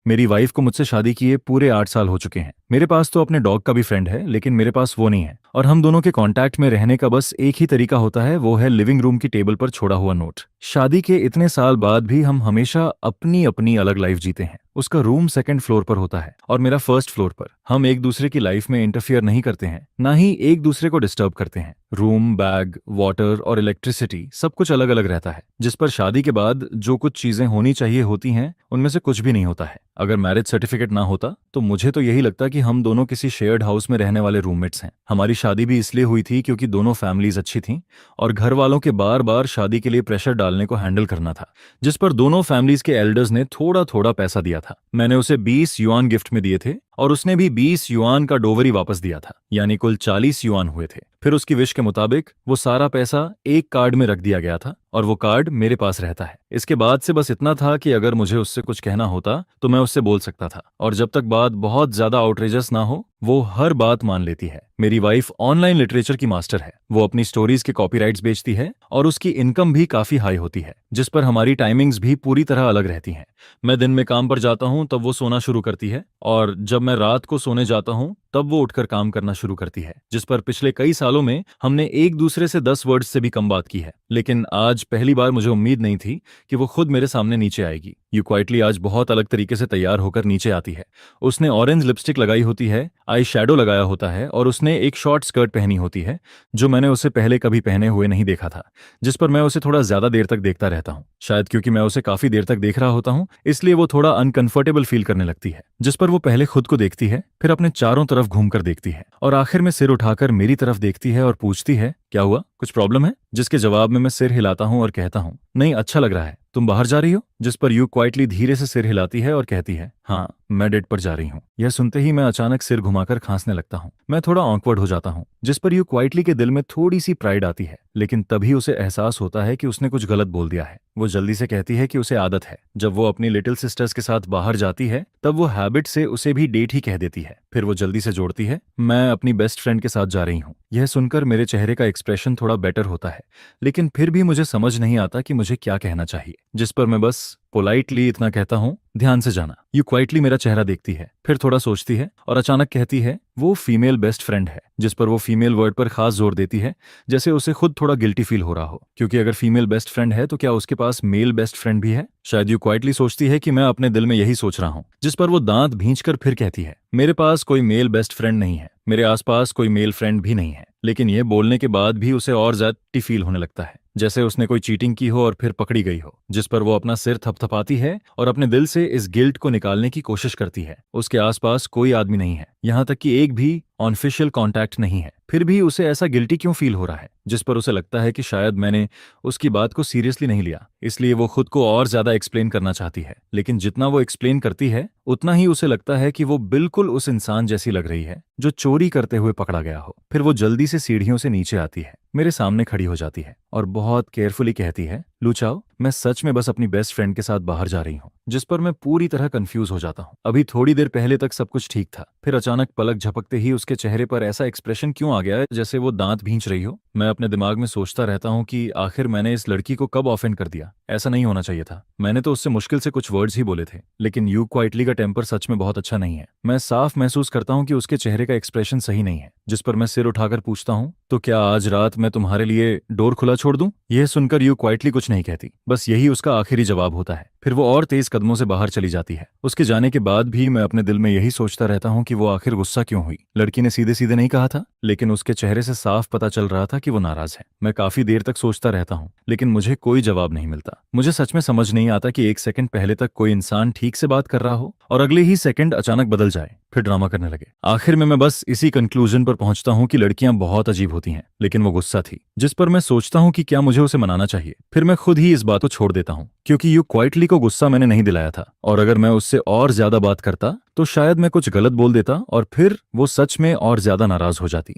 मेरी वाइफ को मुझसे शादी किए पूरे 8 साल हो चुके हैं। मेरे पास तो अपने डॉग का भी फ्रेंड है, लेकिन मेरे पास वो नहीं है। और हम दोनों के कांटेक्ट में रहने का बस एक ही तरीका होता है, वो है लिविंग रूम की टेबल पर छोड़ा हुआ नोट। शादी के इतने साल बाद भी हम हमेशा अपनी अपनी अलग लाइफ जीते हैं। उसका रूम सेकंड फ्लोर पर होता है और मेरा फर्स्ट फ्लोर पर। हम एक दूसरे की लाइफ में इंटरफियर नहीं करते हैं, ना ही एक दूसरे को डिस्टर्ब करते हैं। रूम, बैग, वाटर और इलेक्ट्रिसिटी सब कुछ अलग अलग रहता है, जिस पर शादी के बाद जो कुछ चीजें होनी चाहिए होती हैं, उनमें से कुछ भी नहीं होता है। अगर मैरिज सर्टिफिकेट ना होता तो मुझे तो यही लगता कि हम दोनों किसी शेयर्ड हाउस में रहने वाले रूममेट्स हैं। हमारी शादी भी इसलिए हुई थी क्योंकि दोनों फैमिलीज अच्छी थीं और घर वालों के बार बार शादी के लिए प्रेशर डालने को हैंडल करना था, जिस पर दोनों फैमिलीज के एल्डर्स ने थोड़ा थोड़ा पैसा दिया था। मैंने उसे 20 युआन गिफ्ट में दिए थे और उसने भी 20 युआन का डोवरी वापस दिया था, यानी कुल 40 युआन हुए थे। फिर उसकी विश के मुताबिक वो सारा पैसा एक कार्ड में रख दिया गया था और वो कार्ड मेरे पास रहता है। इसके बाद से बस इतना था कि अगर मुझे उससे कुछ कहना होता तो मैं उससे बोल सकता था, और जब तक बात बहुत ज्यादा आउटरेजस ना हो वो हर बात मान लेती है। मेरी वाइफ ऑनलाइन लिटरेचर की मास्टर है। वो अपनी स्टोरीज के कॉपीराइट्स बेचती है और उसकी इनकम भी काफी हाई होती है, जिस पर हमारी टाइमिंग्स भी पूरी तरह अलग रहती हैं। मैं दिन में काम पर जाता हूं तब वो सोना शुरू करती है, और जब मैं रात को सोने जाता हूं तब वो उठकर काम करना शुरू करती है, जिस पर पिछले कई सालों में हमने एक दूसरे से 10 वर्ड्स से भी कम बात की है। लेकिन आज पहली बार मुझे उम्मीद नहीं थी कि वो खुद मेरे सामने नीचे आएगी। यू क्वाइटली आज बहुत अलग तरीके से तैयार होकर नीचे आती है। उसने ऑरेंज लिपस्टिक लगाई होती है, आई शैडो लगाया होता है और उसने एक शॉर्ट स्कर्ट पहनी होती है जो मैंने उसे पहले कभी पहने हुए नहीं देखा था, जिस पर मैं उसे थोड़ा ज्यादा देर तक देखता रहता हूँ। शायद क्योंकि मैं उसे काफी देर तक देख रहा होता हूँ, इसलिए वो थोड़ा अनकंफर्टेबल फील करने लगती है, जिस पर वो पहले खुद को देखती है, फिर अपने चारों तरफ घूमकर देखती है और आखिर में सिर उठाकर मेरी तरफ देखती है और पूछती है, क्या हुआ, कुछ प्रॉब्लम है? जिसके जवाब में मैं सिर हिलाता हूँ और कहता हूँ, नहीं, अच्छा लग रहा है, तुम बाहर जा रही हो? जिस पर यू क्वाइटली धीरे से सिर हिलाती है और कहती है, हाँ, मैं डेट पर जा रही हूँ। यह सुनते ही मैं अचानक सिर घुमाकर खांसने लगता हूँ। मैं थोड़ा ऑकवर्ड हो जाता हूँ, जिस पर यू क्वाइटली के दिल में थोड़ी सी प्राइड आती है, लेकिन तभी उसे एहसास होता है कि उसने कुछ गलत बोल दिया है। वो जल्दी से कहती है कि उसे आदत है, जब वो अपनी लिटिल सिस्टर्स के साथ बाहर जाती है तब वो हैबिट से उसे भी डेट ही कह देती है। फिर वो जल्दी से जोड़ती है, मैं अपनी बेस्ट फ्रेंड के साथ जा रही हूँ। यह सुनकर मेरे चेहरे का एक्सप्रेशन थोड़ा बेटर होता है, लेकिन फिर भी मुझे समझ नहीं आता कि मुझे क्या कहना चाहिए, जिस पर मैं बस पोलाइटली इतना कहता हूँ, ध्यान से जाना। यू क्वाइटली मेरा चेहरा देखती है, फिर थोड़ा सोचती है और अचानक कहती है, वो फीमेल बेस्ट फ्रेंड है, जिस पर वो फीमेल वर्ड पर खास जोर देती है, जैसे उसे खुद थोड़ा गिल्टी फील हो रहा हो, क्योंकि अगर फीमेल बेस्ट फ्रेंड है तो क्या उसके पास मेल बेस्ट फ्रेंड भी है? शायद यू क्वाइटली सोचती है कि मैं अपने दिल में यही सोच रहा हूँ, जिस पर वो दांत भींचकर फिर कहती है, मेरे पास कोई मेल बेस्ट फ्रेंड नहीं है, मेरे आसपास कोई मेल फ्रेंड भी नहीं है। लेकिन ये बोलने के बाद भी उसे और ज्यादा फील होने लगता है, जैसे उसने कोई चीटिंग की हो और फिर पकड़ी गई हो, जिस पर वो अपना सिर थपथपाती है और अपने दिल से इस गिल्ट को निकालने की कोशिश करती है। उसके आसपास कोई आदमी नहीं है, यहाँ तक कि एक भी ऑनफिशियल कांटेक्ट नहीं है, फिर भी उसे ऐसा गिल्टी क्यों फील हो रहा है, जिस पर उसे लगता है कि शायद मैंने उसकी बात को सीरियसली नहीं लिया, इसलिए वो खुद को और ज्यादा एक्सप्लेन करना चाहती है। लेकिन जितना वो एक्सप्लेन करती है उतना ही उसे लगता है कि वो बिल्कुल उस इंसान जैसी लग रही है जो चोरी करते हुए पकड़ा गया हो। फिर वो जल्दी से सीढ़ियों से नीचे आती है, मेरे सामने खड़ी हो जाती है और बहुत केयरफुली कहती है, लूचाओ, मैं सच में बस अपनी बेस्ट फ्रेंड के साथ बाहर जा रही हूँ। जिस पर मैं पूरी तरह कंफ्यूज हो जाता हूँ। अभी थोड़ी देर पहले तक सब कुछ ठीक था, फिर अचानक पलक झपकते ही उसके चेहरे पर ऐसा एक्सप्रेशन क्यों आ गया है जैसे वो दांत भींच रही हो। मैं अपने दिमाग में सोचता रहता हूँ कि आखिर मैंने इस लड़की को कब ऑफेंड कर दिया। ऐसा नहीं होना चाहिए था, मैंने तो उससे मुश्किल से कुछ वर्ड्स ही बोले थे। लेकिन यू क्वाइटली का टेम्पर सच में बहुत अच्छा नहीं है। मैं साफ महसूस करता हूँ कि उसके चेहरे का एक्सप्रेशन सही नहीं है, जिस पर मैं सिर उठाकर पूछता हूँ, तो क्या आज रात मैं तुम्हारे लिए डोर खुला छोड़ दूं? यह सुनकर यू क्वाइटली कुछ नहीं कहती, बस यही उसका आखिरी जवाब होता है। फिर वो और तेज कदमों से बाहर चली जाती है। उसके जाने के बाद भी मैं अपने दिल में यही सोचता रहता हूँ कि वो आखिर गुस्सा क्यों हुई। लड़की ने सीधे सीधे नहीं कहा था, लेकिन उसके चेहरे से साफ पता चल रहा था कि वो नाराज है। मैं काफी देर तक सोचता रहता हूँ, लेकिन मुझे कोई जवाब नहीं मिलता। मुझे सच में समझ नहीं आता कि एक सेकंड पहले तक कोई इंसान ठीक से बात कर रहा हो और अगले ही सेकंड अचानक बदल जाए, फिर ड्रामा करने लगे। आखिर में मैं बस इसी कंक्लूजन पर पहुंचता हूँ कि लड़कियां बहुत अजीब होती हैं, लेकिन वो गुस्सा थी, जिस पर मैं सोचता हूँ कि क्या मुझे उसे मनाना चाहिए। फिर मैं खुद ही इस बात को छोड़ देता हूँ, क्योंकि यू क्वाइटली को गुस्सा मैंने नहीं दिलाया था, और अगर मैं उससे और ज्यादा बात करता तो शायद मैं कुछ गलत बोल देता और फिर वो सच में और ज्यादा नाराज हो जाती।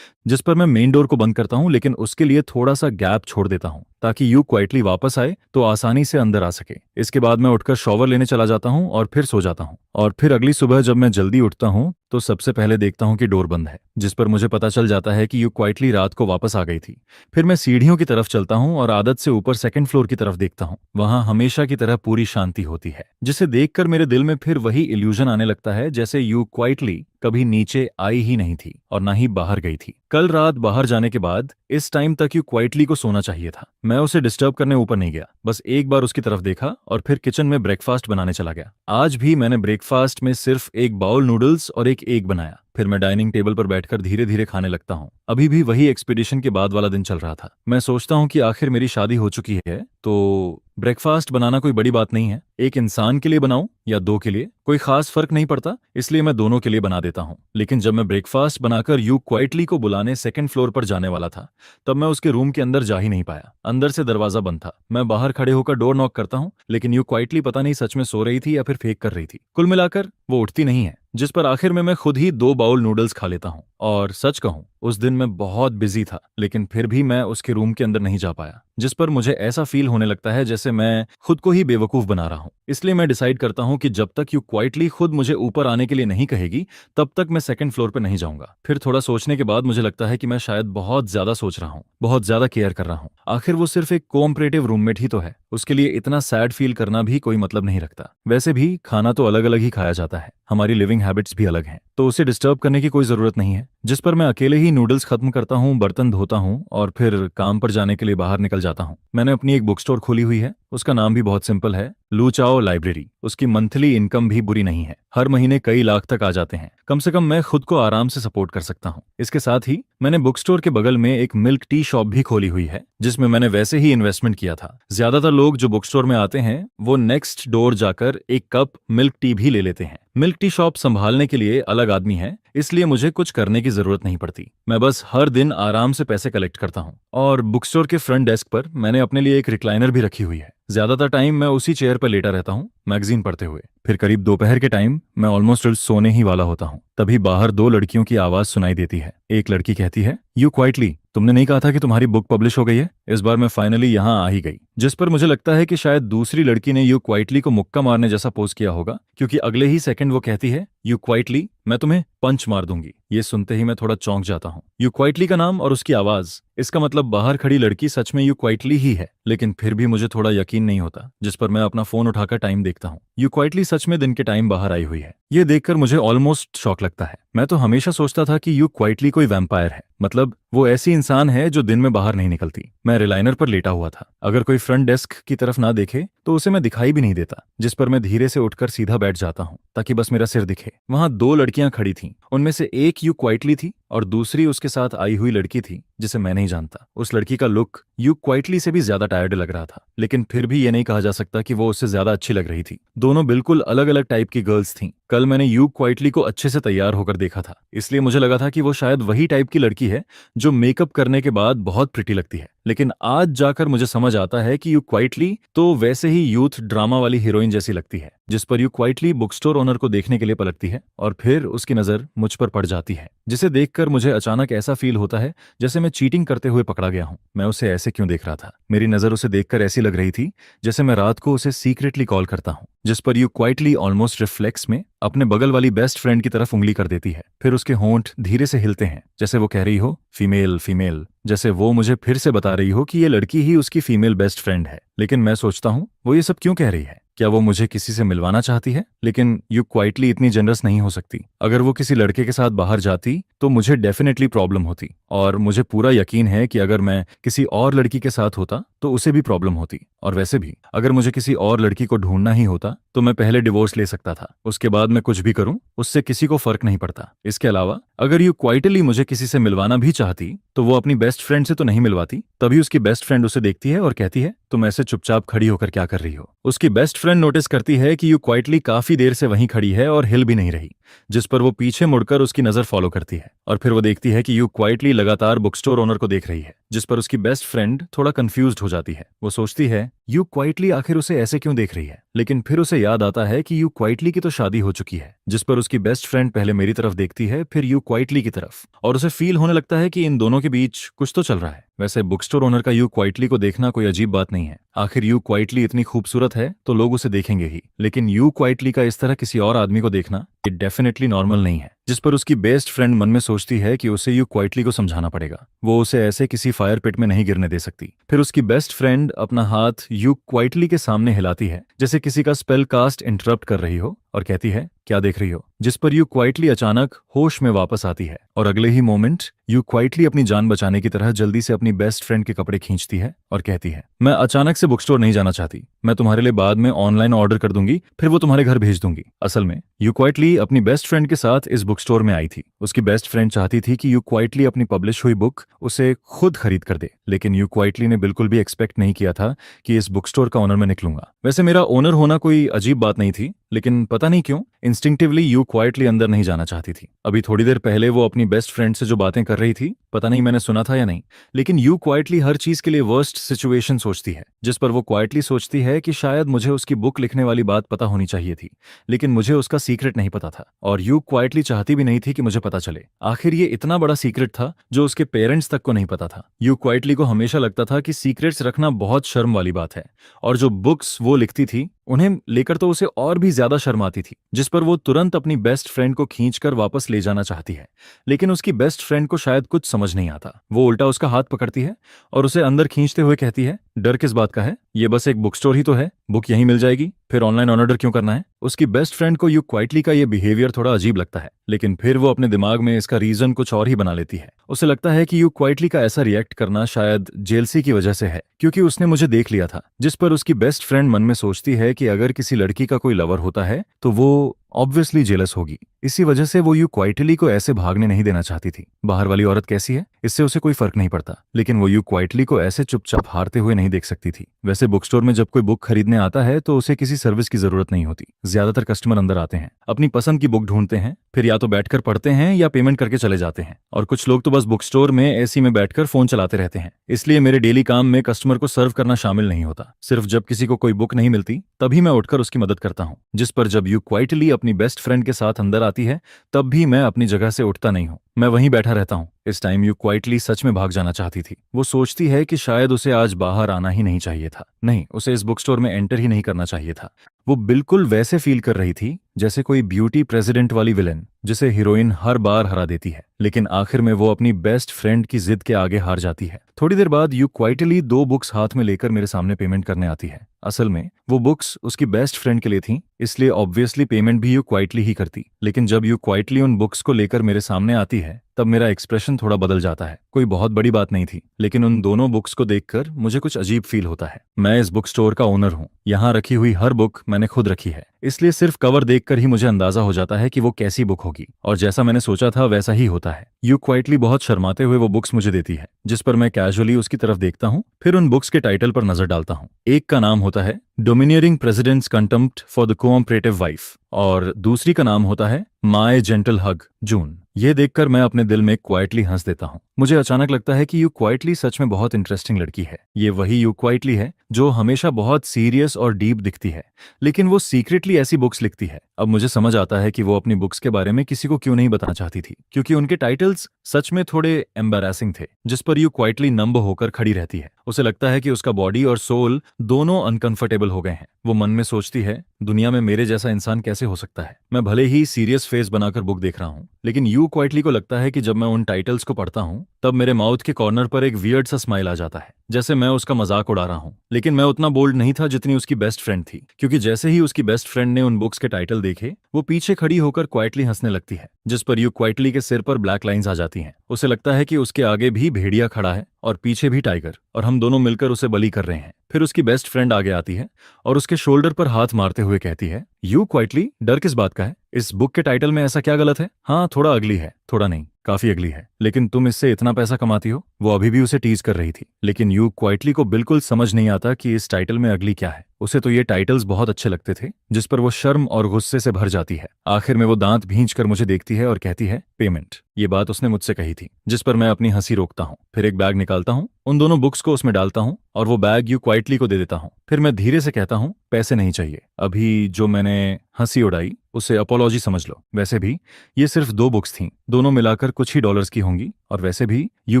जिस पर मैं मेन डोर को बंद करता हूँ, लेकिन उसके लिए थोड़ा सा गैप छोड़ देता हूँ ताकि यू क्वाइटली वापस आए तो आसानी से अंदर आ सके। इसके बाद मैं उठकर शॉवर लेने चला जाता हूँ और फिर सो जाता हूँ। और फिर अगली सुबह जब मैं जल्दी उठता हूँ तो सबसे पहले देखता हूँ कि डोर बंद है, जिस पर मुझे पता चल जाता है कि यू क्वाइटली रात को वापस आ गई थी। फिर मैं सीढ़ियों की तरफ चलता हूँ और आदत से ऊपर सेकंड फ्लोर की तरफ देखता हूँ। वहां हमेशा की तरह पूरी शांति होती है, जिसे देखकर मेरे दिल में फिर वही इल्यूजन आने लगता है जैसे यू क्वाइटली कभी नीचे आई ही नहीं थी और ना ही बाहर गई थी। कल रात बाहर जाने के बाद इस टाइम तक यू क्वाइटली को सोना चाहिए था। मैं उसे डिस्टर्ब करने ऊपर नहीं गया, बस एक बार उसकी तरफ देखा और फिर किचन में ब्रेकफास्ट बनाने चला गया। आज भी मैंने ब्रेकफास्ट में सिर्फ एक बाउल नूडल्स और एक एग बनाया। फिर मैं डाइनिंग टेबल पर बैठकर धीरे धीरे खाने लगता हूँ। अभी भी वही एक्सपीडिशन के बाद वाला दिन चल रहा था। मैं सोचता हूँ कि आखिर मेरी शादी हो चुकी है तो ब्रेकफास्ट बनाना कोई बड़ी बात नहीं है। एक इंसान के लिए बनाऊं या दो के लिए, कोई खास फर्क नहीं पड़ता, इसलिए मैं दोनों के लिए बना देता हूं। लेकिन जब मैं ब्रेकफास्ट बनाकर यू क्वाइटली को बुलाने सेकंड फ्लोर पर जाने वाला था, तब मैं उसके रूम के अंदर जा ही नहीं पाया। अंदर से दरवाजा बंद था। मैं बाहर खड़े होकर डोर नॉक करता हूं, लेकिन यू क्वाइटली पता नहीं सच में सो रही थी या फिर फेक कर रही थी। कुल मिलाकर वो उठती नहीं है, जिस पर आखिर में मैं खुद ही 2 बाउल नूडल्स खा लेता हूँ। और सच कहूं, उस दिन मैं बहुत बिजी था, लेकिन फिर भी मैं उसके रूम के अंदर नहीं जा पाया, जिस पर मुझे ऐसा फील होने लगता है जैसे मैं खुद को ही बेवकूफ बना रहा हूं। इसलिए मैं डिसाइड करता हूं कि जब तक यू क्वाइटली खुद मुझे ऊपर आने के लिए नहीं कहेगी, तब तक मैं सेकंड फ्लोर पे नहीं जाऊंगा। फिर थोड़ा सोचने के बाद मुझे लगता है कि मैं शायद बहुत ज्यादा सोच रहा हूं, बहुत ज्यादा केयर कर रहा हूं। आखिर वो सिर्फ एक कोऑपरेटिव रूममेट ही तो है, उसके लिए इतना सैड फील करना भी कोई मतलब नहीं रखता। वैसे भी खाना तो अलग अलग ही खाया जाता है, हमारी लिविंग हैबिट्स भी अलग हैं, तो उसे डिस्टर्ब करने की कोई जरूरत नहीं है। जिस पर मैं अकेले ही नूडल्स खत्म करता हूँ, बर्तन धोता हूँ और फिर काम पर जाने के लिए बाहर निकल जाता हूँ। मैंने अपनी एक बुक स्टोर खोली हुई है, उसका नाम भी बहुत सिंपल है, लू चाओ लाइब्रेरी। उसकी मंथली इनकम भी बुरी नहीं है, हर महीने कई लाख तक आ जाते हैं। कम से कम मैं खुद को आराम से सपोर्ट कर सकता हूँ। इसके साथ ही मैंने बुक स्टोर के बगल में एक मिल्क टी शॉप भी खोली हुई है, जिसमें मैंने वैसे ही इन्वेस्टमेंट किया था। ज्यादातर लोग जो बुक स्टोर में आते हैं वो नेक्स्ट डोर जाकर एक कप मिल्क टी भी ले लेते हैं। मिल्क टी शॉप संभालने के लिए अलग आदमी है, इसलिए मुझे कुछ करने की जरूरत नहीं पड़ती। मैं बस हर दिन आराम से पैसे कलेक्ट करता हूँ। और बुक स्टोर के फ्रंट डेस्क पर मैंने अपने लिए एक रिक्लाइनर भी रखी हुई है। ज्यादातर टाइम मैं उसी चेयर पर लेटा रहता हूँ, मैगजीन पढ़ते हुए। फिर करीब दोपहर के टाइम मैं ऑलमोस्ट सोने ही वाला होता हूँ, तभी बाहर 2 लड़कियों की आवाज सुनाई देती है। एक लड़की कहती है, यू क्वाइटली, तुमने नहीं कहा था कि तुम्हारी बुक पब्लिश हो गई है? इस बार मैं फाइनली यहाँ आ ही गई। जिस पर मुझे लगता है कि शायद दूसरी लड़की ने यू क्वाइटली को मुक्का मारने जैसा पोज किया होगा, क्योंकि अगले ही सेकंड वो कहती है, यू क्वाइटली, मैं तुम्हें पंच मार दूंगी। ये सुनते ही मैं थोड़ा चौंक जाता हूँ। यू क्वाइटली का नाम और उसकी आवाज, इसका मतलब बाहर खड़ी लड़की सच में यू क्वाइटली ही है। लेकिन फिर भी मुझे थोड़ा यकीन नहीं होता, जिस पर मैं अपना फोन उठाकर टाइम देखता हूँ। यू क्वाइटली सच में दिन के टाइम बाहर आई हुई है। ये देखकर मुझे ऑलमोस्ट शॉक लगता है। मैं तो हमेशा सोचता था कि यू क्वाइटली कोई वैम्पायर है, मतलब वो ऐसी इंसान है जो दिन में बाहर नहीं निकलती। मैं रिलाइनर पर लेटा हुआ था, अगर कोई फ्रंट डेस्क की तरफ ना देखे तो उसे मैं दिखाई भी नहीं देता, जिस पर मैं धीरे से उठकर सीधा बैठ जाता हूँ ताकि बस मेरा सिर दिखे। वहां 2 लड़कियां खड़ी थीं, उनमें से एक यू क्वाइटली थी और दूसरी उसके साथ आई हुई लड़की थी जिसे मैं नहीं जानता। उस लड़की का लुक यू क्वाइटली से भी ज्यादा टायर्ड लग रहा था, लेकिन फिर भी ये नहीं कहा जा सकता कि वो उससे ज्यादा अच्छी लग रही थी। दोनों बिल्कुल अलग अलग टाइप की गर्ल्स थीं। कल मैंने यू क्वाइटली को अच्छे से तैयार होकर देखा था, इसलिए मुझे लगा था कि वो शायद वही टाइप की लड़की है जो मेकअप करने के बाद बहुत प्रिटी लगती है। लेकिन आज जाकर मुझे समझ आता है कि यू क्वाइटली तो वैसे ही यूथ ड्रामा वाली हीरोइन जैसी लगती है, जिस पर you quietly book store owner को देखने के लिए पलटती है और फिर उसकी नजर मुझ पर पड़ जाती है, जिसे देखकर मुझे अचानक ऐसा फील होता है जैसे मैं चीटिंग करते हुए पकड़ा गया हूं। मैं उसे ऐसे क्यों देख रहा था? मेरी नजर उसे देखकर ऐसी लग रही थी जैसे मैं रात को उसे सीक्रेटली कॉल करता हूं, जिस पर यू क्वाइटली ऑलमोस्ट रिफ्लेक्स में अपने बगल वाली बेस्ट फ्रेंड की तरफ उंगली कर देती है। फिर उसके होंठ धीरे से हिलते हैं, जैसे वो कह रही हो, फीमेल फीमेल, जैसे वो मुझे फिर से बता रही हो कि ये लड़की ही उसकी फीमेल बेस्ट फ्रेंड है। लेकिन मैं सोचता हूँ, वो ये सब क्यों कह रही है? क्या वो मुझे किसी से मिलवाना चाहती है? लेकिन यू क्वाइटली इतनी जनरस नहीं हो सकती। अगर वो किसी लड़के के साथ बाहर जाती तो मुझे डेफिनेटली प्रॉब्लम होती, और मुझे पूरा यकीन है कि अगर मैं किसी और लड़की के साथ होता तो उसे भी प्रॉब्लम होती। और वैसे भी अगर मुझे किसी और लड़की को ढूंढना ही होता तो मैं पहले डिवोर्स ले सकता था, उसके बाद मैं कुछ भी करूं उससे किसी को फर्क नहीं पड़ता। इसके अलावा अगर यू क्वाइटली मुझे किसी से मिलवाना भी चाहती तो वो अपनी बेस्ट फ्रेंड से तो नहीं मिलवाती। तभी उसकी बेस्ट फ्रेंड उसे देखती है और कहती है, तुम ऐसे चुपचाप खड़ी होकर क्या कर रही हो? उसकी बेस्ट फ्रेंड नोटिस करती है कि यू क्वाइटली काफी देर से वहीं खड़ी है और हिल भी नहीं रही, जिस पर वो पीछे मुड़कर उसकी नजर फॉलो करती है और फिर वो देखती है कि यू क्वाइटली लगातार बुक स्टोर ओनर को देख रही है, जिस पर उसकी बेस्ट फ्रेंड थोड़ा कंफ्यूज्ड हो जाती है। वो सोचती है यू क्वाइटली आखिर उसे ऐसे क्यों देख रही है, लेकिन फिर उसे याद आता है कि यू क्वाइटली की तो शादी हो चुकी है, जिस पर उसकी बेस्ट फ्रेंड पहले मेरी तरफ देखती है फिर यू क्वाइटली की तरफ, और उसे फील होने लगता है कि इन दोनों के बीच कुछ तो चल रहा है। वैसे बुक स्टोर ओनर का यू क्वाइटली को देखना कोई अजीब बात नहीं है, आखिर यू क्वाइटली इतनी खूबसूरत है तो लोग उसे देखेंगे ही, लेकिन यू क्वाइटली का इस तरह किसी और आदमी को देखना ये डेफिनेटली नॉर्मल नहीं है। जिस पर उसकी बेस्ट फ्रेंड मन में सोचती है कि उसे यू क्वाइटली को समझाना पड़ेगा, वो उसे ऐसे किसी फायर पिट में नहीं गिरने दे सकती। फिर उसकी बेस्ट फ्रेंड अपना हाथ यू क्वाइटली के सामने हिलाती है जैसे किसी का स्पेल कास्ट इंटरप्ट कर रही हो और कहती है, क्या देख रही हो? जिस पर यू क्वाइटली अचानक होश में वापस आती है और अगले ही मोमेंट यू क्वाइटली अपनी जान बचाने की तरह जल्दी से अपनी बेस्ट फ्रेंड के कपड़े खींचती है और कहती है, मैं अचानक से बुक स्टोर नहीं जाना चाहती, मैं तुम्हारे लिए बाद में ऑनलाइन ऑर्डर कर दूंगी, फिर वो तुम्हारे घर भेज दूंगी। असल में यू क्वाइटली अपनी बेस्ट फ्रेंड के साथ इस बुक स्टोर में आई थी। उसकी बेस्ट फ्रेंड चाहती थी कि यू क्वाइटली अपनी पब्लिश हुई बुक उसे खुद खरीद कर दे, लेकिन यू क्वाइटली ने बिल्कुल भी एक्सपेक्ट नहीं किया था कि इस बुक स्टोर का ओनर मैं निकलूंगा। वैसे मेरा ओनर होना कोई अजीब बात नहीं थी, लेकिन पता नहीं क्यों इंस्टिंक्टिवली यू क्वाइटली अंदर नहीं जाना चाहती थी। अभी थोड़ी देर पहले वो अपनी बेस्ट फ्रेंड से जो बातें कर रही थी, पता नहीं मैंने सुना था या नहीं, लेकिन यू क्वाइटली हर चीज के लिए वर्स्ट सिचुएशन सोचती है, जिस पर वो क्वाइटली सोचती है कि शायद मुझे उसकी बुक लिखने वाली बात पता होनी चाहिए थी, लेकिन मुझे उसका सीक्रेट नहीं पता था और यू क्वाइटली चाहती भी नहीं थी कि मुझे पता चले। आखिर ये इतना बड़ा सीक्रेट था जो उसके पेरेंट्स तक को नहीं पता था। यू क्वाइटली को हमेशा लगता था कि सीक्रेट्स रखना बहुत शर्म वाली बात है, और जो बुक्स वो लिखती थी उन्हें लेकर तो उसे और भी ज्यादा शर्म आती थी, जिस पर वो तुरंत अपनी बेस्ट फ्रेंड को खींचकर वापस ले जाना चाहती है। लेकिन उसकी बेस्ट फ्रेंड को शायद कुछ समझ नहीं आता। वो उल्टा उसका हाथ पकड़ती है और उसे अंदर खींचते हुए कहती है, डर किस बात का है? ये बस एक बुक स्टोर ही तो है, बुक यहीं मिल जाएगी, फिर ऑनलाइन ऑर्डर क्यों करना है? उसकी बेस्ट फ्रेंड को यू क्वाइटली का ये बिहेवियर थोड़ा अजीब लगता है, लेकिन फिर वो अपने दिमाग में इसका रीजन कुछ और ही बना लेती है। उसे लगता है कि यू क्वाइटली का ऐसा रिएक्ट करना शायद जेलसी की वजह से है, क्योंकि उसने मुझे देख लिया था। जिस पर उसकी बेस्ट फ्रेंड मन में सोचती है कि अगर किसी लड़की का कोई लवर होता है तो वो ऑब्वियसली जेलस होगी। इसी वजह से वो यू क्वाइटली को ऐसे भागने नहीं देना चाहती थी। बाहर वाली औरत कैसी है इससे उसे कोई फर्क नहीं पड़ता, लेकिन वो यू क्वाइटली को ऐसे चुपचाप हारते हुए नहीं देख सकती थी। वैसे बुक स्टोर में जब कोई बुक खरीदने आता है तो उसे किसी सर्विस की जरूरत नहीं होती। ज्यादातर कस्टमर अंदर आते हैं, अपनी पसंद की बुक ढूंढते हैं, फिर या तो बैठकर पढ़ते हैं या पेमेंट करके चले जाते हैं, और कुछ लोग तो बस बुक स्टोर में एसी में बैठकर फोन चलाते रहते हैं। इसलिए मेरे डेली काम में कस्टमर को सर्व करना शामिल नहीं होता। सिर्फ जब किसी को कोई बुक नहीं मिलती तभी मैं उठकर उसकी मदद करता हूँ। जिस पर जब यू क्वाइटली अपनी बेस्ट फ्रेंड के साथ अंदर आती है तब भी मैं अपनी जगह से उठता नहीं हूँ, मैं वहीं बैठा रहता हूँ। इस टाइम यू क्वाइटली सच में भाग जाना चाहती थी। वो सोचती है कि शायद उसे आज बाहर आना ही नहीं चाहिए था, नहीं, उसे इस बुक स्टोर में एंटर ही नहीं करना चाहिए था। वो बिल्कुल वैसे फील कर रही थी जैसे कोई ब्यूटी प्रेसिडेंट वाली विलेन जिसे हीरोइन हर बार हरा देती है, लेकिन आखिर में वो अपनी बेस्ट फ्रेंड की जिद के आगे हार जाती है। थोड़ी देर बाद यू क्वाइटली 2 बुक्स हाथ में लेकर मेरे सामने पेमेंट करने आती है। असल में वो बुक्स उसकी बेस्ट फ्रेंड के लिए थीं, इसलिए ऑब्वियसली पेमेंट भी यू क्वाइटली ही करती। लेकिन जब यू क्वाइटली उन बुक्स को लेकर मेरे सामने आती है तब मेरा एक्सप्रेशन थोड़ा बदल जाता है। कोई बहुत बड़ी बात नहीं थी, लेकिन उन दोनों बुक्स को देखकर मुझे कुछ अजीब फील होता है। मैं इस बुक स्टोर का ओनर हूँ, यहाँ रखी हुई हर बुक मैंने खुद रखी है, इसलिए सिर्फ कवर देखकर ही मुझे अंदाजा हो जाता है कि वो कैसी बुक होगी, और जैसा मैंने सोचा था वैसा ही होता है। यू क्वाइटली बहुत शर्माते हुए वो बुक्स मुझे देती है, जिस पर मैं कैजुअली उसकी तरफ देखता हूँ, फिर उन बुक्स के टाइटल पर नजर डालता हूँ। एक का नाम होता है domineering presidents contempt for the cooperative wife और दूसरी का नाम होता है माय जेंटल हग जून। ये देखकर मैं अपने दिल में क्वाइटली हंस देता हूँ। मुझे अचानक लगता है कि यू क्वाइटली सच में बहुत इंटरेस्टिंग लड़की है। ये वही यू क्वाइटली है जो हमेशा बहुत सीरियस और डीप दिखती है, लेकिन वो सीक्रेटली ऐसी बुक्स लिखती है। अब मुझे समझ आता है कि वो अपनी बुक्स के बारे में किसी को क्यों नहीं बताना चाहती थी, क्योंकि उनके टाइटल्स सच में थोड़े एम्बैरेसिंग थे। जिस पर यू क्वाइटली नंब होकर खड़ी रहती है। उसे लगता है कि उसका बॉडी और सोल दोनों अनकंफर्टेबल हो गए हैं। वो मन में सोचती है, दुनिया में मेरे जैसा इंसान कैसे हो सकता है? मैं भले ही सीरियस फेस बनाकर बुक देख रहा हूँ, लेकिन यू क्वाइटली को लगता है कि जब मैं उन टाइटल्स को पढ़ता हूँ तब मेरे माउथ के कॉर्नर पर एक वियर्ड सा स्माइल आ जाता है, जैसे मैं उसका मजाक उड़ा रहा हूँ। लेकिन मैं उतना बोल्ड नहीं था जितनी उसकी बेस्ट फ्रेंड थी, क्योंकि जैसे ही उसकी बेस्ट फ्रेंड ने उन बुक्स के टाइटल देखे वो पीछे खड़ी होकर क्वाइटली हंसने लगती है, जिस पर यू क्वाइटली के सिर पर ब्लैक लाइंस आ जाती हैं। उसे लगता है कि उसके आगे भी भेड़िया खड़ा है और पीछे भी टाइगर, और हम दोनों मिलकर उसे बली कर रहे हैं। फिर उसकी बेस्ट फ्रेंड आगे आती है और उसके शोल्डर पर हाथ मारते हुए कहती है, यू क्वाइटली, डर किस बात का है? इस बुक के टाइटल में ऐसा क्या गलत है? हाँ, थोड़ा अगली है, थोड़ा नहीं, काफी अगली है, लेकिन तुम इससे इतना पैसा कमाती हो। वो अभी भी उसे टीज कर रही थी, लेकिन यू क्वाइटली को बिल्कुल समझ नहीं आता कि इस टाइटल में अगली क्या है। उसे तो ये टाइटल्स बहुत अच्छे लगते थे, जिस पर वो शर्म और गुस्से से भर जाती है। आखिर में वो दांत भींचकर मुझे देखती है और कहती है, पेमेंट। ये बात उसने मुझसे कही थी, जिस पर मैं अपनी हंसी रोकता हूँ। फिर एक बैग निकालता हूँ, उन दोनों बुक्स को उसमें डालता हूँ और वो बैग यू क्वाइटली को दे देता हूँ। फिर मैं धीरे से कहता हूँ, पैसे नहीं चाहिए। अभी जो मैंने हंसी उड़ाई उसे अपोलॉजी समझ लो। वैसे भी ये सिर्फ 2 बुक्स थीं, दोनों मिलाकर कुछ ही डॉलर्स की होंगी, और वैसे भी यू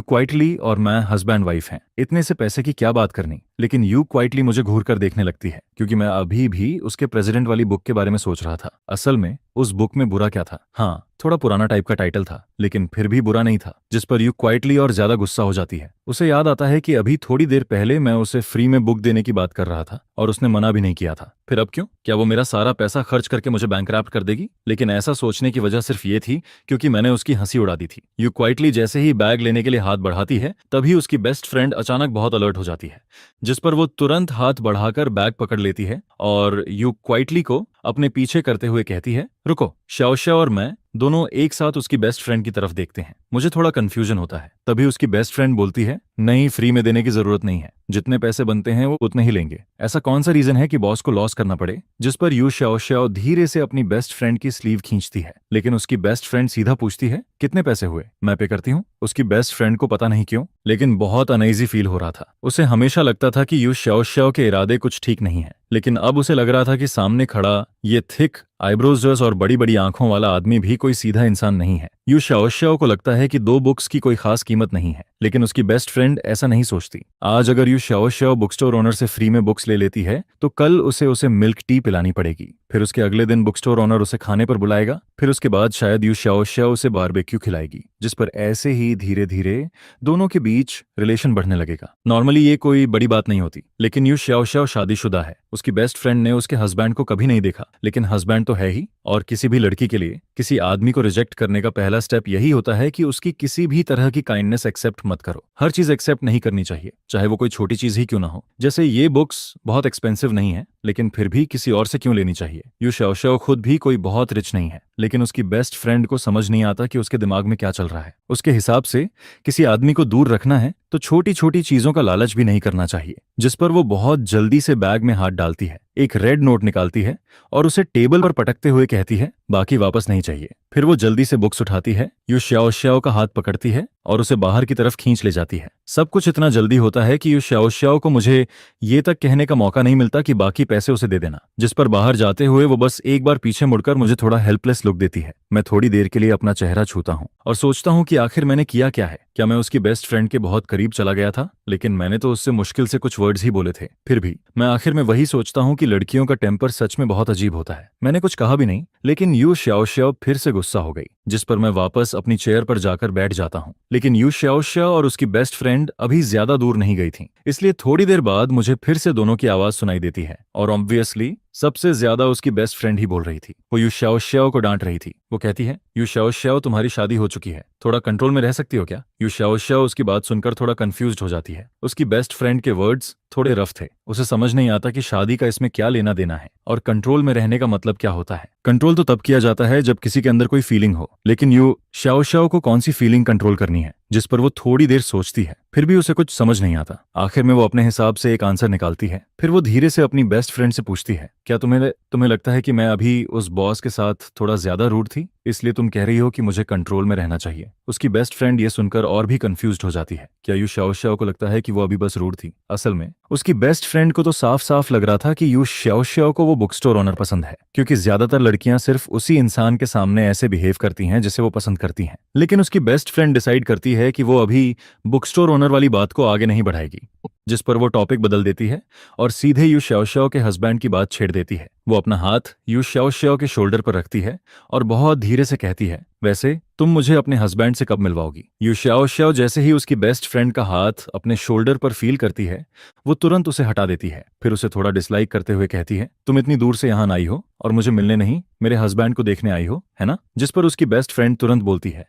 क्वाइटली और मैं हस्बैंड वाइफ हैं, इतने से पैसे की क्या बात करनी। लेकिन यू क्वाइटली मुझे घूर कर देखने लगती है, क्योंकि मैं अभी भी उसके प्रेसिडेंट वाली बुक के बारे में सोच रहा था। असल में उस बुक में बुरा क्या था? हाँ, थोड़ा पुराना टाइप का टाइटल था, लेकिन फिर भी बुरा नहीं था, जिस पर यू क्वाइटली और ज्यादा गुस्सा हो जाती है। उसे याद आता है कि अभी थोड़ी देर पहले मैं उसे फ्री में बुक देने की बात कर रहा था और उसने मना भी नहीं किया था। फिर अब क्यों? क्या वो मेरा सारा पैसा खर्च करके मुझे बैंकरप्ट कर देगी? लेकिन ऐसा सोचने की वजह सिर्फ ये थी क्योंकि मैंने उसकी हंसी उड़ा दी थी। यू क्वाइटली जैसे ही बैग लेने के लिए हाथ बढ़ाती है, तभी उसकी बेस्ट फ्रेंड अचानक बहुत अलर्ट हो जाती है, जिस पर वो तुरंत हाथ बढ़ाकर बैग पकड़ लेती है और यू क्वाइटली को अपने पीछे करते हुए कहती है, रुको। शाओ और मैं दोनों एक साथ उसकी बेस्ट फ्रेंड की तरफ देखते हैं। मुझे थोड़ा कंफ्यूजन होता है। तभी उसकी बेस्ट फ्रेंड बोलती है, नहीं, फ्री में देने की जरूरत नहीं है, जितने पैसे बनते हैं वो उतने ही लेंगे। ऐसा कौन सा रीजन है कि बॉस को लॉस करना पड़े? जिस पर यू शाओ धीरे से अपनी बेस्ट फ्रेंड की स्लीव खींचती है, लेकिन उसकी बेस्ट फ्रेंड सीधा पूछती है, कितने पैसे हुए? मैं पे करती हूँ। उसकी बेस्ट फ्रेंड को पता नहीं क्यों, लेकिन बहुत अनईजी फील हो रहा था। उसे हमेशा लगता था कि यू शाओ के इरादे कुछ ठीक नहीं है, लेकिन अब उसे लग रहा था कि सामने खड़ा ये थिक आईब्रोज और बड़ी बड़ी आंखों वाला आदमी भी कोई सीधा इंसान नहीं है। यू शाओ को लगता है कि 2 बुक्स की कोई खास कीमत नहीं है, लेकिन उसकी बेस्ट फ्रेंड ऐसा नहीं सोचती। आज अगर you Shao book store owner से फ्री में बुक्स ले लेती है, तो कल उसे मिल्क टी पिलानी पड़ेगी। फिर उसके अगले दिन बुक स्टोर ओनर उसे खाने पर बुलाएगा। फिर उसके बाद शायद यू शाओ उसे बारबेक्यू खिलाएगी, जिस पर ऐसे ही धीरे धीरे दोनों के बीच रिलेशन बढ़ने लगेगा। नॉर्मली ये कोई बड़ी बात नहीं होती, लेकिन यू शाओ शादीशुदा है। उसकी बेस्ट फ्रेंड ने उसके हस्बैंड को कभी नहीं देखा, लेकिन हस्बैंड तो है ही, और किसी भी लड़की के लिए किसी आदमी को रिजेक्ट करने का पहला स्टेप यही होता है कि उसकी किसी भी तरह की काइंडनेस एक्सेप्ट मत करो। हर चीज एक्सेप्ट नहीं करनी चाहिए, चाहे वो कोई छोटी चीज ही क्यों ना हो। जैसे ये बुक्स बहुत एक्सपेंसिव नहीं है, लेकिन फिर भी किसी और से क्यों लेनी चाहिए? यू शाओ खुद भी कोई बहुत रिच नहीं है, लेकिन उसकी बेस्ट फ्रेंड को समझ नहीं आता कि उसके दिमाग में क्या चल रहा है। उसके हिसाब से किसी आदमी को दूर रखना है तो छोटी छोटी चीजों का लालच भी नहीं करना चाहिए, जिस पर वो बहुत जल्दी से बैग में हाथ डालती है, एक रेड नोट निकालती है और उसे टेबल पर पटकते हुए कहती है, बाकी वापस नहीं चाहिए। फिर वो जल्दी से बुक्स उठाती है, यू शाओ का हाथ पकड़ती है और उसे बाहर की तरफ खींच ले जाती है। सब कुछ इतना जल्दी होता है कि यू शाओ को मुझे ये तक कहने का मौका नहीं मिलता कि बाकी पैसे उसे दे देना, जिस पर बाहर जाते हुए वो बस एक बार पीछे मुड़कर मुझे थोड़ा हेल्पलेस लुक देती है। मैं थोड़ी देर के लिए अपना चेहरा छूता हूँ और सोचता हूँ कि आखिर मैंने किया क्या है। क्या मैं उसकी बेस्ट फ्रेंड के बहुत करीब चला गया था? लेकिन मैंने तो उससे मुश्किल से कुछ वर्ड्स ही बोले थे। फिर भी मैं आखिर में वही सोचता हूँ कि लड़कियों का टेम्पर सच में बहुत अजीब होता है। मैंने कुछ कहा भी नहीं, लेकिन यू शाओ फिर से गुस्सा हो गई, जिस पर मैं वापस अपनी चेयर पर जाकर बैठ जाता हूँ। लेकिन यू शाओ और उसकी बेस्ट फ्रेंड अभी ज्यादा दूर नहीं गई थी, इसलिए थोड़ी देर बाद मुझे फिर से दोनों की आवाज सुनाई देती है, और ऑब्वियसली सबसे ज्यादा उसकी बेस्ट फ्रेंड ही बोल रही थी। वो यू शाओ को डांट रही थी। वो कहती है, यू शाओ तुम्हारी शादी हो चुकी है, थोड़ा कंट्रोल में रह सकती हो क्या? यू शाओ उसकी बात सुनकर थोड़ा कंफ्यूज्ड हो जाती है। उसकी बेस्ट फ्रेंड के वर्ड्स थोड़े रफ थे। उसे समझ नहीं आता कि शादी का इसमें क्या लेना देना है और कंट्रोल में रहने का मतलब क्या होता है। कंट्रोल तो तब किया जाता है जब किसी के अंदर कोई फीलिंग हो, लेकिन यू शाओ को कौन सी फीलिंग कंट्रोल करनी है? जिस पर वो थोड़ी देर सोचती है। फिर भी उसे कुछ समझ नहीं आता। आखिर में वो अपने हिसाब से एक आंसर निकालती है। फिर वो धीरे से अपनी बेस्ट फ्रेंड से पूछती है, क्या तुम्हें लगता है कि मैं अभी उस बॉस के साथ थोड़ा ज्यादा रूड थी, इसलिए तुम कह रही हो कि मुझे कंट्रोल में रहना चाहिए? उसकी बेस्ट फ्रेंड ये सुनकर और भी कंफ्यूज्ड हो जाती है। क्या यू शाओ को लगता है कि वो अभी बस रूड थी? असल में उसकी बेस्ट फ्रेंड को तो साफ साफ लग रहा था कि यू शाओ को वो बुक स्टोर ओनर पसंद है, क्योंकि ज्यादातर लड़कियां सिर्फ उसी इंसान के सामने ऐसे बिहेव करती हैं जिसे वो पसंद करती हैं। लेकिन उसकी बेस्ट फ्रेंड डिसाइड करती है कि वो अभी बुक स्टोर ओनर वाली बात को आगे नहीं बढ़ाएगी, जिस पर वो टॉपिक बदल देती है और सीधे यू शाओ के हस्बैंड की बात छेड़ देती है। वो अपना हाथ यू शाओ के शोल्डर पर रखती है और बहुत धीरे से कहती है, वैसे तुम मुझे अपने हस्बैंड से कब मिलवाओगी? यू शाओ जैसे ही उसकी बेस्ट फ्रेंड का हाथ अपने शोल्डर पर फील करती है, वो तुरंत उसे हटा देती है। फिर उसे थोड़ा डिसलाइक करते हुए कहती है, तुम इतनी दूर से यहाँ आई हो और मुझे मिलने नहीं, मेरे हस्बैंड को देखने आई हो, है ना? जिस पर उसकी बेस्ट फ्रेंड तुरंत बोलती है,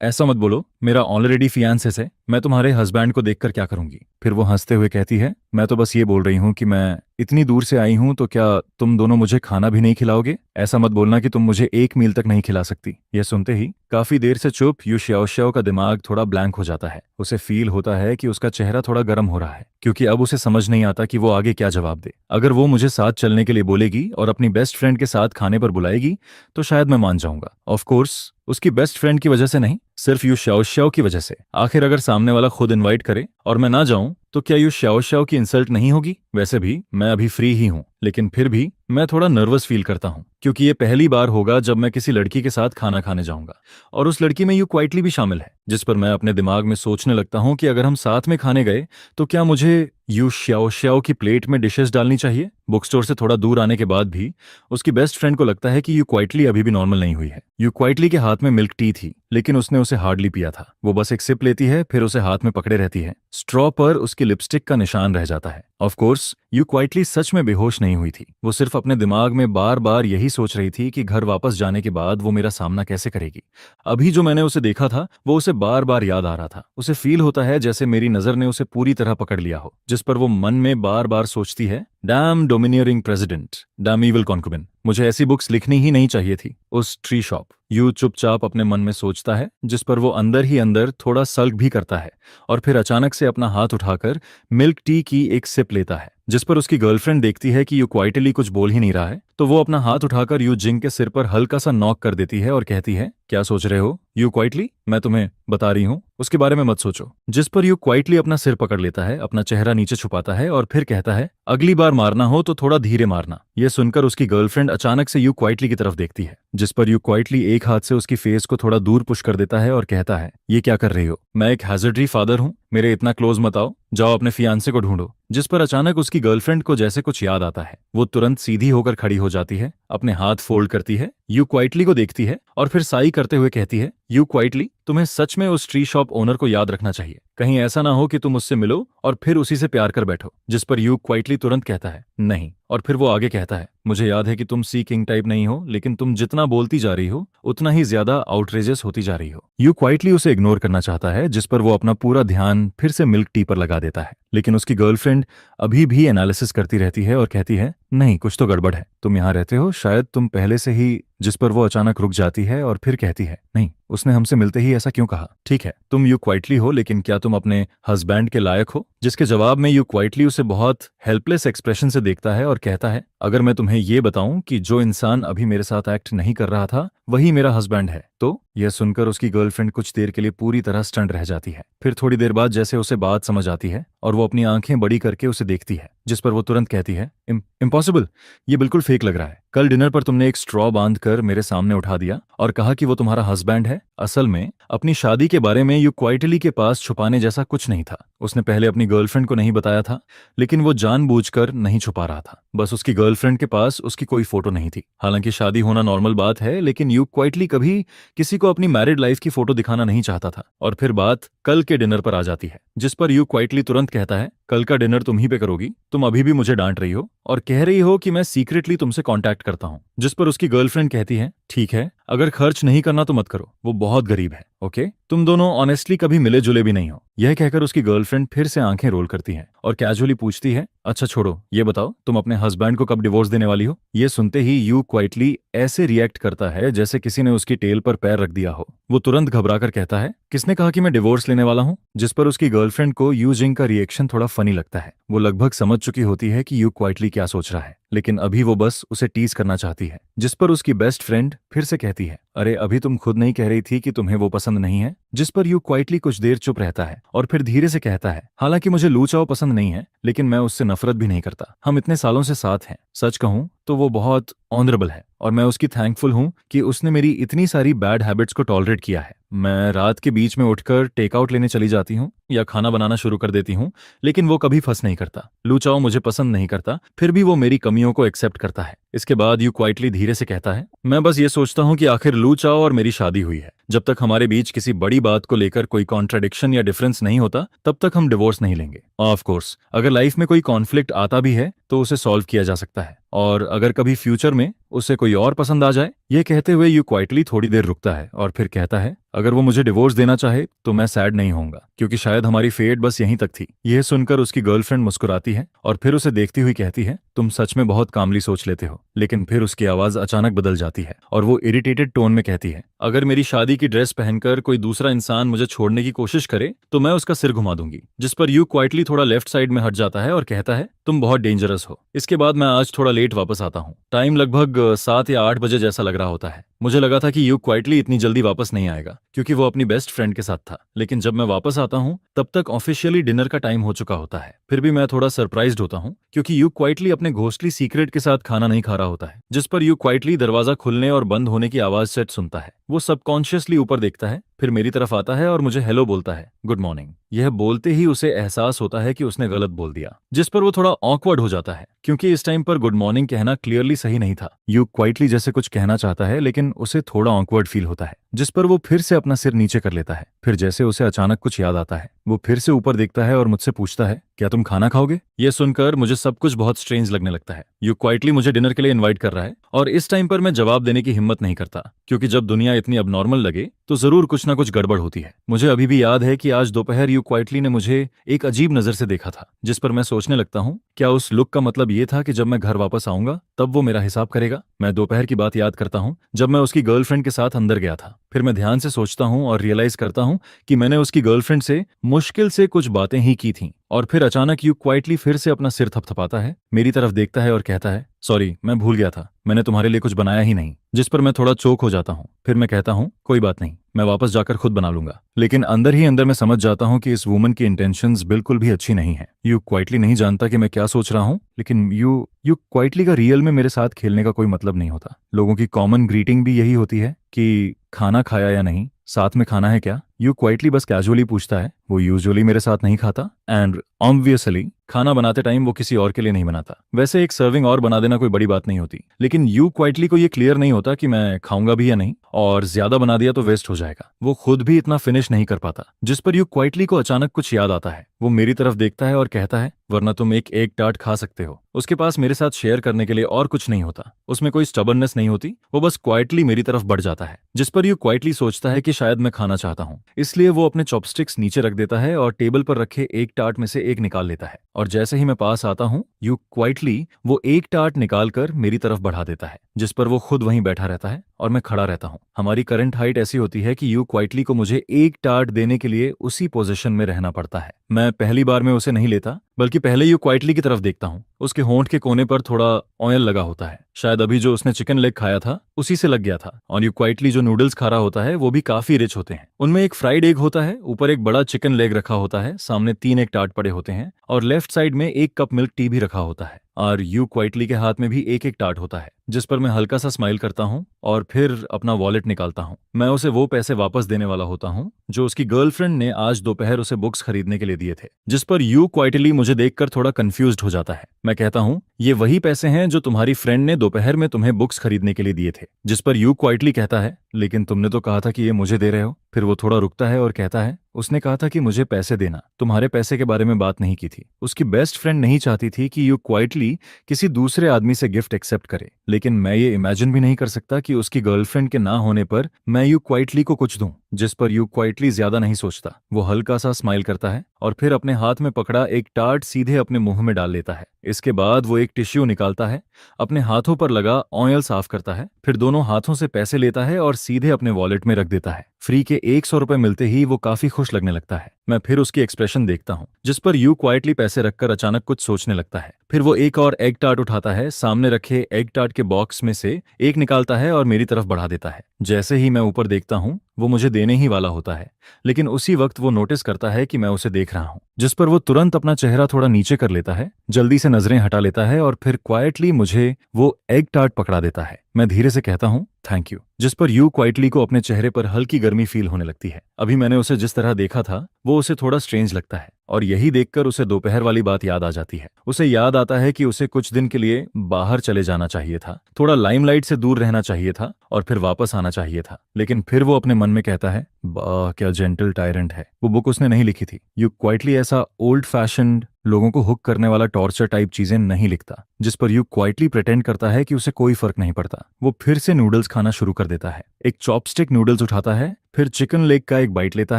ऐसा मत बोलो, मेरा ऑलरेडी फियांसे है, मैं तुम्हारे हस्बैंड को देखकर क्या करूंगी? फिर वो हंसते हुए कहती है, मैं तो बस ये बोल रही हूँ कि मैं इतनी दूर से आई हूं, तो क्या तुम दोनों मुझे खाना भी नहीं खिलाओगे? ऐसा मत बोलना कि तुम मुझे एक मील तक नहीं खिला सकती। यह सुनते ही काफी देर से चुप यू शाओ का दिमाग थोड़ा ब्लैंक हो जाता है। उसे फील होता है कि उसका चेहरा थोड़ा गर्म हो रहा है, क्योंकि अब उसे समझ नहीं आता कि वो आगे क्या जवाब दे। अगर वो मुझे साथ चलने के लिए बोलेगी और अपनी बेस्ट फ्रेंड के साथ खाने पर बुलाएगी तो शायद मैं मान जाऊंगा। ऑफ कोर्स उसकी बेस्ट फ्रेंड की वजह से नहीं, सिर्फ यू शाओ की वजह से। आखिर अगर सामने वाला खुद इनवाइट करे और मैं ना जाऊं तो क्या यू शाओ की इंसल्ट नहीं होगी? वैसे भी मैं अभी फ्री ही हूं, लेकिन फिर भी मैं थोड़ा नर्वस फील करता हूँ क्योंकि ये पहली बार होगा जब मैं किसी लड़की के साथ खाना खाने जाऊंगा और उस लड़की में यू क्वाइटली भी शामिल है, जिस पर मैं अपने दिमाग में सोचने लगता हूँ कि अगर हम साथ में खाने गए तो क्या मुझे यू श्याओ श्याओ की प्लेट में डिशेस डालनी चाहिए। बुक स्टोर से थोड़ा दूर आने के बाद भी उसकी बेस्ट फ्रेंड को लगता है कि यू क्वाइटली अभी भी नॉर्मल नहीं हुई है। यू क्वाइटली के हाथ में मिल्क टी थी लेकिन उसने उसे हार्डली पिया था। वो बस एक सिप लेती है फिर उसे हाथ में पकड़े रहती है। स्ट्रॉ पर उसकी लिपस्टिक का निशान रह जाता है। ऑफ कोर्स यू क्वाइटली सच में बेहोश नहीं हुई थी। वो सिर्फ अपने दिमाग में बार बार यही सोच रही थी कि घर वापस जाने के बाद वो मेरा सामना कैसे करेगी। अभी जो मैंने उसे देखा था वो उसे बार बार याद आ रहा था। उसे फील होता है जैसे मेरी नजर ने उसे पूरी तरह पकड़ लिया हो, जिस पर वो मन में बार बार सोचती है, damn domineering president, damn evil concubine, मुझे ऐसी बुक्स लिखनी ही नहीं चाहिए थी। उस ट्री शॉप, यू चुपचाप अपने मन में सोचता है, जिस पर वो अंदर ही अंदर थोड़ा सल्क भी करता है और फिर अचानक से अपना हाथ उठाकर मिल्क टी की एक सिप लेता है, जिस पर उसकी गर्लफ्रेंड देखती है कि यू क्वाइटली कुछ बोल ही नहीं रहा है तो वो अपना हाथ उठाकर यू जिंग के सिर पर हल्का सा नॉक कर देती है और कहती है, क्या सोच रहे हो यू क्वाइटली, मैं तुम्हें बता रही हूँ उसके बारे में मत सोचो। जिस पर यू क्वाइटली अपना सिर पकड़ लेता है, अपना चेहरा नीचे छुपाता है और फिर कहता है, अगली बार मारना हो तो थोड़ा धीरे मारना। यह सुनकर उसकी गर्लफ्रेंड अचानक से यू क्वाइटली की तरफ देखती है, जिस पर यू क्वाइटली एक हाथ से उसकी फेस को थोड़ा दूर पुश कर देता है और कहता है, ये क्या कर रही हो, मैं एक हैजर्डरी फादर हूँ, मेरे इतना क्लोज मत आओ, जाओ अपने फियांसे को ढूंढो। जिस पर अचानक उसकी गर्लफ्रेंड को जैसे कुछ याद आता है। वो तुरंत सीधी होकर खड़ी हो जाती है, अपने हाथ फोल्ड करती है, यू क्वाइटली को देखती है और फिर साई करते हुए कहती है, यू क्वाइटली, तुम्हें सच में उस ट्री शॉप ओनर को याद रखना चाहिए। कहीं ऐसा ना हो कि तुम उससे मिलो और फिर उसी से प्यार कर बैठो। जिस पर यू क्वाइटली तुरंत कहता है, नहीं। और फिर वो आगे कहता है, मुझे याद है कि तुम सी किंग टाइप नहीं हो, लेकिन तुम जितना बोलती जा रही हो उतना ही ज्यादा आउटरेजियस होती जा रही हो। यू क्वाइटली उसे इग्नोर करना चाहता है, जिस पर वो अपना पूरा ध्यान फिर से मिल्क टी पर लगा देता है, लेकिन उसकी गर्लफ्रेंड अभी भी एनालिसिस करती रहती है और कहती है, नहीं कुछ तो गड़बड़ है, तुम यहाँ रहते हो, शायद तुम पहले से ही। जिस पर वो अचानक रुक जाती है और फिर कहती है, नहीं, उसने हमसे मिलते ही ऐसा क्यों कहा। ठीक है, तुम यू क्वाइटली हो, लेकिन क्या तुम अपने हस्बैंड के लायक हो। जिसके जवाब में यू क्वाइटली उसे बहुत हेल्पलेस एक्सप्रेशन से देखता है और कहता है, अगर मैं तुम्हें ये बताऊं कि जो इंसान अभी मेरे साथ एक्ट नहीं कर रहा था वही मेरा हस्बैंड है तो। यह सुनकर उसकी गर्लफ्रेंड कुछ देर के लिए पूरी तरह स्टंट रह जाती है। फिर थोड़ी देर बाद जैसे उसे बात समझ आती है और वो अपनी आंखें बड़ी करके उसे देखती है, जिस पर वो तुरंत कहती है, इम्पॉसिबल, ये बिल्कुल फेक लग रहा है। कल डिनर पर तुमने एक स्ट्रॉ बांध कर मेरे सामने उठा दिया और कहा कि वो तुम्हारा हस्बैंड है। असल में अपनी शादी के बारे में यू क्वाइटली के पास छुपाने जैसा कुछ नहीं था। उसने पहले अपनी गर्लफ्रेंड को नहीं बताया था, लेकिन वो जानबूझकर नहीं छुपा रहा था। बस उसकी गर्लफ्रेंड के पास उसकी कोई फोटो नहीं थी। हालांकि शादी होना नॉर्मल बात है, लेकिन यू क्वाइटली कभी किसी को अपनी मैरिड लाइफ की फोटो दिखाना नहीं चाहता था। और फिर बात कल के डिनर पर आ जाती है, जिस पर यू क्वाइटली तुरंत कहता है, कल का डिनर तुम ही पे करोगी, तुम अभी भी मुझे डांट रही हो और कह रही हो कि मैं सीक्रेटली तुमसे कांटेक्ट करता हूं। जिस पर उसकी गर्लफ्रेंड कहती है, ठीक है, अगर खर्च नहीं करना तो मत करो, वो बहुत गरीब है, ओके। तुम दोनों ऑनेस्टली कभी मिले जुले भी नहीं हो। यह कहकर उसकी गर्लफ्रेंड फिर से आंखें रोल करती है और कैजुअली पूछती है, अच्छा छोड़ो, ये बताओ तुम अपने हस्बैंड को कब डिवोर्स देने वाली हो। ये सुनते ही यू क्वाइटली ऐसे रिएक्ट करता है जैसे किसी ने उसकी टेल पर पैर रख दिया हो। वो तुरंत घबराकर कहता है, किसने कहा कि मैं डिवोर्स लेने वाला हूं। जिस पर उसकी गर्लफ्रेंड को यू जिंग का रिएक्शन थोड़ा फनी लगता है। वो लगभग समझ चुकी होती है कि यू क्वाइटली क्या सोच रहा है, लेकिन अभी वो बस उसे टीज करना चाहती है। जिस पर उसकी बेस्ट फ्रेंड फिर से कहती है, अरे अभी तुम खुद नहीं कह रही थी कि तुम्हें वो पसंद नहीं है। जिस पर यू क्वाइटली कुछ देर चुप रहता है और फिर धीरे से कहता है, हालांकि मुझे लू चाओ पसंद नहीं है, लेकिन मैं उससे नफरत भी नहीं करता। हम इतने सालों से साथ हैं। सच कहूं तो वो बहुत ऑनरेबल है और मैं उसकी थैंकफुल हूं कि उसने मेरी इतनी सारी बैड हैबिट्स को टॉलरेट किया है। मैं रात के बीच में उठकर टेकआउट लेने चली जाती हूँ या खाना बनाना शुरू कर देती हूँ, लेकिन वो कभी फंस नहीं करता। लू चाओ मुझे पसंद नहीं करता, फिर भी वो मेरी कमियों को एक्सेप्ट करता है। इसके बाद यू क्वाइटली धीरे से कहता है, मैं बस ये सोचता हूँ कि आखिर लू चाओ और मेरी शादी हुई है। जब तक हमारे बीच किसी बड़ी बात को लेकर कोई कॉन्ट्राडिक्शन या डिफरेंस नहीं होता, तब तक हम डिवोर्स नहीं लेंगे। ऑफ कोर्स अगर लाइफ में कोई कॉन्फ्लिक्ट आता भी है तो उसे सॉल्व किया जा सकता है, और अगर कभी फ्यूचर में उसे कोई और पसंद आ जाए। ये कहते हुए यू क्वाइटली थोड़ी देर रुकता है और फिर कहता है, अगर वो मुझे डिवोर्स देना चाहे तो मैं सैड नहीं होऊंगा, क्योंकि शायद हमारी फेट बस यहीं तक थी। यह सुनकर उसकी गर्लफ्रेंड मुस्कुराती है और फिर उसे देखती हुई कहती है, तुम सच में बहुत कामली सोच लेते हो। लेकिन फिर उसकी आवाज अचानक बदल जाती है और वो इरिटेटेड टोन में कहती है, अगर मेरी शादी की ड्रेस पहनकर कोई दूसरा इंसान मुझे छोड़ने की कोशिश करे तो मैं उसका सिर घुमा दूंगी। जिस पर यू क्वाइटली थोड़ा लेफ्ट साइड में हट जाता है और कहता है, तुम बहुत डेंजरस हो। इसके बाद मैं आज थोड़ा लेट वापस आता हूँ। टाइम लगभग 7 या 8 बजे जैसा लग रहा होता है। मुझे लगा था कि यू क्वाइटली इतनी जल्दी वापस नहीं आएगा क्योंकि वो अपनी बेस्ट फ्रेंड के साथ था, लेकिन जब मैं वापस आता हूँ तब तक ऑफिशियली डिनर का टाइम हो चुका होता है। फिर भी मैं थोड़ा सरप्राइज्ड होता हूँ क्योंकि यू क्वाइटली अपने घोस्टली सीक्रेट के साथ खाना नहीं खा रहा होता है। जिस पर यू क्वाइटली दरवाजा खुलने और बंद होने की आवाज सेट सुनता है। वो सबकॉन्शियसली ऊपर देखता है, फिर मेरी तरफ आता है और मुझे हेलो बोलता है, गुड मॉर्निंग। यह बोलते ही उसे एहसास होता है कि उसने गलत बोल दिया, जिस पर वो थोड़ा ऑकवर्ड हो जाता है क्योंकि इस टाइम पर गुड मॉर्निंग कहना क्लियरली सही नहीं था। यू क्वाइटली जैसे कुछ कहना चाहता है लेकिन उसे थोड़ा ऑकवर्ड फील होता है, जिस पर वो फिर से अपना सिर नीचे कर लेता है। फिर जैसे उसे अचानक कुछ याद आता है, वो फिर से ऊपर देखता है और मुझसे पूछता है, क्या तुम खाना खाओगे? यह सुनकर मुझे सब कुछ बहुत स्ट्रेंज लगने लगता है। यू क्वाइटली मुझे डिनर के लिए इनवाइट कर रहा है और इस टाइम पर मैं जवाब देने की हिम्मत नहीं करता क्योंकि जब दुनिया इतनी अबनॉर्मल लगे तो जरूर कुछ ना कुछ गड़बड़ होती है। मुझे अभी भी याद है कि आज दोपहर यू क्वाइटली ने मुझे एक अजीब नजर से देखा था, जिस पर मैं सोचने लगता हूँ क्या उस लुक का मतलब ये था कि जब मैं घर वापस आऊंगा तब वो मेरा हिसाब करेगा। मैं दोपहर की बात याद करता हूँ जब मैं उसकी गर्लफ्रेंड के साथ अंदर गया था। फिर मैं ध्यान से सोचता हूँ और रियलाइज करता हूँ कि मैंने उसकी गर्लफ्रेंड से मुश्किल से कुछ बातें ही की थीं। और फिर अचानक यू क्वाइटली फिर से अपना सिर थपथपाता है, मेरी तरफ देखता है और कहता है, सॉरी मैं भूल गया था, मैंने तुम्हारे लिए कुछ बनाया ही नहीं। जिस पर मैं थोड़ा चौक हो जाता हूँ। फिर मैं कहता हूँ कोई बात नहीं, मैं वापस जाकर खुद बना लूंगा। लेकिन अंदर ही अंदर मैं समझ जाता हूँ कि इस वुमन की इंटेंशंस बिल्कुल भी अच्छी नहीं है। यू क्वाइटली नहीं जानता कि मैं क्या सोच रहा हूँ, लेकिन यू क्वाइटली का रियल में मेरे साथ खेलने का कोई मतलब नहीं होता। लोगों की कॉमन ग्रीटिंग भी यही होती है कि खाना खाया या नहीं, साथ में खाना है क्या। यू क्वाइटली बस कैजुअली पूछता है, वो यूजुअली मेरे साथ नहीं खाता एंड ऑब्वियसली खाना बनाते टाइम वो किसी और के लिए नहीं बनाता। वैसे एक सर्विंग और बना देना कोई बड़ी बात नहीं होती, लेकिन यू क्वाइटली को ये क्लियर नहीं होता कि मैं खाऊंगा भी या नहीं, और ज्यादा बना दिया तो वेस्ट हो जाएगा। वो खुद भी इतना फिनिश नहीं कर पाता। जिस पर यू क्वाइटली को अचानक कुछ याद आता है। वो मेरी तरफ देखता है और कहता है, वरना तुम एक एग टार्ट खा सकते हो। उसके पास मेरे साथ शेयर करने के लिए और कुछ नहीं होता। उसमें कोई स्टबर्ननेस नहीं होती। वो बस क्वाइटली मेरी तरफ बढ़ जाता है। जिस पर यू क्वाइटली सोचता है कि शायद मैं खाना चाहता हूँ, इसलिए वो अपने चॉपस्टिक्स नीचे रख देता है और टेबल पर रखे एक टार्ट में से एक निकाल लेता है। और जैसे ही मैं पास आता हूँ, यू क्वाइटली वो एक टार्ट निकालकर मेरी तरफ बढ़ा देता है, जिस पर वो खुद वहीं बैठा रहता है और मैं खड़ा रहता हूँ। हमारी करंट हाइट ऐसी होती है कि यू क्वाइटली को मुझे एक टार्ट देने के लिए उसी पोजीशन में रहना पड़ता है। मैं पहली बार में उसे नहीं लेता, बल्कि पहले यू क्वाइटली की तरफ देखता हूँ। उसके होंठ के कोने पर थोड़ा ऑयल लगा होता है, शायद अभी जो उसने चिकन लेग खाया था उसी से लग गया था। और यू क्वाइटली जो नूडल्स खा रहा होता है वो भी काफी रिच होते हैं। उनमें एक फ्राइड एग होता है, ऊपर एक बड़ा चिकन लेग रखा होता है, सामने 3 एक टार्ट पड़े होते हैं और लेफ्ट साइड में 1 कप मिल्क टी भी रखा होता है। और यू क्वाइटली के हाथ में भी एक एक टार्ट होता है, जिस पर मैं हल्का सा स्माइल करता हूँ और फिर अपना वॉलेट निकालता हूँ। मैं उसे वो पैसे वापस देने वाला होता हूँ जो उसकी गर्लफ्रेंड ने आज दोपहर उसे बुक्स खरीदने के लिए दिए थे। जिस पर यू क्वाइटली मुझे देखकर थोड़ा कंफ्यूज्ड हो जाता है। मैं कहता हूँ, ये वही पैसे हैं जो तुम्हारी फ्रेंड ने दोपहर में तुम्हें बुक्स खरीदने के लिए दिए थे। जिस पर यू क्वाइटली कहता है, लेकिन तुमने तो कहा था कि ये मुझे दे रहे हो। फिर वो थोड़ा रुकता है और कहता है, उसने कहा था कि मुझे पैसे देना, तुम्हारे पैसे के बारे में बात नहीं की थी। उसकी बेस्ट फ्रेंड नहीं चाहती थी कि यू क्वाइटली किसी दूसरे आदमी से गिफ्ट एक्सेप्ट करे, लेकिन मैं ये इमेजिन भी नहीं कर सकता कि उसकी गर्लफ्रेंड के ना होने पर मैं यू क्वाइटली को कुछ दूं। जिस पर यू क्वाइटली ज्यादा नहीं सोचता। वो हल्का सा स्माइल करता है और फिर अपने हाथ में पकड़ा एक टार्ट सीधे अपने मुंह में डाल लेता है। इसके बाद वो एक टिश्यू निकालता है, अपने हाथों पर लगा ऑयल साफ करता है, फिर दोनों हाथों से पैसे लेता है और सीधे अपने वॉलेट में रख देता है। फ्री के 100 रुपए मिलते ही वो काफी खुश लगने लगता है। मैं फिर उसकी एक्सप्रेशन देखता हूँ, जिस पर यू क्वाइटली पैसे रखकर अचानक कुछ सोचने लगता है। फिर वो एक और एग टार्ट उठाता है, सामने रखे एग टार्ट के बॉक्स में से एक निकालता है और मेरी तरफ बढ़ा देता है। जैसे ही मैं ऊपर देखता हूँ, वो मुझे देने ही वाला होता है, लेकिन उसी वक्त वो नोटिस करता है कि मैं उसे देख रहा हूँ। जिस पर वो तुरंत अपना चेहरा थोड़ा नीचे कर लेता है, जल्दी से नजरें हटा लेता है और फिर क्वाइटली मुझे वो एग टार्ट पकड़ा देता है। मैं धीरे से कहता हूँ, थैंक यू। जिस पर यू क्वाइटली को अपने चेहरे पर हल्की गर्मी फील होने लगती है। अभी मैंने उसे जिस तरह देखा था वो उसे थोड़ा स्ट्रेंज लगता है और यही देखकर उसे दोपहर वाली बात याद आ जाती है। उसे याद आता है कि उसे कुछ दिन के लिए बाहर चले जाना चाहिए था, थोड़ा लाइमलाइट से दूर रहना चाहिए था और फिर वापस आना चाहिए था। लेकिन फिर वो अपने मन में कहता है, वाह क्या जेंटल टायरेंट है। वो बुक उसने नहीं लिखी थी। यू क्वाइटली ऐसा ओल्ड फैशन्ड लोगों को हुक करने वाला टॉर्चर टाइप चीजें नहीं लिखता। जिस पर यू क्वाइटली प्रिटेंड करता है कि उसे कोई फर्क नहीं पड़ता। वो फिर से नूडल्स खाना शुरू कर देता है। एक चॉपस्टिक नूडल्स उठाता है, फिर चिकन लेग का एक बाइट लेता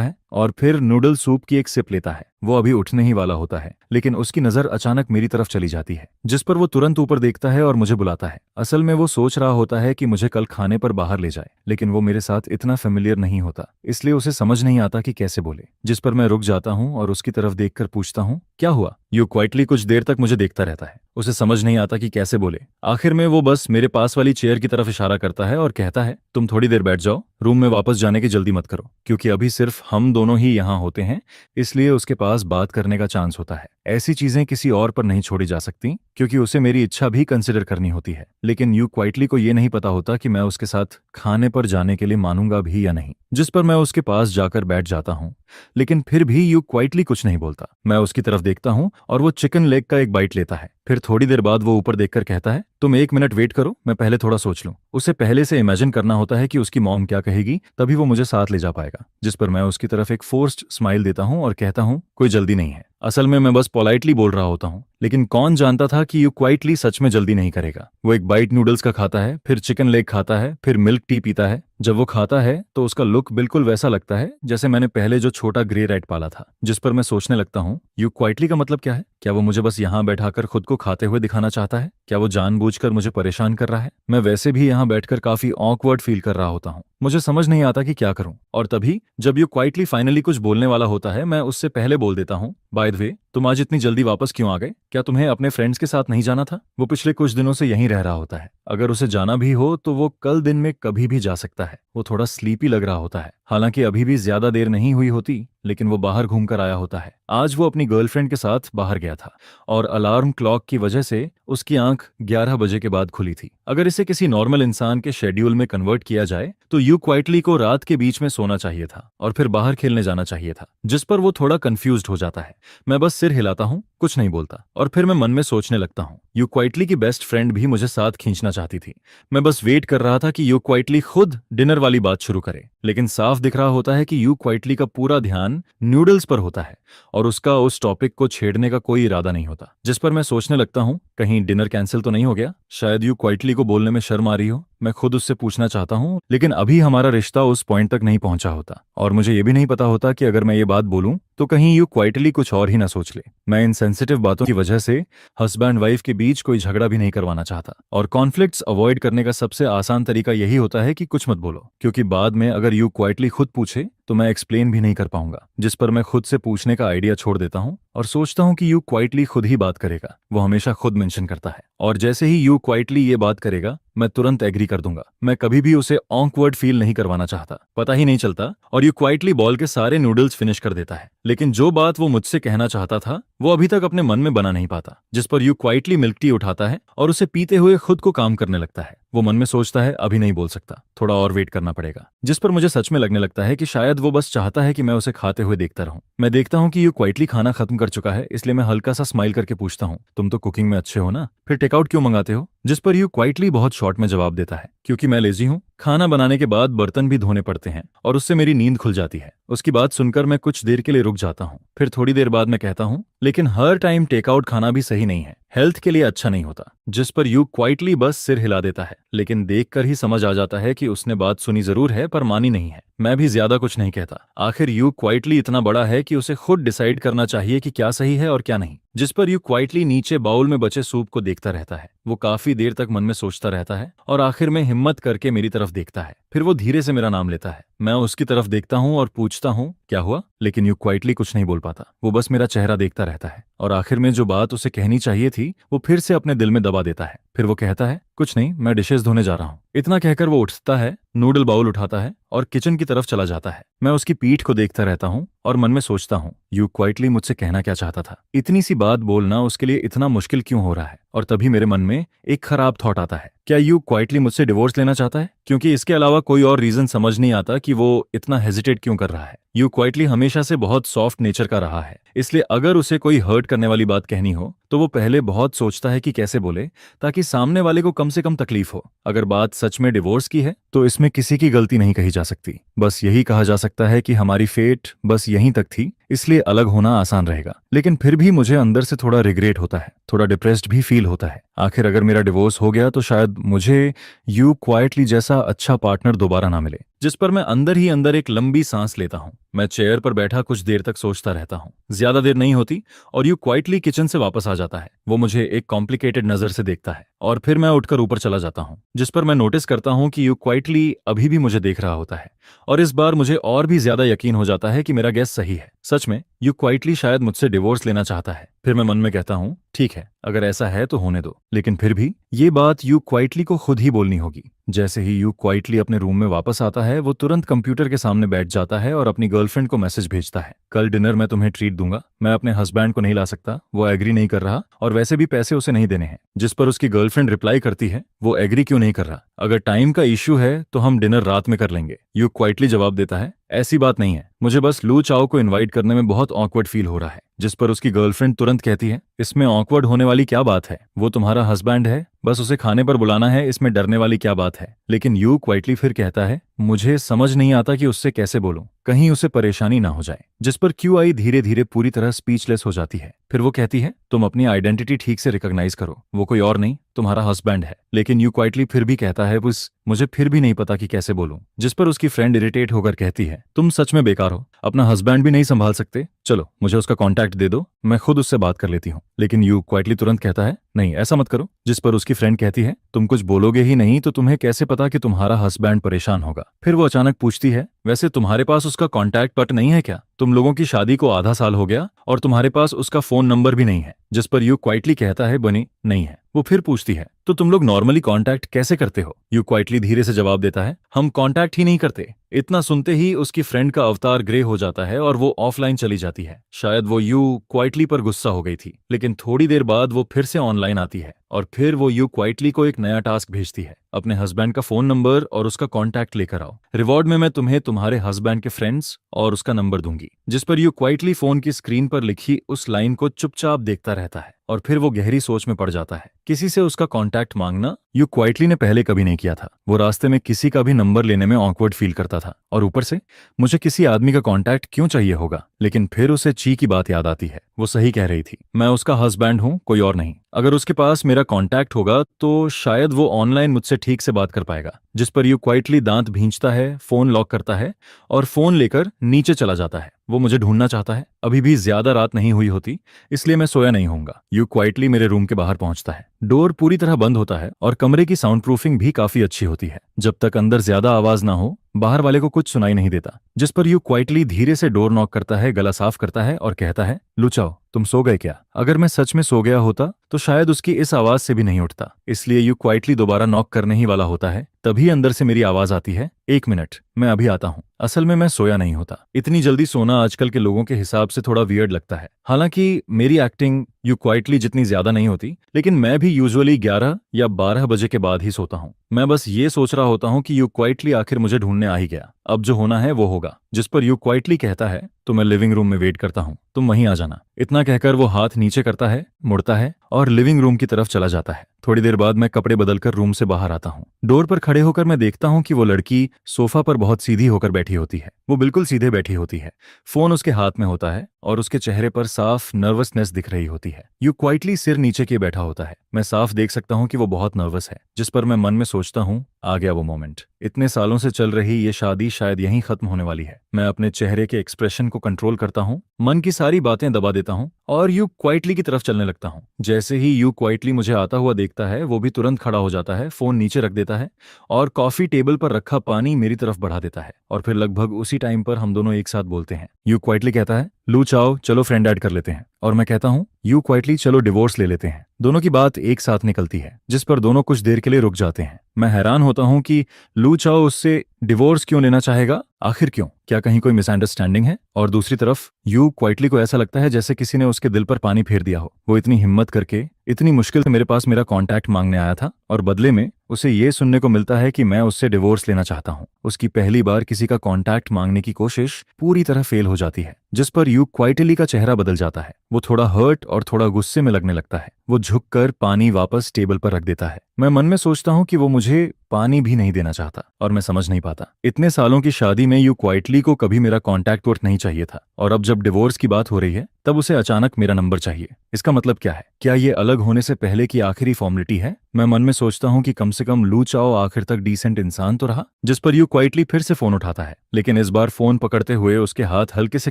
है और फिर नूडल सूप की एक सिप लेता है। वो अभी उठने ही वाला होता है, लेकिन उसकी नजर अचानक मेरी तरफ चली जाती है, जिस पर वो तुरंत ऊपर देखता है और मुझे बुलाता है। असल में वो सोच रहा होता है कि मुझे कल खाने पर बाहर ले जाए, लेकिन वो मेरे साथ इतना फेमिलियर नहीं होता, इसलिए उसे समझ नहीं आता कि कैसे बोले। जिस पर मैं रुक जाता हूँ और उसकी तरफ देखकर पूछता हूँ, क्या हुआ? यू क्वाइटली कुछ देर तक मुझे देखता रहता है। उसे समझ नहीं आता कि कैसे बोले। आखिर में वो बस मेरे पास वाली चेयर की तरफ इशारा करता है और कहता है, तुम थोड़ी देर बैठ जाओ, रूम में वापस जाने की जल्दी मत करो, क्योंकि अभी सिर्फ हम दोनों ही यहाँ होते हैं, इसलिए उसके पास बात करने का चांस होता है। ऐसी चीजें किसी और पर नहीं छोड़ी जा सकती, क्योंकि उसे मेरी इच्छा भी कंसिडर करनी होती है। लेकिन यू क्वाइटली को ये नहीं पता होता कि मैं उसके साथ खाने पर जाने के लिए मानूंगा भी या नहीं, जिस पर मैं उसके पास जाकर बैठ जाता हूँ। लेकिन फिर भी यू क्वाइटली कुछ नहीं बोलता। मैं उसकी तरफ देखता हूँ और वो चिकन लेग का एक बाइट लेता है। फिर थोड़ी देर बाद वो ऊपर देखकर कहता है, तुम 1 मिनट वेट करो, मैं पहले थोड़ा सोच लूं। उसे पहले से इमेजिन करना होता है कि उसकी मॉम क्या कहेगी, तभी वो मुझे साथ ले जा पाएगा। जिस पर मैं उसकी तरफ एक फोर्स्ड स्माइल देता हूं और कहता हूं, कोई जल्दी नहीं है। असल में मैं बस पोलाइटली बोल रहा होता हूं, लेकिन कौन जानता था कि यू क्वाइटली सच में जल्दी नहीं करेगा। वो एक बाइट नूडल्स का खाता है, फिर चिकन लेग खाता है, फिर मिल्क टी पीता है। जब वो खाता है तो उसका लुक बिल्कुल वैसा लगता है जैसे मैंने पहले जो छोटा ग्रे रैट पाला था। जिस पर मैं सोचने लगता हूँ, यू क्वाइटली का मतलब क्या है? क्या वो मुझे बस यहाँ बैठाकर खुद को खाते हुए दिखाना चाहता है? क्या वो जानबूझकर मुझे परेशान कर रहा है? मैं वैसे भी यहाँ बैठकर काफी ऑकवर्ड फील कर रहा होता हूँ। मुझे समझ नहीं आता कि क्या करूं। और तभी जब यू क्वाइटली फाइनली कुछ बोलने वाला होता है, मैं उससे पहले बोल देता हूँ, बाय द वे, तुम आज इतनी जल्दी वापस क्यों आ गए? क्या तुम्हें अपने फ्रेंड्स के साथ नहीं जाना था? वो पिछले कुछ दिनों से यहीं रह रहा होता है। अगर उसे जाना भी हो तो वो कल दिन में कभी भी जा सकता है। वो थोड़ा स्लीपी लग रहा होता है, हालांकि अभी भी ज्यादा देर नहीं हुई होती, लेकिन वो बाहर घूमकर आया होता है। आज वो अपनी गर्लफ्रेंड के साथ बाहर गया था और अलार्म क्लॉक की वजह से उसकी आंख 11 बजे के बाद खुली थी। अगर इसे किसी नॉर्मल इंसान के शेड्यूल में कन्वर्ट किया जाए तो यू क्वाइटली को रात के बीच में सोना चाहिए था और फिर बाहर खेलने जाना चाहिए था, जिस पर वो थोड़ा कंफ्यूज्ड हो जाता है। मैं बस सिर हिलाता हूँ, कुछ नहीं बोलता, और फिर मैं मन में सोचने लगता हूँ, यू क्वाइटली की बेस्ट फ्रेंड भी मुझे साथ खींचना चाहती थी। मैं बस वेट कर रहा था कि यू क्वाइटली खुद डिनर वाली बात शुरू करे, लेकिन साफ दिख रहा होता है कि यू क्वाइटली का पूरा ध्यान नूडल्स पर होता है और उसका उस टॉपिक को छेड़ने का कोई इरादा नहीं होता। जिस पर मैं सोचने लगता हूँ, कहीं डिनर कैंसिल तो नहीं हो गया? शायद यू क्वाइटली को बोलने में शर्म आ रही हो। मैं खुद उससे पूछना चाहता हूँ, लेकिन अभी हमारा रिश्ता उस पॉइंट तक नहीं पहुंचा होता और मुझे ये भी नहीं पता होता कि अगर मैं ये बात बोलूं तो कहीं यू क्वाइटली कुछ और ही ना सोच ले। मैं इन सेंसिटिव बातों की वजह से हस्बैंड वाइफ के बीच कोई झगड़ा भी नहीं करवाना चाहता, और कॉन्फ्लिक्ट्स अवॉइड करने का सबसे आसान तरीका यही होता है कि कुछ मत बोलो, क्योंकि बाद में अगर यू क्वाइटली खुद पूछे तो मैं एक्सप्लेन भी नहीं कर पाऊंगा। जिस पर मैं खुद से पूछने का आइडिया छोड़ देता हूँ और सोचता हूँ कि यू क्वाइटली खुद ही बात करेगा। वो हमेशा खुद मेंशन करता है, और जैसे ही यू क्वाइटली ये बात करेगा मैं तुरंत एग्री कर दूंगा। मैं कभी भी उसे ऑकवर्ड फील नहीं करवाना चाहता। पता ही नहीं चलता और यू क्वाइटली बॉल के सारे नूडल्स फिनिश कर देता है, लेकिन जो बात वो मुझसे कहना चाहता था वो अभी तक अपने मन में बना नहीं पाता। जिस पर यू क्वाइटली मिल्क टी उठाता है और उसे पीते हुए खुद को काम करने लगता है। वो मन में सोचता है, अभी नहीं बोल सकता, थोड़ा और वेट करना पड़ेगा। जिस पर मुझे सच में लगने लगता है कि शायद वो बस चाहता है कि मैं उसे खाते हुए देखता रहूं। मैं देखता हूं कि यू क्वाइटली खाना खत्म कर चुका है, इसलिए मैं हल्का सा स्माइल करके पूछता हूं, तुम तो कुकिंग में अच्छे हो ना, फिर टेकआउट क्यों मंगाते हो? जिस पर यू क्वाइटली बहुत शॉर्ट में जवाब देता है, क्योंकि मैं लेजी हूं, खाना बनाने के बाद बर्तन भी धोने पड़ते हैं और उससे मेरी नींद खुल जाती है। उसकी बात सुनकर मैं कुछ देर के लिए रुक जाता हूँ। फिर थोड़ी देर बाद मैं कहता हूँ, लेकिन हर टाइम टेकआउट खाना भी सही नहीं है, हेल्थ के लिए अच्छा नहीं होता। जिस पर यू क्वाइटली बस सिर हिला देता है, लेकिन देखकर ही समझ आ जाता है कि उसने बात सुनी जरूर है पर मानी नहीं है। मैं भी ज्यादा कुछ नहीं कहता। आखिर यू क्वाइटली इतना बड़ा है कि उसे खुद डिसाइड करना चाहिए कि क्या सही है और क्या नहीं। जिस पर यू क्वाइटली नीचे बाउल में बचे सूप को देखता रहता है। वो काफी देर तक मन में सोचता रहता है और आखिर में हिम्मत करके मेरी तरफ देखता है। फिर वो धीरे से मेरा नाम लेता है। मैं उसकी तरफ देखता हूँ और पूछता हूँ, क्या हुआ? लेकिन यू क्वाइटली कुछ नहीं बोल पाता। वो बस मेरा चेहरा देखता रहता है और आखिर में जो बात उसे कहनी चाहिए थी वो फिर से अपने दिल में दबा देता है। फिर वो कहता है, कुछ नहीं, मैं डिशेस धोने जा रहा हूँ। इतना कहकर वो उठता है, नूडल बाउल उठाता है और किचन की तरफ चला जाता है। मैं उसकी पीठ को देखता रहता हूँ और मन में सोचता हूँ, यू क्वाइटली मुझसे कहना क्या चाहता था? इतनी सी बात बोलना उसके लिए इतना मुश्किल क्यों हो रहा है? और तभी मेरे मन में एक खराब थॉट आता है, क्या यू क्वाइटली मुझसे डिवोर्स लेना चाहता है? क्योंकि इसके अलावा कोई और रीजन समझ नहीं आता कि वो इतना हेजिटेट क्यों कर रहा है। यू क्वाइटली हमेशा से बहुत सॉफ्ट नेचर का रहा है, इसलिए अगर उसे कोई हर्ट करने वाली बात कहनी हो तो वो पहले बहुत सोचता है कि कैसे बोले ताकि सामने वाले को कम से कम तकलीफ हो। अगर बात सच में डिवोर्स की है तो इसमें किसी की गलती नहीं कही जा सकती। बस यही कहा जा सकता है कि हमारी फेट बस यहीं तक थी, इसलिए अलग होना आसान रहेगा। लेकिन फिर भी मुझे अंदर से थोड़ा रिग्रेट होता है, थोड़ा डिप्रेस्ड भी फील होता है। आखिर अगर मेरा डिवोर्स हो गया तो शायद मुझे यू क्वाइटली जैसा अच्छा पार्टनर दोबारा ना मिले। जिस पर मैं अंदर ही अंदर एक लंबी सांस लेता हूँ। मैं चेयर पर बैठा कुछ देर तक सोचता रहता हूँ। ज्यादा देर नहीं होती और यू क्वाइटली किचन से वापस आ जाता है। वो मुझे एक कॉम्प्लिकेटेड नजर से देखता है और फिर मैं उठकर ऊपर चला जाता हूँ। जिस पर मैं नोटिस करता हूँ कि यू क्वाइटली अभी भी मुझे देख रहा होता है और इस बार मुझे और भी ज्यादा यकीन हो जाता है कि मेरा गेस सही है। सच में यू क्वाइटली शायद मुझसे डिवोर्स लेना चाहता है। फिर मैं मन में कहता हूँ ठीक है, अगर ऐसा है तो होने दो। लेकिन फिर भी ये बात यू क्वाइटली को खुद ही बोलनी होगी। जैसे ही यू क्वाइटली अपने रूम में वापस आता है, वो तुरंत कंप्यूटर के सामने बैठ जाता है और अपनी गर्लफ्रेंड को मैसेज भेजता है, कल डिनर में तुम्हें ट्रीट दूंगा। मैं अपने हस्बैंड को नहीं ला सकता, वो एग्री नहीं कर रहा, और वैसे भी पैसे उसे नहीं देने हैं। जिस पर उसकी गर्लफ्रेंड रिप्लाई करती है, वो एग्री क्यों नहीं कर रहा? अगर टाइम का इश्यू है तो हम डिनर रात में कर लेंगे। यू क्वाइटली जवाब देता है, ऐसी बात नहीं है, मुझे बस लू चाओ को इनवाइट करने में बहुत ऑकवर्ड फील हो रहा है। जिस पर उसकी गर्लफ्रेंड तुरंत कहती है, इसमें ऑकवर्ड होने वाली क्या बात है, वो तुम्हारा हस्बैंड है, बस उसे खाने पर बुलाना है, इसमें डरने वाली क्या बात है। लेकिन यू क्वाइटली फिर कहता है, मुझे समझ नहीं आता कि उससे कैसे बोलूं, कहीं उसे परेशानी ना हो जाए। जिस पर क्यू आई धीरे धीरे पूरी तरह स्पीचलेस हो जाती है। फिर वो कहती है, तुम अपनी आइडेंटिटी ठीक से रिकॉग्नाइज करो, वो कोई और नहीं तुम्हारा हस्बैंड है। लेकिन यू क्वाइटली फिर भी कहता है, बस मुझे फिर भी नहीं पता कि कैसे बोलूं। जिस पर उसकी फ्रेंड इरिटेट होकर कहती है, तुम सच में बेकार हो, अपना हस्बैंड भी नहीं संभाल सकते, चलो मुझे उसका कॉन्टैक्ट दे दो, मैं खुद उससे बात कर लेती हूँ। लेकिन यू क्वाइटली तुरंत कहता है, नहीं ऐसा मत करो। जिस पर उसकी फ्रेंड कहती है, तुम कुछ बोलोगे ही नहीं तो तुम्हें कैसे पता कि तुम्हारा हस्बैंड परेशान होगा। फिर वो अचानक पूछती है, वैसे तुम्हारे पास उसका कॉन्टैक्ट पट नहीं है क्या? तुम लोगों की शादी को आधा साल हो गया और तुम्हारे पास उसका फोन नंबर भी नहीं है। जिस पर यू क्वाइटली कहता है, बनी नहीं है। वो फिर पूछती है, तो तुम लोग नॉर्मली कांटेक्ट कैसे करते हो? यू क्वाइटली धीरे से जवाब देता है, हम कांटेक्ट ही नहीं करते। इतना सुनते ही उसकी फ्रेंड का अवतार ग्रे हो जाता है और वो ऑफलाइन चली जाती है। शायद वो यू क्वाइटली पर गुस्सा हो गई थी, लेकिन थोड़ी देर बाद वो फिर से ऑनलाइन आती है और फिर वो यू क्वाइटली को एक नया टास्क भेजती है, अपने हस्बैंड का फोन नंबर और उसका कॉन्टैक्ट लेकर आओ, रिवॉर्ड में मैं तुम्हें तुम्हारे हस्बैंड के फ्रेंड्स और उसका नंबर दूंगी। जिस पर यू क्वाइटली फोन की स्क्रीन पर लिखी उस लाइन को चुपचाप देखता रहता है और फिर वो गहरी सोच में पड़ जाता है। किसी से उसका कॉन्टैक्ट मांगना यू क्वाइटली ने पहले कभी नहीं किया था। वो रास्ते में किसी का भी नंबर लेने में ऑकवर्ड फील करता था, और ऊपर से मुझे किसी आदमी का कॉन्टैक्ट क्यों चाहिए होगा। लेकिन फिर उसे ची की बात याद आती है, वो सही कह रही थी, मैं उसका हस्बैंड हूँ, कोई और नहीं। अगर उसके पास मेरा कॉन्टैक्ट होगा तो शायद वो ऑनलाइन मुझसे ठीक से बात कर पाएगा। जिस पर यू क्वाइटली दांत भींचता है, फोन लॉक करता है और फोन लेकर नीचे चला जाता है। वो मुझे ढूंढना चाहता है। अभी भी ज्यादा रात नहीं हुई होती, इसलिए मैं सोया नहीं होऊंगा। यू क्वाइटली मेरे रूम के बाहर पहुंचता है। डोर पूरी तरह बंद होता है और कमरे की साउंड प्रूफिंग भी काफी अच्छी होती है। जब तक अंदर ज्यादा आवाज ना हो, बाहर वाले को कुछ सुनाई नहीं देता। जिस पर यू क्वाइटली धीरे से डोर नॉक करता है, गला साफ करता है और कहता है, लुचाओ तुम सो गए क्या? अगर मैं सच में सो गया होता तो शायद उसकी इस आवाज से भी नहीं उठता। इसलिए यू क्वाइटली दोबारा नॉक करने ही वाला होता है, तभी अंदर से मेरी आवाज आती है, एक मिनट मैं अभी आता हूँ। असल में मैं सोया नहीं होता। इतनी जल्दी सोना आजकल के लोगों के हिसाब से थोड़ा वियर्ड लगता है। हालांकि मेरी एक्टिंग यू क्वाइटली जितनी ज्यादा नहीं होती, लेकिन मैं भी यूजुअली 11 या 12 बजे के बाद ही सोता हूँ। मैं बस ये सोच रहा होता हूँ कि यू क्वाइटली आखिर मुझे ढूंढने आ ही गया, अब जो होना है वो होगा। जिस पर यू क्वाइटली कहता है, तो मैं लिविंग रूम में वेट करता हूँ, तुम वहीं आ जाना। इतना कहकर वो हाथ नीचे करता है, मुड़ता है और लिविंग रूम की तरफ चला जाता है। थोड़ी देर बाद मैं कपड़े बदलकर रूम से बाहर आता हूँ। डोर पर खड़े होकर मैं देखता हूँ कि वो लड़की सोफा पर बहुत सीधी होकर बैठी होती है। वो बिल्कुल सीधे बैठी होती है, फोन उसके हाथ में होता है और उसके चेहरे पर साफ नर्वसनेस दिख रही होती है। यू क्वाइटली सिर नीचे किए बैठा होता है। मैं साफ देख सकता हूँ कि वो बहुत नर्वस है। जिस पर मैं मन में सोचता हूँ, आ गया वो मोमेंट। इतने सालों से चल रही ये शादी शायद यहीं खत्म होने वाली है। मैं अपने चेहरे के एक्सप्रेशन को कंट्रोल करता हूँ, मन की सारी बातें दबा देता हूँ और यू क्वाइटली की तरफ चलने लगता हूँ। जैसे ही यू क्वाइटली मुझे आता हुआ देखता है, वो भी तुरंत खड़ा हो जाता है, फोन नीचे रख देता है और कॉफी टेबल पर रखा पानी मेरी तरफ बढ़ा देता है। और फिर लगभग उसी टाइम पर हम दोनों एक साथ बोलते हैं। यू क्वाइटली कहता है, लू चाओ चलो फ्रेंड ऐड कर लेते हैं। और मैं कहता हूँ, यू क्वाइटली चलो डिवोर्स ले लेते हैं। दोनों की बात एक साथ निकलती है, जिस पर दोनों कुछ देर के लिए रुक जाते हैं। मैं हैरान होता हूँ कि लू चाओ उससे डिवोर्स क्यों लेना चाहेगा, आखिर क्यों? क्या कहीं कोई मिसअंडरस्टैंडिंग है? और दूसरी तरफ यू क्वाइटली को ऐसा लगता है जैसे किसी ने उसके दिल पर पानी फेर दिया हो। वो इतनी हिम्मत करके इतनी मुश्किल से मेरे पास मेरा कॉन्टैक्ट मांगने आया था और बदले में उसे ये सुनने को मिलता है कि मैं उससे डिवोर्स लेना चाहता हूँ। उसकी पहली बार किसी का कॉन्टैक्ट मांगने की कोशिश पूरी तरह फेल हो जाती है। जिस पर यू क्वाइटली का चेहरा बदल जाता है। वो थोड़ा हर्ट और थोड़ा गुस्से में लगने लगता है। वो झुककर पानी वापस टेबल पर रख देता है। मैं मन में सोचता हूँ कि वो मुझे पानी भी नहीं देना चाहता और मैं समझ नहीं पाता। इतने सालों की शादी में यू क्वाइटली को कभी मेरा कॉन्टैक्ट वर्थ नहीं चाहिए था, और अब जब डिवोर्स की बात हो रही है तब उसे अचानक मेरा नंबर चाहिए। इसका मतलब क्या है? क्या ये अलग होने से पहले की आखिरी फॉर्मेलिटी है? मैं मन में सोचता हूँ कि कम से कम लू चाओ आखिर तक डिसेंट इंसान तो रहा। जिस पर यू क्वाइटली फिर से फोन उठाता है, लेकिन इस बार फोन पकड़ते हुए उसके हाथ हल्के से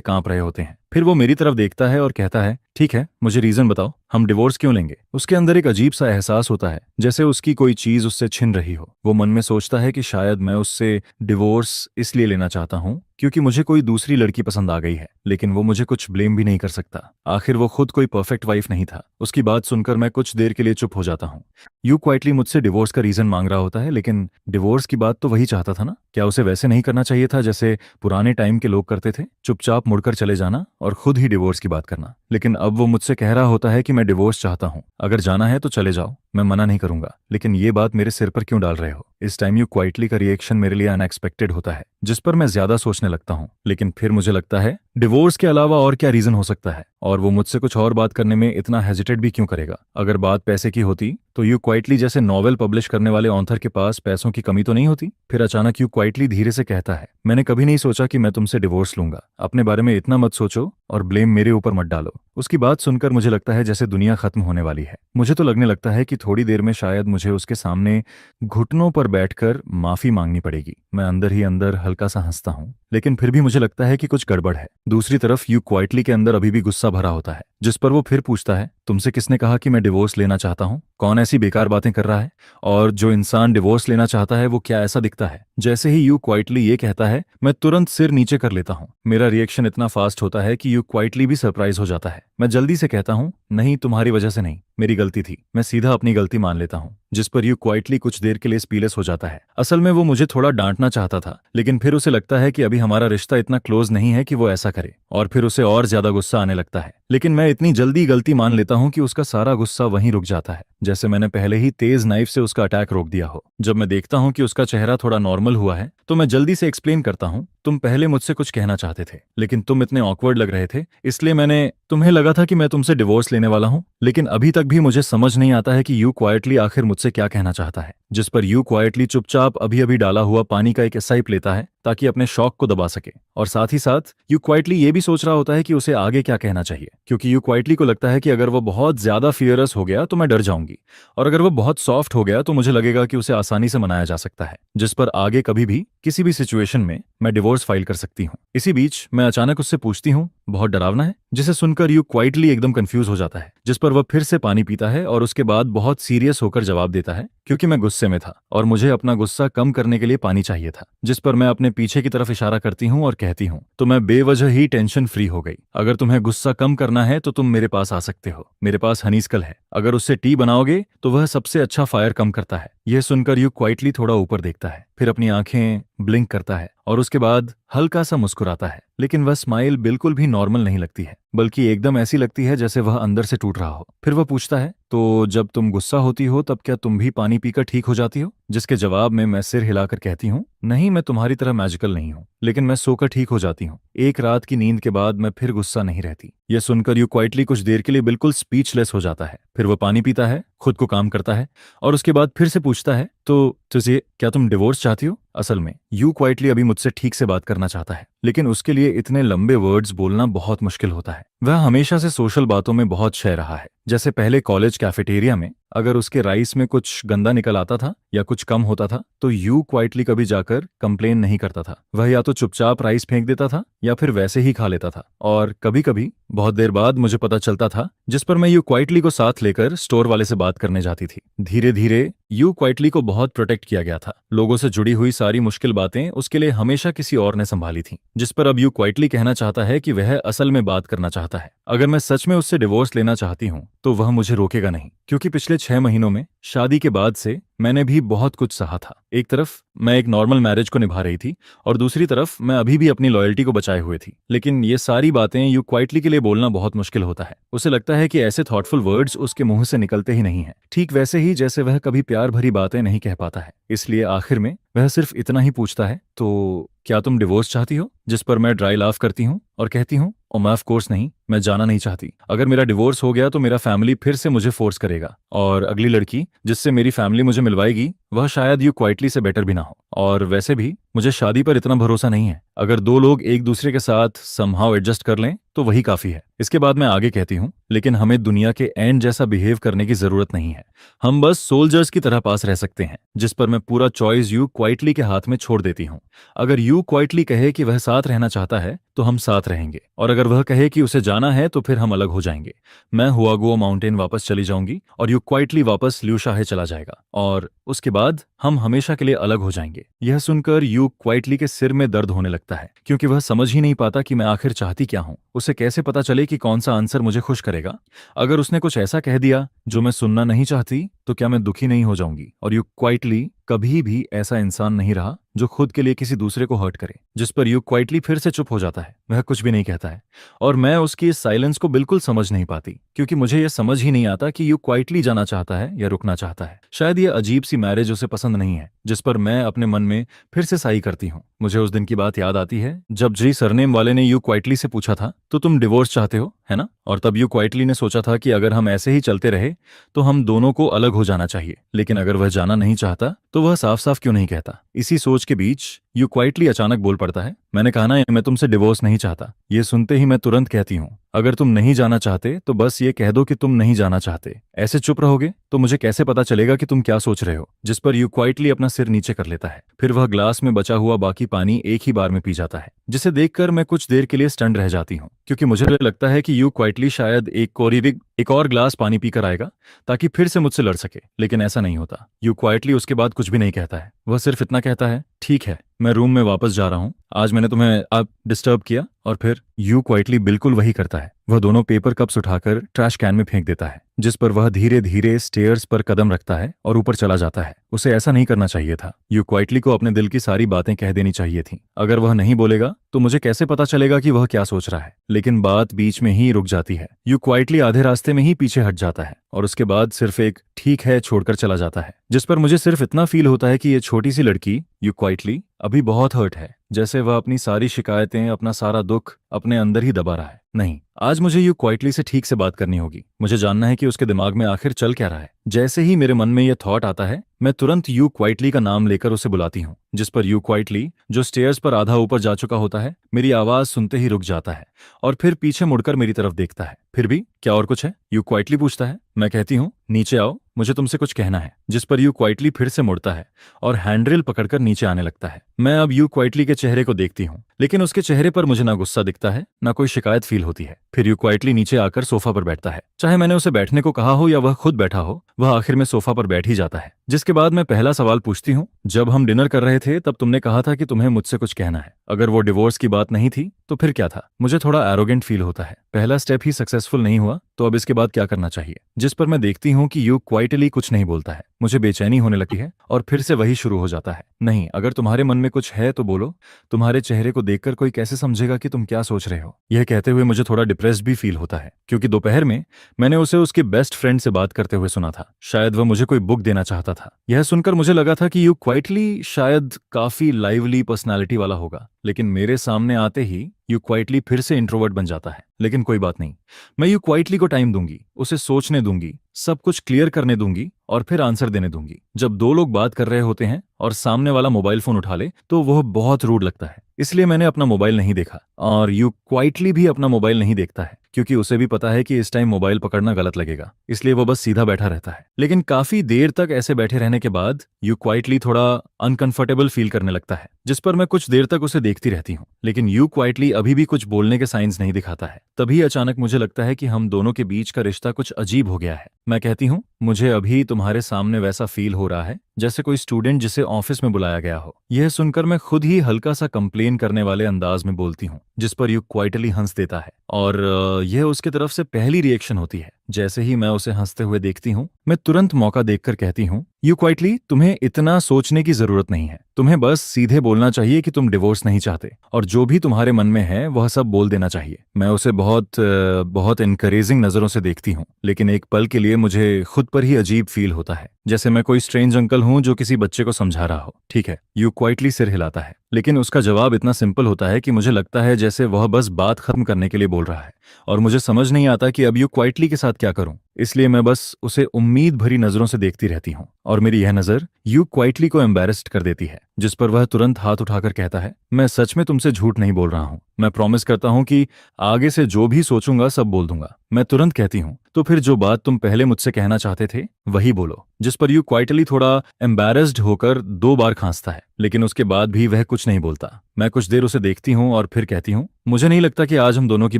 कांप रहे होते हैं। फिर वो मेरी तरफ देखता है और कहता है, ठीक है, मुझे रीजन बताओ, हम डिवोर्स क्यों लेंगे? उसके अंदर एक अजीब सा एहसास होता है, जैसे उसकी कोई चीज उससे छिन रही हो। वो मन में सोचता है कि शायद मैं उससे डिवोर्स इसलिए लेना चाहता हूँ क्योंकि मुझे कोई दूसरी लड़की पसंद आ गई है, लेकिन वो मुझे कुछ ब्लेम भी नहीं कर सकता। आखिर वो खुद कोई परफेक्ट वाइफ नहीं था। उसकी बात सुनकर मैं कुछ देर के लिए चुप हो जाता हूँ। यू क्वाइटली मुझसे डिवोर्स का रीजन मांग रहा होता है, लेकिन डिवोर्स की बात तो वही चाहता था ना। क्या उसे वैसे नहीं करना चाहिए था जैसे पुराने टाइम के लोग करते थे, चुपचाप मुड़कर चले जाना और खुद ही डिवोर्स की बात करना। लेकिन अब वो मुझसे कह रहा होता है कि मैं डिवोर्स चाहता हूँ, अगर जाना है तो चले जाओ, मैं मना नहीं करूंगा। लेकिन ये बात मेरे सिर पर क्यों डाल रहे हो? इस टाइम यू क्वाइटली का रिएक्शन मेरे लिए अनएक्सपेक्टेड होता है, जिस पर मैं ज्यादा सोचने लगता हूँ। लेकिन फिर मुझे लगता है डिवोर्स के अलावा और क्या रीजन हो सकता है, और वो मुझसे कुछ और बात करने में इतना हेजिटेट भी क्यों करेगा? अगर बात पैसे की होती तो यू क्वाइटली जैसे नॉवेल पब्लिश करने वाले ऑथर के पास पैसों की कमी तो नहीं होती। फिर अचानक यू क्वाइटली धीरे से कहता है, मैंने कभी नहीं सोचा कि मैं तुमसे डिवोर्स लूंगा। अपने बारे में इतना मत सोचो और ब्लेम मेरे ऊपर मत डालो। उसकी बात सुनकर मुझे लगता है जैसे दुनिया खत्म होने वाली है। मुझे तो लगने लगता है कि थोड़ी देर में शायद मुझे उसके सामने घुटनों पर बैठकर माफी मांगनी पड़ेगी। मैं अंदर ही अंदर हल्का सा हंसता हूँ, लेकिन फिर भी मुझे लगता है कि कुछ गड़बड़ है। दूसरी तरफ यू क्वाइटली के अंदर अभी भी गुस्सा भरा होता है, जिस पर वो फिर पूछता है, तुमसे किसने कहा कि मैं डिवोर्स लेना चाहता हूँ? कौन ऐसी बेकार बातें कर रहा है? और जो इंसान डिवोर्स लेना चाहता है वो क्या ऐसा दिखता है? जैसे ही यू क्वाइटली ये कहता है, मैं तुरंत सिर नीचे कर लेता हूँ। मेरा रिएक्शन इतना फास्ट होता है कि यू क्वाइटली भी सरप्राइज हो जाता है। मैं जल्दी से कहता हूँ, नहीं, तुम्हारी वजह से नहीं, मेरी गलती थी। मैं सीधा अपनी गलती मान लेता हूँ, जिस पर यू क्वाइटली कुछ देर के लिए स्पीलेस हो जाता है। असल में वो मुझे थोड़ा डांटना चाहता था, लेकिन फिर उसे लगता है कि अभी हमारा रिश्ता इतना क्लोज नहीं है कि वो ऐसा करे, और फिर उसे और ज्यादा गुस्सा आने लगता है। लेकिन मैं इतनी जल्दी गलती मान लेता हूँ कि उसका सारा गुस्सा वहीं रुक जाता है, जैसे मैंने पहले ही तेज नाइफ से उसका अटैक रोक दिया हो। जब मैं देखता हूँ कि उसका चेहरा थोड़ा नॉर्मल हुआ है, तो मैं जल्दी से एक्सप्लेन करता हूँ, तुम पहले मुझसे कुछ कहना चाहते थे, लेकिन तुम इतने ऑकवर्ड लग रहे थे, इसलिए तुम्हें लगा था कि मैं तुमसे डिवोर्स लेने वाला हूँ। लेकिन अभी तक भी मुझे समझ नहीं आता है कि यू क्वाइटली आखिर मुझसे क्या कहना चाहता है। जिस पर यू क्वाइटली चुपचाप अभी अभी डाला हुआ पानी का एक साइप लेता है ताकि अपने शौक को दबा सके, और साथ ही साथ यू क्वाइटली ये भी सोच रहा होता है कि उसे आगे क्या कहना चाहिए, क्योंकि यू क्वाइटली को लगता है कि अगर वो बहुत ज्यादा फियरस हो गया तो मैं डर जाऊंगी, और अगर वो बहुत सॉफ्ट हो गया तो मुझे लगेगा कि उसे आसानी से मनाया जा सकता है, जिस पर आगे कभी भी किसी भी सिचुएशन में मैं डिवोर्स फाइल कर सकती हूँ। इसी बीच मैं अचानक उससे पूछती हूँ, बहुत डरावना है? जिसे सुनकर यू क्वाइटली एकदम कंफ्यूज हो जाता है, जिस पर वह फिर से पानी पीता है और उसके बाद बहुत सीरियस होकर जवाब देता है, क्योंकि मैं गुस्से में था और मुझे अपना गुस्सा कम करने के लिए पानी चाहिए था। जिस पर मैं अपने पीछे की तरफ इशारा करती हूँ और कहती हूँ, तो मैं बेवजह ही टेंशन फ्री हो गई। अगर तुम्हें गुस्सा कम करना है तो तुम मेरे पास आ सकते हो, मेरे पास हनीस्कल है, अगर उससे टी बनाओगे तो वह सबसे अच्छा फायर कम करता है। यह सुनकर यू क्वाइटली थोड़ा ऊपर देखता है, फिर अपनी आंखें ब्लिंक करता है और उसके बाद हल्का सा मुस्कुराता है, लेकिन वह स्माइल बिल्कुल भी नॉर्मल नहीं लगती है, बल्कि एकदम ऐसी लगती है जैसे वह अंदर से टूट रहा हो। फिर वह पूछता है, तो जब तुम गुस्सा होती हो तब क्या तुम भी पानी पीकर ठीक हो जाती हो? जिसके जवाब में मैं सिर हिलाकर कहती हूँ, नहीं, मैं तुम्हारी तरह मैजिकल नहीं हूँ, लेकिन मैं सोकर ठीक हो जाती हूँ। एक रात की नींद के बाद मैं फिर गुस्सा नहीं रहती। यह सुनकर यू क्वाइटली कुछ देर के लिए बिल्कुल स्पीचलेस हो जाता है। फिर वह पानी पीता है, खुद को काम करता है और उसके बाद फिर से पूछता है, तो तुझे क्या तुम डिवोर्स चाहती हो? असल में यू क्वाइटली अभी मुझसे ठीक से बात करना चाहता है, लेकिन उसके लिए इतने लंबे वर्ड्स बोलना बहुत मुश्किल होता है। वह हमेशा से सोशल बातों में बहुत शय रहा है। जैसे पहले कॉलेज कैफेटेरिया में अगर उसके राइस में कुछ गंदा निकल आता था या कुछ कम होता था तो यू क्वाइटली कभी जाकर कंप्लेन नहीं करता था। वह या तो चुपचाप राइस फेंक देता था या फिर वैसे ही खा लेता था, और कभी कभी बहुत देर बाद मुझे पता चलता था, जिस पर मैं यू क्वाइटली को साथ लेकर स्टोर वाले से बात करने जाती थी। धीरे धीरे यू क्वाइटली को बहुत प्रोटेक्ट किया गया था। लोगों से जुड़ी हुई सारी मुश्किल बातें उसके लिए हमेशा किसी और ने संभाली थी, जिस पर अब यू क्वाइटली कहना चाहता है कि वह असल में बात करना चाहता है। अगर मैं सच में उससे डिवोर्स लेना चाहती हूँ तो वह मुझे रोकेगा नहीं, क्योंकि पिछले 6 महीनों में शादी के बाद से मैंने भी बहुत कुछ सहा था। एक तरफ मैं एक नॉर्मल मैरिज को निभा रही थी और दूसरी तरफ मैं अभी भी अपनी लॉयल्टी को बचाए हुए थी। लेकिन ये सारी बातें यू क्वाइटली के लिए बोलना बहुत मुश्किल होता है। उसे लगता है कि ऐसे थॉटफुल वर्ड्स उसके मुंह से निकलते ही नहीं हैं, ठीक वैसे ही जैसे वह कभी प्यार भरी बातें नहीं कह पाता है। इसलिए आखिर में वह सिर्फ इतना ही पूछता है, तो क्या तुम डिवोर्स चाहती हो? जिस पर मैं ड्राई लाफ करती हूँ और कहती हूँ, ओ मैं ऑफ कोर्स नहीं, मैं जाना नहीं चाहती। अगर मेरा डिवोर्स हो गया तो मेरा फैमिली फिर से मुझे फोर्स करेगा, और अगली लड़की जिससे मेरी फैमिली मुझे मिलवाएगी वह शायद यू क्वाइटली से बेटर भी ना हो। और वैसे भी मुझे शादी पर इतना भरोसा नहीं है। अगर दो लोग एक दूसरे के साथ समहाउ एडजस्ट कर लें तो वही काफी है। इसके बाद मैं आगे कहती हूँ, लेकिन हमें दुनिया के एंड जैसा बिहेव करने की जरूरत नहीं है, हम बस सोल्जर्स की तरह पास रह सकते हैं। जिस पर मैं पूरा चॉइस यू क्वाइटली के हाथ में छोड़ देती हूँ। अगर यू क्वाइटली कहे कि वह साथ रहना चाहता है तो हम साथ रहेंगे, और अगर वह कहे कि उसे जाना है तो फिर हम अलग हो जाएंगे। मैं हुआगुओ माउंटेन वापस चली जाऊंगी और यू क्वाइटली वापस ल्यूशाहे चला जाएगा, और उसके बाद हम हमेशा के लिए अलग हो जाएंगे। यह सुनकर यू क्वाइटली के सिर में दर्द होने लगता है, क्योंकि वह समझ ही नहीं पाता कि मैं आखिर चाहती क्या हूं। उसे कैसे पता चले कि कौन सा आंसर मुझे खुश करेगा। अगर उसने कुछ ऐसा कह दिया जो मैं सुनना नहीं चाहती, तो क्या मैं दुखी नहीं हो जाऊंगी? और यू क्वाइटली कभी भी ऐसा इंसान नहीं रहा जो खुद के लिए किसी दूसरे को हर्ट करे। जिस पर यू क्वाइटली फिर से चुप हो जाता है, वह कुछ भी नहीं कहता है। और मैं उसकी इस साइलेंस को बिल्कुल समझ नहीं पाती, क्योंकि मुझे यह समझ ही नहीं आता कि यू क्वाइटली जाना चाहता है या रुकना चाहता है। शायद यह अजीब सी मैरिज उसे पसंद नहीं है, जिस पर मैं अपने मन में फिर से साई करती हूँ। मुझे उस दिन की बात याद आती है जब जी सरनेम वाले ने यू क्वाइटली से पूछा था, तो तुम डिवोर्स चाहते हो, है ना? और तब यू क्वाइटली ने सोचा था कि अगर हम ऐसे ही चलते रहे तो हम दोनों को अलग हो जाना चाहिए। लेकिन अगर वह जाना नहीं चाहता तो वह साफ साफ क्यों नहीं कहता? इसी सोच के बीच यू क्वाइटली अचानक बोल पड़ता है, मैंने कहा ना मैं तुमसे डिवोर्स नहीं चाहता। ये सुनते ही मैं तुरंत कहती हूँ, अगर तुम नहीं जाना चाहते तो बस ये कह दो कि तुम नहीं जाना चाहते। ऐसे चुप रहोगे तो मुझे कैसे पता चलेगा कि तुम क्या सोच रहे हो? जिस पर यू क्वाइटली अपना सिर नीचे कर लेता है। फिर वह ग्लास में बचा हुआ बाकी पानी एक ही बार में पी जाता है, जिसे देखकर मैं कुछ देर के लिए स्टंड रह जाती हूँ, क्योंकि मुझे लगता है कि यू क्वाइटली शायद एक और ग्लास पानी पीकर आएगा ताकि फिर से मुझसे लड़ सके। लेकिन ऐसा नहीं होता। यू क्वाइटली उसके बाद कुछ भी नहीं कहता है। वह सिर्फ इतना कहता है, ठीक है, मैं रूम में वापस जा रहा हूँ, आज मैंने तुम्हें अब डिस्टर्ब किया। और फिर यू क्वाइटली बिल्कुल वही करता है। वह दोनों पेपर कप्स उठाकर ट्रैश कैन में फेंक देता है, जिस पर वह धीरे धीरे स्टेयर्स पर कदम रखता है और ऊपर चला जाता है। उसे ऐसा नहीं करना चाहिए था। यू क्वाइटली को अपने दिल की सारी बातें कह देनी चाहिए थी। अगर वह नहीं बोलेगा तो मुझे कैसे पता चलेगा कि वह क्या सोच रहा है? लेकिन बात बीच में ही रुक जाती है। यू क्वाइटली आधे रास्ते में ही पीछे हट जाता है और उसके बाद सिर्फ एक ठीक है छोड़कर चला जाता है, जिस पर मुझे सिर्फ इतना फील होता है कि ये छोटी सी लड़की यू क्वाइटली अभी बहुत हर्ट है, जैसे वह अपनी सारी शिकायतें, अपना सारा दुख अपने अंदर ही दबा रहा है। नहीं, आज मुझे यू क्वाइटली से ठीक से बात करनी होगी। मुझे जानना है कि उसके दिमाग में आखिर चल क्या रहा है। जैसे ही मेरे मन में यह थॉट आता है, मैं तुरंत यू क्वाइटली का नाम लेकर उसे बुलाती हूँ, जिस पर यू क्वाइटली, जो स्टेयर्स पर आधा ऊपर जा चुका होता है, मेरी आवाज सुनते ही रुक जाता है और फिर पीछे मुड़कर मेरी तरफ देखता है। फिर भी क्या और कुछ है? यू क्वाइटली पूछता है। मैं कहती हूँ, नीचे आओ, मुझे तुमसे कुछ कहना है। जिस पर यू क्वाइटली फिर से मुड़ता है और हैंडरेल पकड़कर नीचे आने लगता है। मैं अब यू क्वाइटली के चेहरे को देखती हूँ, लेकिन उसके चेहरे पर मुझे ना गुस्सा दिखता है, ना कोई शिकायत फील होती है। फिर यू क्वाइटली नीचे आकर सोफा पर बैठता है। चाहे मैंने उसे बैठने को कहा हो या वह खुद बैठा हो, वह आखिर में सोफा पर बैठ ही जाता है। जिसके बाद मैं पहला सवाल पूछती हूँ, जब हम डिनर कर रहे थे तब तुमने कहा था कि तुम्हें मुझसे कुछ कहना है। अगर वो डिवोर्स की बात नहीं थी तो फिर क्या था? मुझे थोड़ा एरोगेंट फील होता है। पहला स्टेप ही सक्सेसफुल नहीं हुआ तो अब इसके बाद क्या करना चाहिए? जिस पर मैं देखती हूँ कि यू क्वाइटली कुछ नहीं बोलता है। मुझे बेचैनी होने लगती है और फिर से वही शुरू हो जाता है, नहीं, अगर तुम्हारे मन में कुछ है तो बोलो। तुम्हारे चेहरे को देखकर कोई कैसे समझेगा कि तुम क्या सोच रहे हो? यह कहते हुए मुझे थोड़ा डिप्रेस्ड भी फील होता है, क्योंकि दोपहर में मैंने उसे उसके बेस्ट फ्रेंड से बात करते हुए सुना था। शायद वह मुझे कोई बुक देना चाहता था। यह सुनकर मुझे लगा था कि यू क्वाइटली शायद काफी लाइवली पर्सनालिटी वाला होगा, लेकिन मेरे सामने आते ही यू क्वाइटली फिर से इंट्रोवर्ट बन जाता है। लेकिन कोई बात नहीं, मैं यू क्वाइटली को टाइम दूंगी, उसे सोचने दूंगी, सब कुछ क्लियर करने दूंगी और फिर आंसर देने दूंगी। जब दो लोग बात कर रहे होते हैं और सामने वाला मोबाइल फोन उठा ले तो वह बहुत रूड लगता है। इसलिए मैंने अपना मोबाइल नहीं देखा और यू क्वाइटली भी अपना मोबाइल नहीं देखता है, क्योंकि उसे भी पता है कि इस टाइम मोबाइल पकड़ना गलत लगेगा। इसलिए वो बस सीधा बैठा रहता है। लेकिन काफी देर तक ऐसे बैठे रहने के बाद यू क्वाइटली थोड़ा अनकंफर्टेबल फील करने लगता है, जिस पर मैं कुछ देर तक उसे देखती रहती हूँ। लेकिन यू क्वाइटली अभी भी कुछ बोलने के साइंस नहीं दिखाता है। तभी अचानक मुझे लगता है कि हम दोनों के बीच का रिश्ता कुछ अजीब हो गया है। मैं कहती हूँ, मुझे अभी तुम्हारे सामने वैसा फील हो रहा है जैसे कोई स्टूडेंट जिसे ऑफिस में बुलाया गया हो। यह सुनकर मैं खुद ही हल्का सा कंप्लेन करने वाले अंदाज में बोलती हूँ, जिस पर यू क्वाइटली हंस देता है और यह उसकी तरफ से पहली रिएक्शन होती है। जैसे ही मैं उसे हंसते हुए देखती हूँ, मैं तुरंत मौका देखकर कहती हूँ, यू क्वाइटली, तुम्हें इतना सोचने की जरूरत नहीं है। तुम्हें बस सीधे बोलना चाहिए कि तुम डिवोर्स नहीं चाहते और जो भी तुम्हारे मन में है वह सब बोल देना चाहिए। मैं उसे बहुत इनकरेजिंग नजरों से देखती हूँ, लेकिन एक पल के लिए मुझे खुद पर ही अजीब फील होता है, जैसे मैं कोई स्ट्रेंज अंकल हूँ जो किसी बच्चे को समझा रहा हो। ठीक है, यू क्वाइटली सिर हिलाता है, लेकिन उसका जवाब इतना सिंपल होता है कि मुझे लगता है जैसे वह बस बात खत्म करने के लिए बोल रहा है और मुझे समझ नहीं आता कि अब यू क्वाइटली के साथ क्या करूं। इसलिए मैं बस उसे उम्मीद भरी नजरों से देखती रहती हूँ और मेरी यह नजर यू क्वाइटली को एम्बैरेस्ड कर देती है, जिस पर वह तुरंत हाथ उठाकर कहता है, मैं सच में तुमसे झूठ नहीं बोल रहा हूँ। मैं प्रॉमिस करता हूँ कि आगे से जो भी सोचूंगा सब बोल दूंगा। मैं तुरंत कहती हूँ, तो फिर जो बात तुम पहले मुझसे कहना चाहते थे वही बोलो। जिस पर यू क्वाइटली थोड़ा एम्बैरेस्ड होकर 2 बार खांसता है, लेकिन उसके बाद भी वह कुछ नहीं बोलता। मैं कुछ देर उसे देखती हूँ और फिर कहती हूँ, मुझे नहीं लगता कि आज हम दोनों की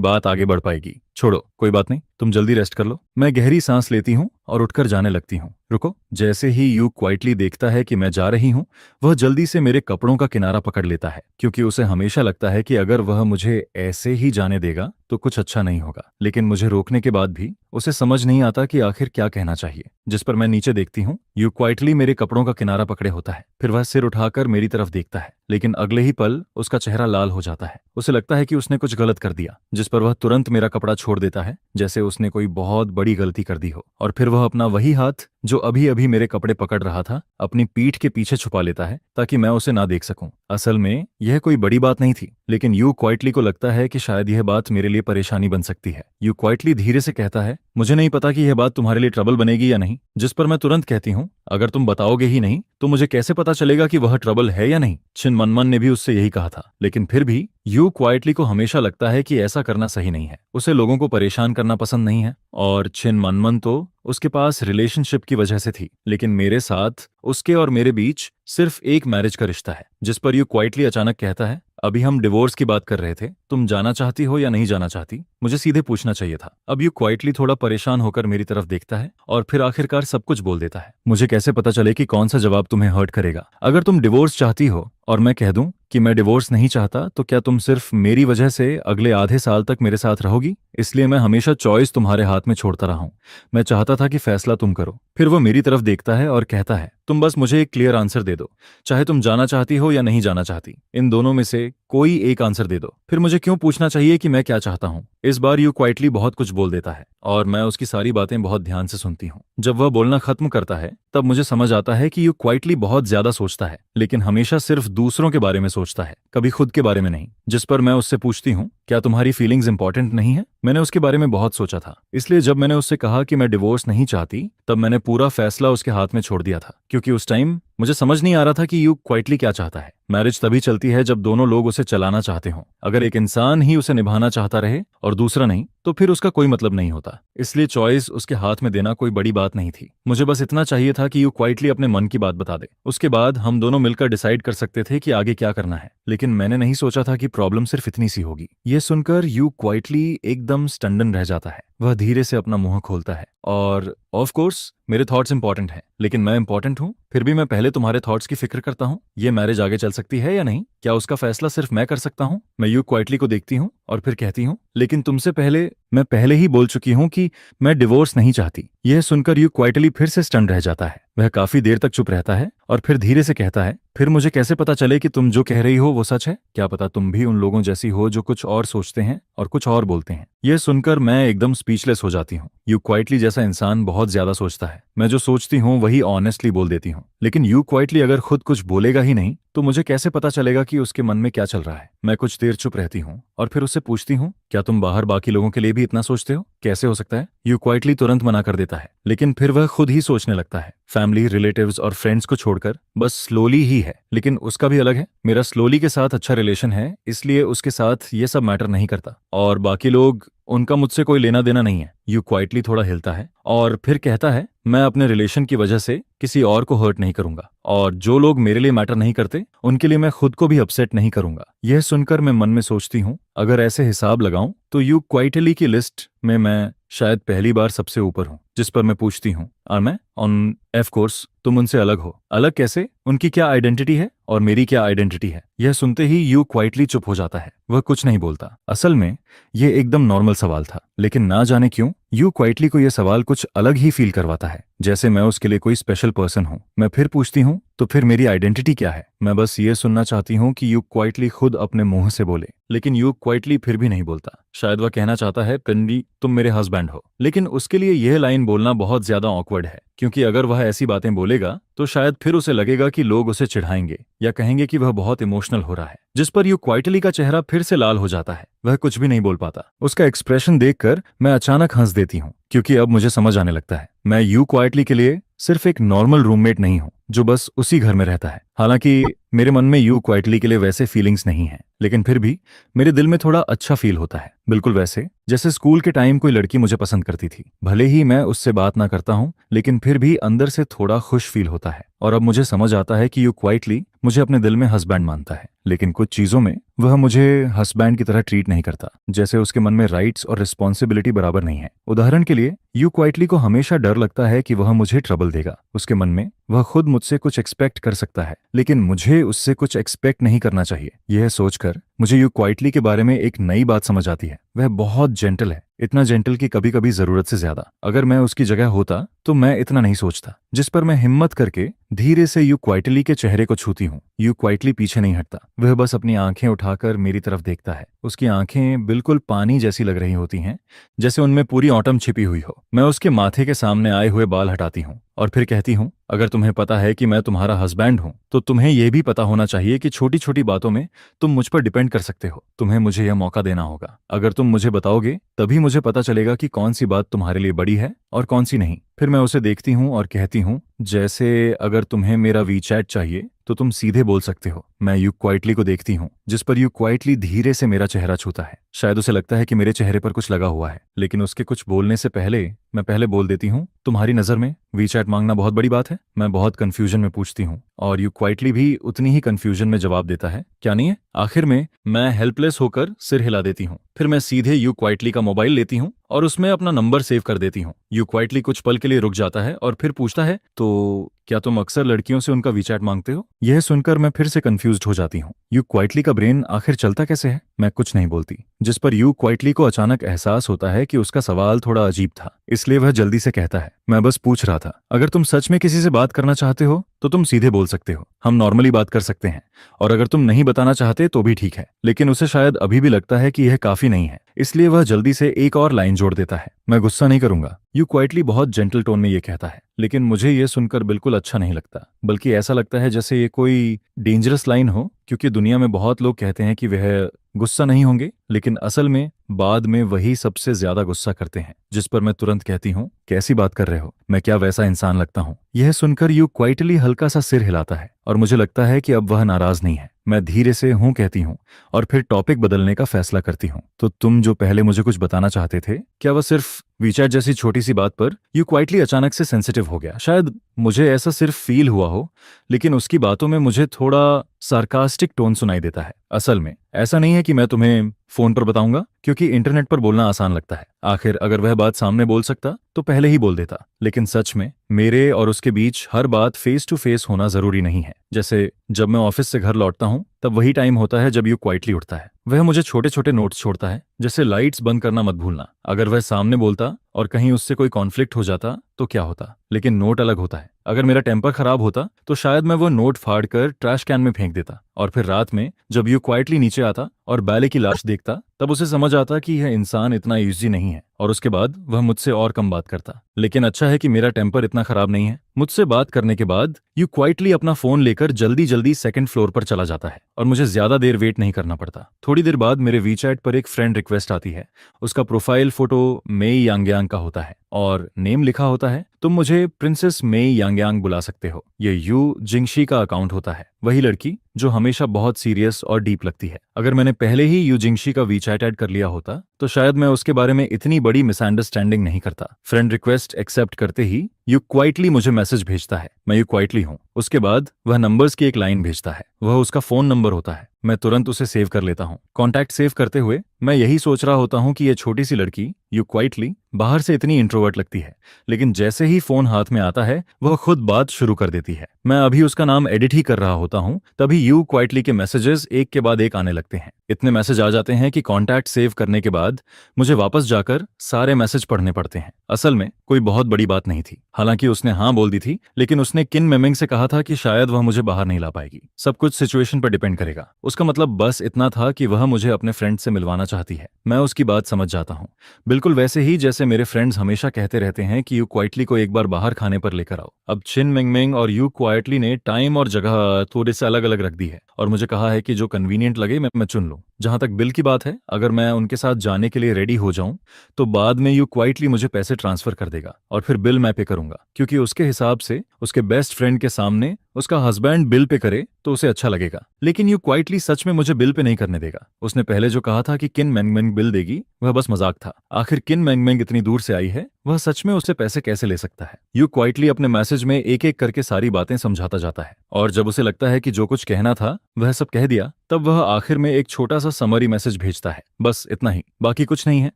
बात आगे बढ़ पाएगी। छोड़ो, कोई बात नहीं, तुम जल्दी रेस्ट कर लो। मैं गहरी सांस लेती हूँ और उठकर जाने लगती हूँ। रुको। जैसे ही यू क्वाइटली देखता है कि मैं जा रही हूँ, वह जल्दी से मेरे कपड़ों का किनारा पकड़ लेता है, क्योंकि उसे हमेशा लगता है कि अगर वह मुझे ऐसे ही जाने देगा तो कुछ अच्छा नहीं होगा। लेकिन मुझे रोकने के बाद भी उसे समझ नहीं आता कि आखिर क्या कहना चाहिए। जिस पर मैं नीचे देखती हूँ, यू क्वाइटली मेरे कपड़ों का किनारा पकड़े होता है। फिर वह सिर उठाकर मेरी तरफ देखता है, लेकिन अगले ही पल उसका चेहरा लाल हो जाता है। उसे लगता है कि उसने कुछ गलत कर दिया, जिस पर वह तुरंत मेरा कपड़ा छोड़ देता है, जैसे उसने कोई बहुत बड़ी गलती कर दी हो। और फिर वह अपना वही हाथ जो अभी अभी मेरे कपड़े पकड़ रहा था, अपनी पीठ के पीछे छुपा लेता है ताकि मैं उसे ना देख सकूं। असल में यह कोई बड़ी बात नहीं थी, लेकिन यू क्वाइटली को लगता है कि शायद यह बात मेरे लिए परेशानी बन सकती है। यू क्वाइटली धीरे से कहता है, मुझे नहीं पता कि यह बात तुम्हारे लिए ट्रबल बनेगी या नहीं। जिस पर मैं तुरंत कहती हूँ, अगर तुम बताओगे ही नहीं तो मुझे कैसे पता चलेगा कि वह ट्रबल है या नहीं। छिन मनमन ने भी उससे यही कहा था, लेकिन फिर भी यू क्वाइटली को हमेशा लगता है कि ऐसा करना सही नहीं है। उसे लोगों को परेशान करना पसंद नहीं है, और छिन मनमन तो उसके पास रिलेशनशिप की वजह से थी, लेकिन मेरे साथ उसके और मेरे बीच सिर्फ एक मैरिज का रिश्ता है। जिस पर यू क्वाइटली अचानक कहता है, अभी हम डिवोर्स की बात कर रहे थे, तुम जाना चाहती हो या नहीं जाना चाहती? मुझे सीधे पूछना चाहिए था। अब यू क्वाइटली थोड़ा परेशान होकर मेरी तरफ देखता है और फिर आखिरकार सब कुछ बोल देता है। मुझे कैसे पता चले कि कौन सा जवाब तुम्हें हर्ट करेगा? अगर तुम डिवोर्स चाहती हो और मैं कह दूं कि मैं डिवोर्स नहीं चाहता, तो क्या तुम सिर्फ मेरी वजह से अगले आधे साल तक मेरे साथ रहोगी? इसलिए मैं हमेशा चॉइस तुम्हारे हाथ में छोड़ता रहा हूं। मैं चाहता था कि फैसला तुम करो। फिर वो मेरी तरफ देखता है और कहता है, तुम बस मुझे एक क्लियर आंसर दे दो, चाहे तुम जाना चाहती हो या नहीं जाना चाहती। इन दोनों में से कोई एक आंसर दे दो। फिर मुझे क्यों पूछना चाहिए कि मैं क्या चाहता हूँ? इस बार यू क्वाइटली बहुत कुछ बोल देता है और मैं उसकी सारी बातें बहुत ध्यान से सुनती हूँ। जब वह बोलना खत्म करता है, तब मुझे समझ आता है कि यू क्वाइटली बहुत ज्यादा सोचता है, लेकिन हमेशा सिर्फ दूसरों के बारे में सोचता है, कभी खुद के बारे में नहीं। जिस पर मैं उससे पूछती हूँ, क्या तुम्हारी फीलिंग्स इंपॉर्टेंट नहीं है? मैंने उसके बारे में बहुत सोचा था, इसलिए जब मैंने उससे कहा कि मैं डिवोर्स नहीं चाहती, तब मैंने पूरा फैसला उसके हाथ में छोड़ दिया था, क्योंकि उस टाइम मुझे समझ नहीं आ रहा था कि यू क्वाइटली क्या चाहता है। मैरिज तभी चलती है जब दोनों लोग उसे चलाना चाहते हों। अगर एक इंसान ही उसे निभाना चाहता रहे और दूसरा नहीं, तो फिर उसका कोई मतलब नहीं होता। इसलिए चॉइस उसके हाथ में देना कोई बड़ी बात नहीं थी। मुझे बस इतना चाहिए था कि यू क्वाइटली अपने मन की बात बता दे। उसके बाद हम दोनों मिलकर डिसाइड कर सकते थे कि आगे क्या करना है। लेकिन मैंने नहीं सोचा था कि प्रॉब्लम सिर्फ इतनी सी होगी। यह सुनकर यू क्वाइटली एकदम स्टंडन रह जाता है। वह धीरे से अपना मुंह खोलता है और ऑफ कोर्स मेरे थॉट्स इंपॉर्टेंट हैं, लेकिन मैं इंपॉर्टेंट हूँ, फिर भी मैं पहले तुम्हारे थॉट्स की फिक्र करता हूँ। ये मैरिज आगे चल सकती है या नहीं? क्या उसका फैसला सिर्फ मैं कर सकता हूँ? मैं यू क्वाइटली को देखती हूँ और फिर कहती हूँ, लेकिन तुमसे पहले मैं पहले ही बोल चुकी हूँ कि मैं डिवोर्स नहीं चाहती। यह सुनकर यू क्वाइटली फिर से स्टन रह जाता है। वह काफी देर तक चुप रहता है और फिर धीरे से कहता है, फिर मुझे कैसे पता चले कि तुम जो कह रही हो वो सच है? क्या पता तुम भी उन लोगों जैसी हो जो कुछ और सोचते हैं और कुछ और बोलते हैं। यह सुनकर मैं एकदम स्पीचलेस हो जाती हूँ। यू क्वाइटली जैसा इंसान बहुत ज्यादा सोचता है। मैं जो सोचती हूँ वही ऑनेस्टली बोल देती हूँ, लेकिन यू क्वाइटली अगर खुद कुछ बोलेगा ही नहीं, तो मुझे कैसे पता चलेगा कि उसके मन में क्या चल रहा है? मैं कुछ देर चुप रहती हूँ और फिर उससे पूछती हूँ, क्या तुम बाहर बाकी लोगों के लिए भी इतना सोचते हो? कैसे हो सकता है? यू क्वाइटली तुरंत मना कर देता है, लेकिन फिर वह खुद ही सोचने लगता है। फैमिली, रिलेटिव्स और फ्रेंड्स को छोड़कर बस स्लोली ही है, लेकिन उसका भी अलग है। मेरा स्लोली के साथ अच्छा रिलेशन है, इसलिए उसके साथ ये सब मैटर नहीं करता, और बाकी लोग, उनका मुझसे कोई लेना देना नहीं है। यू क्वाइटली थोड़ा हिलता है और फिर कहता है, मैं अपने रिलेशन की वजह से किसी और को हर्ट नहीं करूंगा, और जो लोग मेरे लिए मैटर नहीं करते उनके लिए मैं खुद को भी अपसेट नहीं करूंगा। यह सुनकर मैं मन में सोचती हूँ, अगर ऐसे हिसाब लगाऊं तो यू क्वाइटली की लिस्ट में मैं शायद पहली बार सबसे ऊपर हूँ। जिस पर मैं पूछती हूँ, और मैं ऑन ऑफ कोर्स तुम उनसे अलग हो। अलग कैसे? उनकी क्या आइडेंटिटी है और मेरी क्या आइडेंटिटी है? यह सुनते ही यू क्वाइटली चुप हो जाता है। वह कुछ नहीं बोलता। असल में यह एकदम नॉर्मल सवाल था, लेकिन ना जाने क्यों यू क्वाइटली को यह सवाल कुछ अलग ही फील करवाता है, जैसे मैं उसके लिए कोई स्पेशल पर्सन हूँ। मैं फिर पूछती हूँ, तो फिर मेरी आइडेंटिटी क्या है? मैं बस ये सुनना चाहती हूँ कि यू क्वाइटली खुद अपने मुंह से बोले, लेकिन यू क्वाइटली फिर भी नहीं बोलता। शायद वह कहना चाहता है, पिंडी तुम मेरे हस्बैंड हो, लेकिन उसके लिए यह लाइन बोलना बहुत ज्यादा ऑकवर्ड है, क्योंकि अगर वह ऐसी बातें बोलेगा तो शायद फिर उसे लगेगा कि लोग उसे चिढ़ाएंगे या कहेंगे कि वह बहुत इमोशनल हो रहा है। जिस पर यू क्वाइटली का चेहरा फिर से लाल हो जाता है। वह कुछ भी नहीं बोल पाता। उसका एक्सप्रेशन देखकर मैं अचानक हंस देती हूँ, क्योंकि अब मुझे समझ आने लगता है, मैं यू क्वाइटली के लिए सिर्फ एक नॉर्मल रूममेट नहीं हूँ जो बस उसी घर में रहता है। हालांकि मेरे मन में यू क्वाइटली के लिए वैसे फीलिंग्स नहीं है, लेकिन फिर भी मेरे दिल में थोड़ा अच्छा फील होता है, बिल्कुल वैसे जैसे स्कूल के टाइम कोई लड़की मुझे पसंद करती थी। भले ही मैं उससे बात ना करता हूँ, लेकिन फिर भी अंदर से थोड़ा खुश फील होता है। और अब मुझे समझ आता है कि यू क्वाइटली मुझे अपने दिल में हस्बैंड मानता है, लेकिन कुछ चीजों में वह मुझे हस्बैंड की तरह ट्रीट नहीं करता, जैसे उसके मन में राइट्स और रिस्पॉन्सिबिलिटी बराबर नहीं है। उदाहरण के लिए, यू क्वाइटली को हमेशा डर लगता है कि वह मुझे ट्रबल देगा। उसके मन में वह खुद मुझसे कुछ एक्सपेक्ट कर सकता है, लेकिन मुझे उससे कुछ एक्सपेक्ट नहीं करना चाहिए। यह सोचकर मुझे यू क्वाइटली के बारे में एक नई बात समझ आती है। वह बहुत जेंटल है, इतना जेंटल कि कभी कभी जरूरत से ज्यादा। अगर मैं उसकी जगह होता तो मैं इतना नहीं सोचता। जिस पर मैं हिम्मत करके धीरे से यू क्वाइटली के चेहरे को छूती हूँ। यू क्वाइटली पीछे नहीं हटता, वह बस अपनी आंखें उठाकर मेरी तरफ देखता है। उसकी आंखें बिल्कुल पानी जैसी लग रही होती हैं, जैसे उनमें पूरी ऑटम छिपी हुई हो। मैं उसके माथे के सामने आए हुए बाल हटाती हूँ और फिर कहती हूँ, अगर तुम्हें पता है कि मैं तुम्हारा हस्बैंड हूं, तो तुम्हें यह भी पता होना चाहिए कि छोटी छोटी बातों में तुम मुझ पर डिपेंड कर सकते हो। तुम्हें मुझे यह मौका देना होगा। अगर तुम मुझे बताओगे, तभी मुझे पता चलेगा कि कौन सी बात तुम्हारे लिए बड़ी है और कौन सी नहीं। फिर मैं उसे देखती हूँ और कहती हूँ, जैसे अगर तुम्हें मेरा वीचैट चाहिए तो तुम सीधे बोल सकते हो। मैं यू क्वाइटली को देखती हूँ, जिस पर यू क्वाइटली धीरे से मेरा चेहरा छूता है। शायद उसे लगता है कि मेरे चेहरे पर कुछ लगा हुआ है, लेकिन उसके कुछ बोलने से पहले मैं पहले बोल देती हूँ, तुम्हारी नजर में वीचैट मांगना बहुत बड़ी बात है? मैं बहुत कंफ्यूजन में पूछती हूँ और यू क्वाइटली भी उतनी ही कंफ्यूजन में जवाब देता है, क्या नहीं है? आखिर में मैं हेल्पलेस होकर सिर हिला देती हूँ। फिर मैं सीधे यू क्वाइटली का मोबाइल लेती हूँ और उसमें अपना नंबर सेव कर देती हूँ। यू क्वाइटली कुछ पल के लिए रुक जाता है और फिर पूछता है, तो क्या तुम अक्सर लड़कियों से उनका वीचैट मांगते हो? यह सुनकर मैं फिर से कंफ्यूज्ड हो जाती हूँ। यू क्वाइटली का ब्रेन आखिर चलता कैसे है? मैं कुछ नहीं बोलती, जिस पर यू क्वाइटली को अचानक एहसास होता है कि उसका सवाल थोड़ा अजीब था, इसलिए वह जल्दी से कहता है, मैं बस पूछ रहा था, अगर तुम सच में किसी से बात करना चाहते हो तो तुम सीधे बोल सकते हो, हम नॉर्मली बात कर सकते हैं। और अगर तुम नहीं बताना चाहते तो भी ठीक है। लेकिन उसे शायद अभी भी लगता है कि यह काफी नहीं है, इसलिए वह जल्दी से एक और लाइन जोड़ देता है, मैं गुस्सा नहीं करूंगा। यू क्वाइटली बहुत जेंटल टोन में ये कहता है, लेकिन मुझे ये सुनकर बिल्कुल अच्छा नहीं लगता, बल्कि ऐसा लगता है जैसे ये कोई डेंजरस लाइन हो, क्योंकि दुनिया में बहुत लोग कहते हैं कि वह गुस्सा नहीं होंगे, लेकिन असल में बाद में वही सबसे ज्यादा गुस्सा करते हैं। जिस पर मैं तुरंत कहती हूँ, कैसी बात कर रहे हो? मैं क्या वैसा इंसान लगता हूँ? यह सुनकर यू क्वाइटली हल्का सा सिर हिलाता है और मुझे लगता है कि अब वह नाराज नहीं है। मैं धीरे से हूं कहती हूँ और फिर टॉपिक बदलने का फैसला करती हूँ। तो तुम जो पहले मुझे कुछ बताना चाहते थे, क्या वह सिर्फ वीचैट जैसी छोटी सी बात पर? यू क्वाइटली अचानक से सेंसिटिव हो गया। शायद मुझे ऐसा सिर्फ फील हुआ हो, लेकिन उसकी बातों में मुझे थोड़ा सार्कास्टिक टोन सुनाई देता है। असल में ऐसा नहीं है कि मैं तुम्हें फोन पर बताऊंगा, क्योंकि इंटरनेट पर बोलना आसान लगता है। आखिर अगर वह बात सामने बोल सकता तो पहले ही बोल देता। लेकिन सच में मेरे और उसके बीच हर बात फेस टू फेस होना जरूरी नहीं है। जैसे जब मैं ऑफिस से घर लौटता हूँ, तब वही टाइम होता है जब यू क्वाइटली उठता है। वह मुझे छोटे छोटे नोट्स छोड़ता है, जैसे लाइट्स बंद करना मत भूलना। अगर वह सामने बोलता और कहीं उससे कोई कॉन्फ्लिक्ट हो जाता तो क्या होता, लेकिन नोट अलग होता है। अगर मेरा टेम्पर खराब होता तो शायद मैं वो नोट फाड़ कर ट्रैश कैन में फेंक देता, और फिर रात में जब यू क्वाइटली नीचे आता और बैले की लाश देखता, तब उसे समझ आता कि यह इंसान इतना इजी नहीं है, और उसके बाद वह मुझसे और कम बात करता। लेकिन अच्छा है कि मेरा टेम्पर इतना खराब नहीं है। मुझसे बात करने के बाद यू क्वाइटली अपना फोन लेकर जल्दी जल्दी सेकंड फ्लोर पर चला जाता है और मुझे ज्यादा देर वेट नहीं करना पड़ता। थोड़ी देर बाद मेरे वीचैट पर एक फ्रेंड रिक्वेस्ट आती है। उसका प्रोफाइल फोटो मेई यांगयांग का होता है और नेम लिखा होता है, तुम मुझे प्रिंसेस मेई यांगयांग बुला सकते हो। ये यू जिंगशी का अकाउंट होता है, वही लड़की जो हमेशा बहुत सीरियस और डीप लगती है। अगर मैंने पहले ही यू जिंगशी का वीचैट ऐड कर लिया होता तो शायद मैं उसके बारे में इतनी बड़ी मिसअंडरस्टैंडिंग नहीं करता। फ्रेंड रिक्वेस्ट एक्सेप्ट करते ही यू क्वाइटली मुझे मैसेज भेजता है, मैं यू क्वाइटली हूँ। उसके बाद वह नंबर्स की एक लाइन भेजता है, वह उसका फोन नंबर होता है। मैं तुरंत उसे सेव कर लेता हूँ। कॉन्टैक्ट सेव करते हुए मैं यही सोच रहा होता हूँ कि यह छोटी सी लड़की यू क्वाइटली बाहर से इतनी इंट्रोवर्ट लगती है, लेकिन जैसे ही फोन हाथ में आता है वह खुद बात शुरू कर देती है। मैं अभी उसका नाम एडिट ही कर रहा होता हूँ, तभी यू क्वाइटली के मैसेजेस एक के बाद एक आने लगते हैं। इतने मैसेज आ जाते हैं कि कॉन्टैक्ट सेव करने के बाद मुझे वापस जाकर सारे मैसेज पढ़ने पड़ते हैं। असल में कोई बहुत बड़ी बात नहीं थी। हालांकि उसने हाँ बोल दी थी, लेकिन उसने किन मेमिंग से कहा था कि शायद वह मुझे बाहर नहीं ला पाएगी। सब कुछ सिचुएशन पर डिपेंड करेगा। उसका मतलब बस इतना था कि वह मुझे अपने फ्रेंड से मिलवाना चाहती है। मैं उसकी बात समझ जाता हूँ, बिल्कुल वैसे ही जैसे मेरे फ्रेंड्स हमेशा कहते रहते हैं कि यू क्वाइटली को एक बार बाहर खाने पर लेकर आओ। अब चिन मिंगमिंग और यू क्वाइटली ने टाइम और जगह थोड़े से अलग अलग रख दी है और मुझे कहा है कि जो कन्वीनियंट लगे मैं चुन लूं। जहां तक बिल की बात है, अगर मैं उनके साथ जाने के लिए रेडी हो जाऊं तो बाद में यू क्वाइटली मुझे पैसे ट्रांसफर कर देगा और फिर बिल मैं पे करूंगा, क्योंकि उसके हिसाब से उसके बेस्ट फ्रेंड के सामने उसका हस्बैंड बिल पे करे तो उसे अच्छा लगेगा, लेकिन यू क्वाइटली सच में मुझे बिल पे नहीं करने देगा। उसने पहले जो कहा था कि किन मैंगमैंग बिल देगी, वह बस मजाक था। आखिर किन मैंगमैंग इतनी दूर से आई है, वह सच में उससे पैसे कैसे ले सकता है? यू क्वाइटली अपने मैसेज में एक एक करके सारी बातें समझाता जाता है, और जब उसे लगता है कि जो कुछ कहना था वह सब कह दिया, तब वह आखिर में एक छोटा सा समरी मैसेज भेजता है, बस इतना ही, बाकी कुछ नहीं है।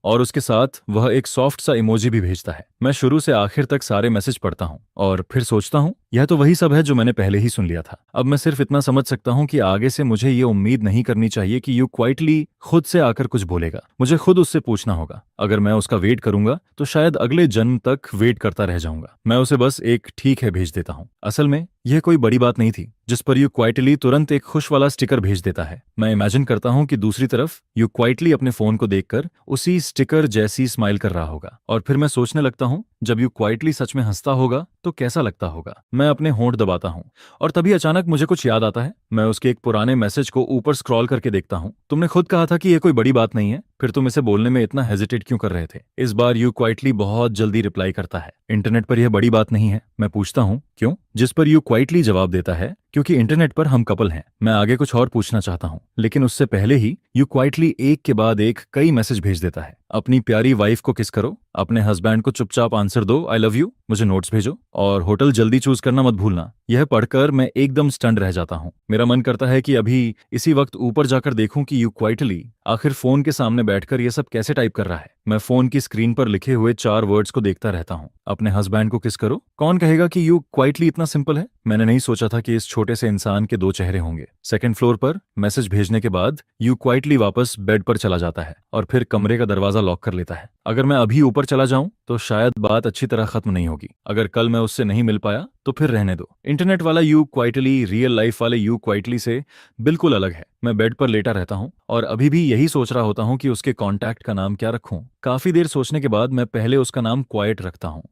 और उसके साथ वह एक सॉफ्ट सा इमोजी भी भेजता है। मैं शुरू से आखिर तक सारे मैसेज पढ़ता हूँ और फिर सोचता हूँ यह तो वही सब है जो मैंने पहले ही सुन लिया था। अब मैं सिर्फ इतना समझ सकता हूँ कि आगे से मुझे ये उम्मीद नहीं करनी चाहिए कि यू क्वाइटली खुद से आकर कुछ बोलेगा। मुझे खुद उससे पूछना होगा। अगर मैं उसका वेट करूंगा तो शायद अगले जन्म तक वेट करता रह जाऊंगा। मैं उसे बस एक ठीक है भेज देता हूँ। असल में यह कोई बड़ी बात नहीं थी जिस पर यू क्वाइटली तुरंत एक खुश वाला स्टिकर भेज देता है। मैं इमेजिन करता हूँ कि दूसरी तरफ यू क्वाइटली अपने फोन को देखकर उसी स्टिकर जैसी स्माइल कर रहा होगा, और फिर मैं सोचने लगता हूँ जब यू क्वाइटली सच में हंसता होगा तो कैसा लगता होगा। मैं अपने होंठ दबाता हूँ और तभी अचानक मुझे कुछ याद आता है। मैं उसके एक पुराने मैसेज को ऊपर स्क्रॉल करके देखता हूँ। तुमने खुद कहा था कि यह कोई बड़ी बात नहीं है, फिर तुम इसे बोलने में इतना हेजिटेट क्यों कर रहे थे? इस बार यू क्वाइटली बहुत जल्दी रिप्लाई करता है, इंटरनेट पर यह बड़ी बात नहीं है। मैं पूछता हूँ क्यों, जिस पर यू क्वाइटली जवाब देता है क्योंकि इंटरनेट पर हम कपल हैं। मैं आगे कुछ और पूछना चाहता हूँ, लेकिन उससे पहले ही यू क्वाइटली एक के बाद एक कई मैसेज भेज देता है। अपनी प्यारी वाइफ को किस करो, अपने हस्बैंड को चुपचाप आंसर दो आई लव यू, मुझे नोट्स भेजो, और होटल जल्दी चूज करना मत भूलना। यह पढ़कर मैं एकदम स्टंड रह जाता हूँ। मेरा मन करता है कि अभी इसी वक्त ऊपर जाकर देखूं कि यू क्वाइटली आखिर फोन के सामने बैठकर यह सब कैसे टाइप कर रहा है। मैं फोन की स्क्रीन पर लिखे हुए 4 वर्ड्स को देखता रहता हूँ। अपने हस्बैंड को किस करो। कौन कहेगा कि यू क्वाइटली इतना सिंपल है? मैंने नहीं सोचा था कि इस छोटे से इंसान के 2 चेहरे होंगे। सेकंड फ्लोर पर मैसेज भेजने के बाद यू क्वाइटली वापस बेड पर चला जाता है और फिर कमरे का दरवाजा लॉक कर लेता है। अगर मैं अभी ऊपर चला जाऊं तो शायद बात अच्छी तरह खत्म नहीं होगी। अगर कल मैं उससे नहीं मिल पाया तो फिर रहने दो। इंटरनेट वाला यू क्वाइटली रियल लाइफ वाले यू क्वाइटली से बिल्कुल अलग है। मैं बेड पर लेटा रहता हूँ और अभी भी यही सोच रहा होता हूँ कि उसके कॉन्टैक्ट का नाम क्या रखूं। काफी देर सोचने के बाद मैं पहले उसका नाम क्वाइट रखता हूँ,